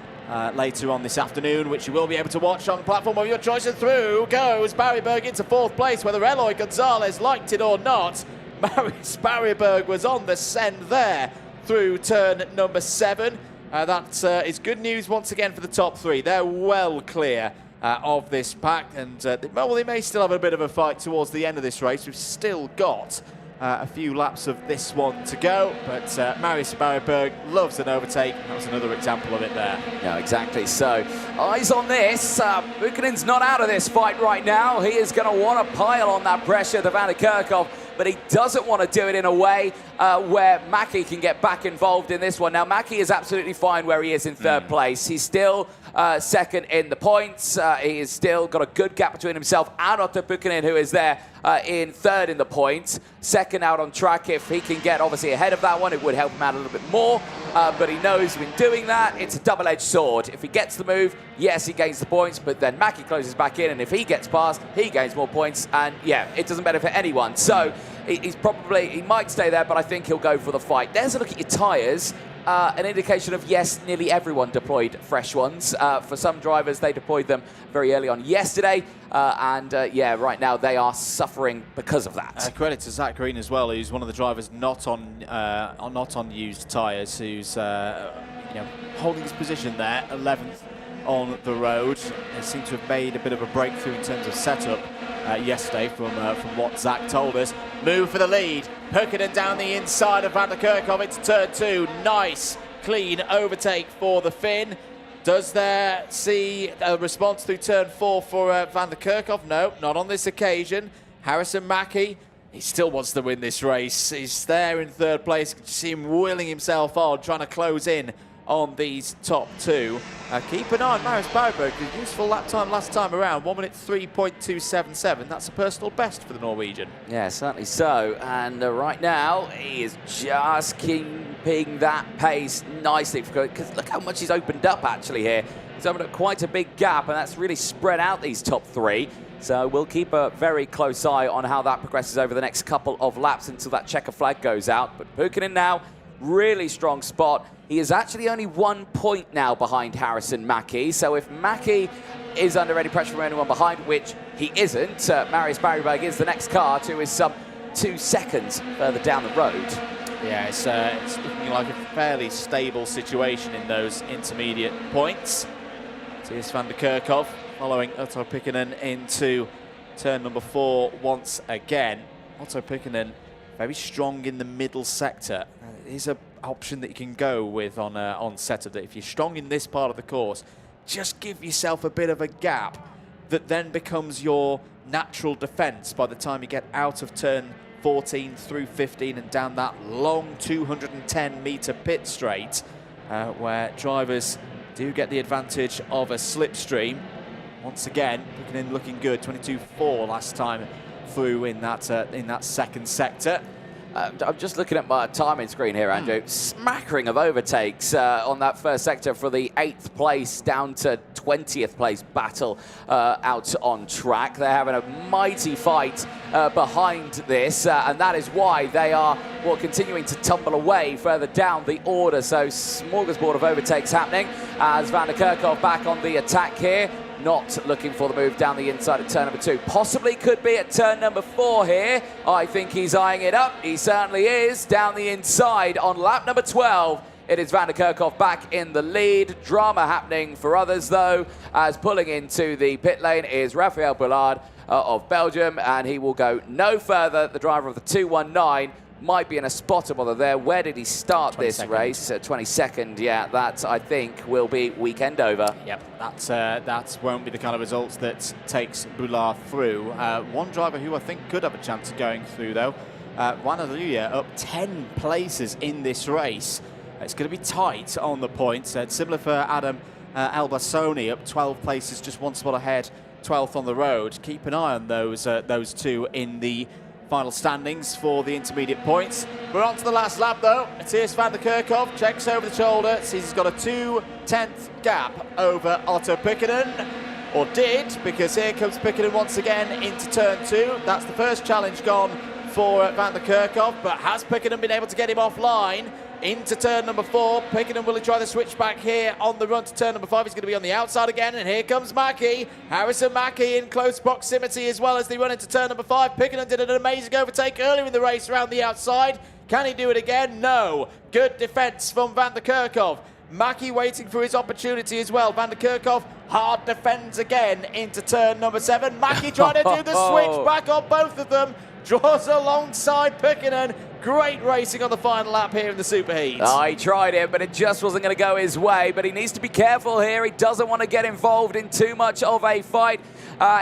later on this afternoon, which you will be able to watch on the platform of your choice. And through goes Barryberg into 4th place, whether Eloy Gonzalez liked it or not. Marius Barryberg was on the send there through turn number 7. That is good news once again for the top 3. They're well clear of this pack, and they may still have a bit of a fight towards the end of this race. We've still got a few laps of this one to go, but Marius Barryberg loves an overtake. That was another example of it there. Yeah, exactly. So, eyes on this. Buchanan's not out of this fight right now. He is going to want to pile on that pressure to Van der Kerkhoff, but he doesn't want to do it in a way where Mackie can get back involved in this one. Now, Mackie is absolutely fine where he is in 3rd place. He's still second in the points. He has still got a good gap between himself and Otto Buchanan, who is there in 3rd in the points. Second out on track. If he can get obviously ahead of that one, it would help him out a little bit more. But he knows when doing that, it's a double-edged sword. If he gets the move, yes, he gains the points, but then Mackie closes back in, and if he gets past, he gains more points, and yeah, it doesn't benefit anyone. So he might stay there, but I think he'll go for the fight. There's a look at your tyres. An indication of, yes, nearly everyone deployed fresh ones. For some drivers, they deployed them very early on yesterday. Yeah, right now they are suffering because of that. Credit to Zach Green as well, who's one of the drivers not on used tyres, who's holding his position there, 11th on the road. They seem to have made a bit of a breakthrough in terms of setup yesterday from what Zach told us. Move for the lead. Buchanan down the inside of Van der Kerkhoff into turn 2. Nice, clean overtake for the Finn. Does there see a response through turn 4 for Van der Kerkhoff? No, not on this occasion. Harrison Mackie, he still wants to win this race. He's there in 3rd place. You can see him wheeling himself on, trying to close in on these top 2. Keep an eye on Marius Barryberg. The useful lap time last time around, 1 minute 3.277. That's a personal best for the Norwegian. Yeah, certainly so. And right now, he is just keeping that pace nicely. Because look how much he's opened up actually here. He's opened up quite a big gap, and that's really spread out these top 3. So we'll keep a very close eye on how that progresses over the next couple of laps until that checker flag goes out. But Buchanan now, really strong spot. He is actually only 1 point now behind Harrison Mackie. So if Mackie is under any pressure from anyone behind, which he isn't, Marius Barryberg is the next car to is some 2 seconds further down the road. Yeah, it's looking like a fairly stable situation in those intermediate points. So here's Van der Kerkhoff following Otto Buchanan into turn number 4 once again. Otto Buchanan very strong in the middle sector. It is an option that you can go with on setup, that if you're strong in this part of the course, just give yourself a bit of a gap that then becomes your natural defence by the time you get out of turn 14 through 15 and down that long 210-metre pit straight, where drivers do get the advantage of a slipstream. Once again, Buchanan looking good, 22.4 last time through in that second sector. I'm just looking at my timing screen here, Andrew. Smattering of overtakes on that first sector for the 8th place down to 20th place battle out on track. They're having a mighty fight behind this, and that is why they are continuing to tumble away further down the order. So smorgasbord of overtakes happening as Van der Kerkhoff back on the attack here. Not looking for the move down the inside at turn number 2. Possibly could be at turn number 4 here. I think he's eyeing it up. He certainly is. Down the inside on lap number 12. It is Van der Kerkhoff back in the lead. Drama happening for others, though, as pulling into the pit lane is Raphael Boulard of Belgium, and he will go no further. The driver of the 219 might be in a spotter bother there. Where did he start this race? 22nd, yeah, that I think will be weekend over. Yep, that won't be the kind of results that takes Boulard through. One driver who I think could have a chance of going through, though, Juan Aluya, up 10 places in this race. It's going to be tight on the points. Similar for Adam Elbassoni, up 12 places, just 1 spot ahead, 12th on the road. Keep an eye on those two in the final standings for the intermediate points. We're on to the last lap, though. It's here's Van der Kerkhoff, checks over the shoulder, sees he's got a 2/10 gap over Otto Buchanan, or did, because here comes Buchanan once again into turn 2. That's the first challenge gone for Van der Kerkhoff, but has Buchanan been able to get him offline? into turn number 4. Pickenham will try the switch back here on the run to turn number 5. He's going to be on the outside again, and here comes Mackie. Harrison Mackie in close proximity as well as they run into turn number 5. Pickenham did an amazing overtake earlier in the race around the outside. Can he do it again? No. Good defence from Van der Kerkhoff. Mackie waiting for his opportunity as well. Van der Kerkhoff hard defends again into turn number 7. Mackie trying to do the switch back on both of them. Draws alongside Pickenham. Great racing on the final lap here in the Superheats. Oh, he tried it, but it just wasn't going to go his way. But he needs to be careful here. He doesn't want to get involved in too much of a fight.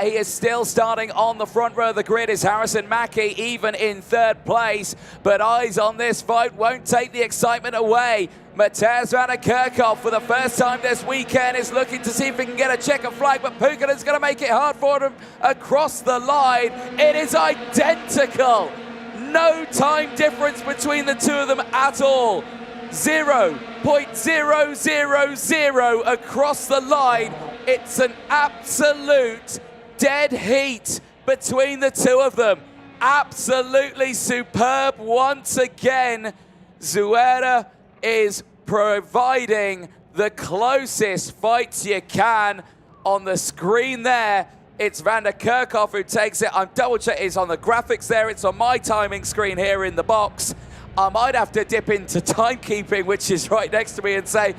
He is still starting on the front row of the grid is Harrison Mackie, even in 3rd place. But eyes on this fight won't take the excitement away. Mateusz Van der Kerkhoff, for the first time this weekend, is looking to see if he can get a checkered flag, but Pukkalin's going to make it hard for him across the line. It is identical. No time difference between the two of them at all. 0.000 across the line. It's an absolute dead heat between the two of them. Absolutely superb once again. Zuera is providing the closest fights you can. On the screen there, it's Van der Kerkhoff who takes it. I'm double checking, it's on the graphics there, it's on my timing screen here in the box. I might have to dip into timekeeping, which is right next to me, and say,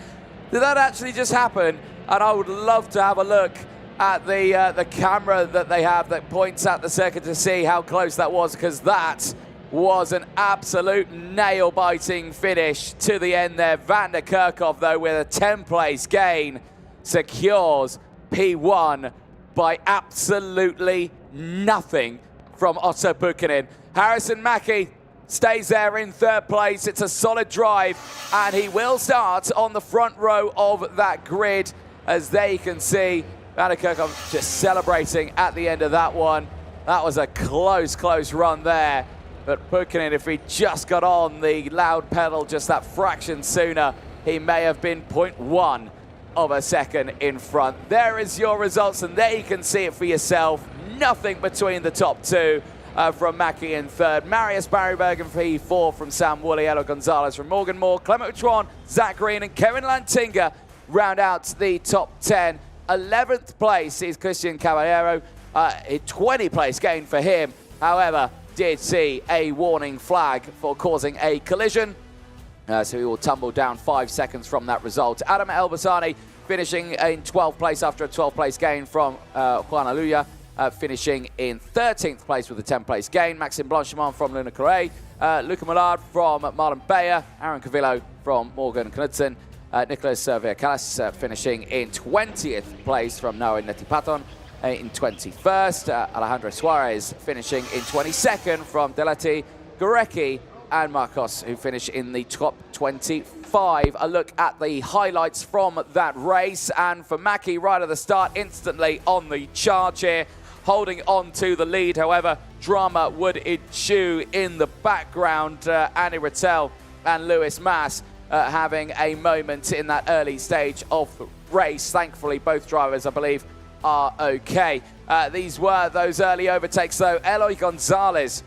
did that actually just happen? And I would love to have a look at the camera that they have that points at the circuit to see how close that was, because that was an absolute nail-biting finish to the end there. Van der Kerkhoff, though, with a 10th-place gain, secures P1 by absolutely nothing from Otto Pukkanen. Harrison Mackie stays there in 3rd place. It's a solid drive, and he will start on the front row of that grid. As there you can see, Van der Kerkhoff just celebrating at the end of that one. That was a close, close run there. But Pukkanen, if he just got on the loud pedal just that fraction sooner, he may have been 0.1 of a second in front. There is your results, and there you can see it for yourself. Nothing between the top two from Mackie in 3rd. Marius Barryberg in P4 from Sam Woolley, Elo Gonzalez from Morgan Moore, Clement Utron, Zach Green and Kevin Lantinga round out the top 10. 11th place is Christian Caballero, a 20th-place gain for him. However, did see a warning flag for causing a collision. So he will tumble down 5 seconds from that result. Adam Elbasani finishing in 12th place after a 12th-place gain from Juan Aluya, finishing in 13th place with a 10th-place gain. Maxime Blanchimont from Luna Correa, Luca Millard from Marlon Bayer, Aaron Cavillo from Morgan Knudsen, Nicholas Villacalas finishing in 20th place from Noah Netipaton, in 21st. Alejandro Suarez finishing in 22nd from Delati Gorecki, and Marcos, who finish in the top 25. A look at the highlights from that race, and for Mackie right at the start, instantly on the charge here, holding on to the lead. However, drama would ensue in the background. Andy Rattel and Lewis Mass having a moment in that early stage of the race. Thankfully, both drivers, I believe, are okay. These were those early overtakes, though. Eloy Gonzalez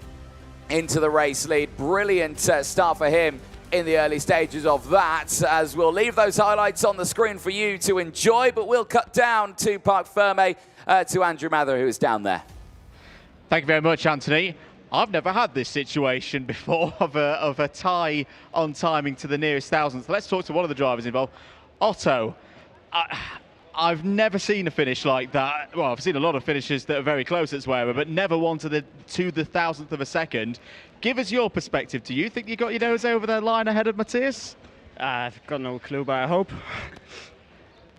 into the race lead. Brilliant start for him in the early stages of that, as we'll leave those highlights on the screen for you to enjoy, but we'll cut down to Parc Ferme to Andrew Mather, who is down there. Thank you very much, Anthony. I've never had this situation before of a tie on timing to the nearest thousandth. Let's talk to one of the drivers involved. Otto, I've never seen a finish like that. Well, I've seen a lot of finishes that are very close at Zuera, but never one to the 1,000th of a second. Give us your perspective. Do you think you got your nose over the line ahead of Matthias? I've got no clue, but I hope.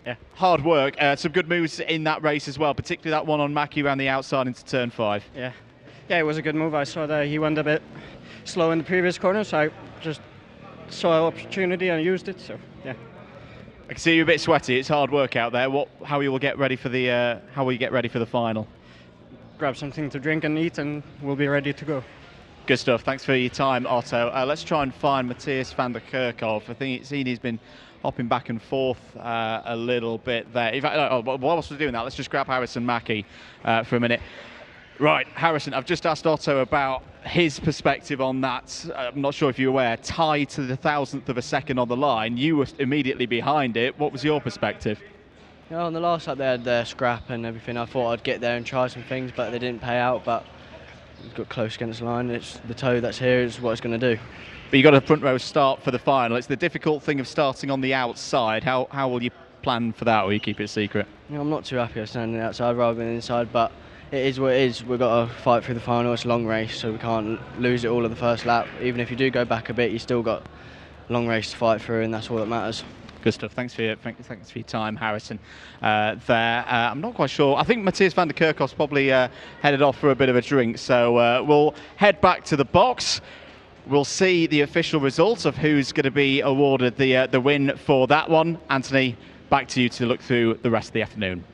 Yeah. Hard work. Some good moves in that race as well, particularly that one on Mackie around the outside into turn 5. Yeah, it was a good move. I saw that he went a bit slow in the previous corner, so I just saw an opportunity and used it. So yeah. I can see you're a bit sweaty. It's hard work out there. How will you get ready for the final? Grab something to drink and eat, and we'll be ready to go. Good stuff. Thanks for your time, Otto. Let's try and find Matthias van der Kerkhoff. I think he's been hopping back and forth a little bit there. In fact, whilst we're doing that, let's just grab Harrison Mackie for a minute. Right, Harrison, I've just asked Otto about his perspective on that. I'm not sure if you're aware, tied to the 1,000th of a second on the line. You were immediately behind it. What was your perspective? On the last lap they had their scrap and everything. I thought I'd get there and try some things, but they didn't pay out. But it got close against the line. It's the toe that's here is what it's going to do. But you got a front row start for the final. It's the difficult thing of starting on the outside. How will you plan for that, or will you keep it secret? I'm not too happy with standing outside rather than inside, but it is what it is. We've got to fight through the final. It's a long race, so we can't lose it all at the first lap. Even if you do go back a bit, you still got a long race to fight through, and that's all that matters. Good stuff. Thanks for your time, Harrison. I'm not quite sure. I think Matthias van der Kerkhof's probably headed off for a bit of a drink, so we'll head back to the box. We'll see the official results of who's going to be awarded the win for that one. Anthony, back to you to look through the rest of the afternoon.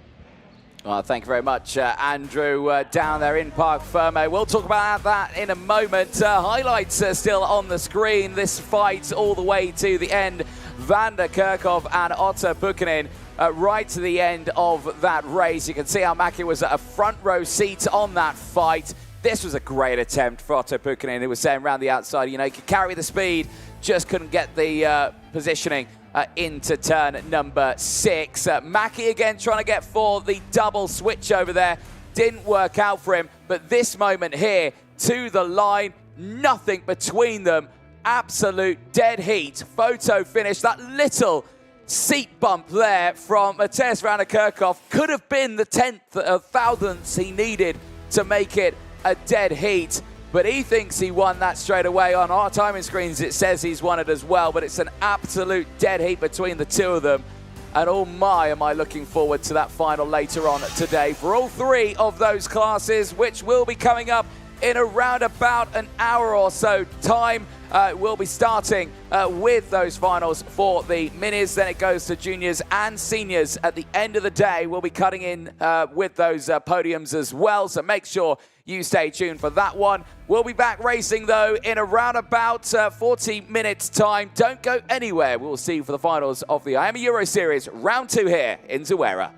Well, thank you very much, Andrew, down there in Parc Fermé. We'll talk about that in a moment. Highlights are still on the screen. This fight all the way to the end. Van der Kerkhoff and Otto Pukkanen right to the end of that race. You can see how Maki was at a front row seat on that fight. This was a great attempt for Otto Pukkanen. He was saying around the outside, you know, he could carry the speed, just couldn't get the positioning into turn number 6. Maki again trying to get for the double switch over there. Didn't work out for him, but this moment here to the line, nothing between them. Absolute dead heat. Photo finish. That little seat bump there from Matthias van der Kerkhoff could have been the 10th of thousandths he needed to make it a dead heat. But he thinks he won that straight away. On our timing screens, it says he's won it as well, but it's an absolute dead heat between the two of them. And oh my, am I looking forward to that final later on today for all 3 of those classes, which will be coming up in around about an hour or so time. We'll be starting with those finals for the minis. Then it goes to juniors and seniors. At the end of the day, we'll be cutting in with those podiums as well. So make sure you stay tuned for that one. We'll be back racing, though, in around about 40 minutes' time. Don't go anywhere. We'll see you for the finals of the IAME Euro Series Round 2 here in Zuera.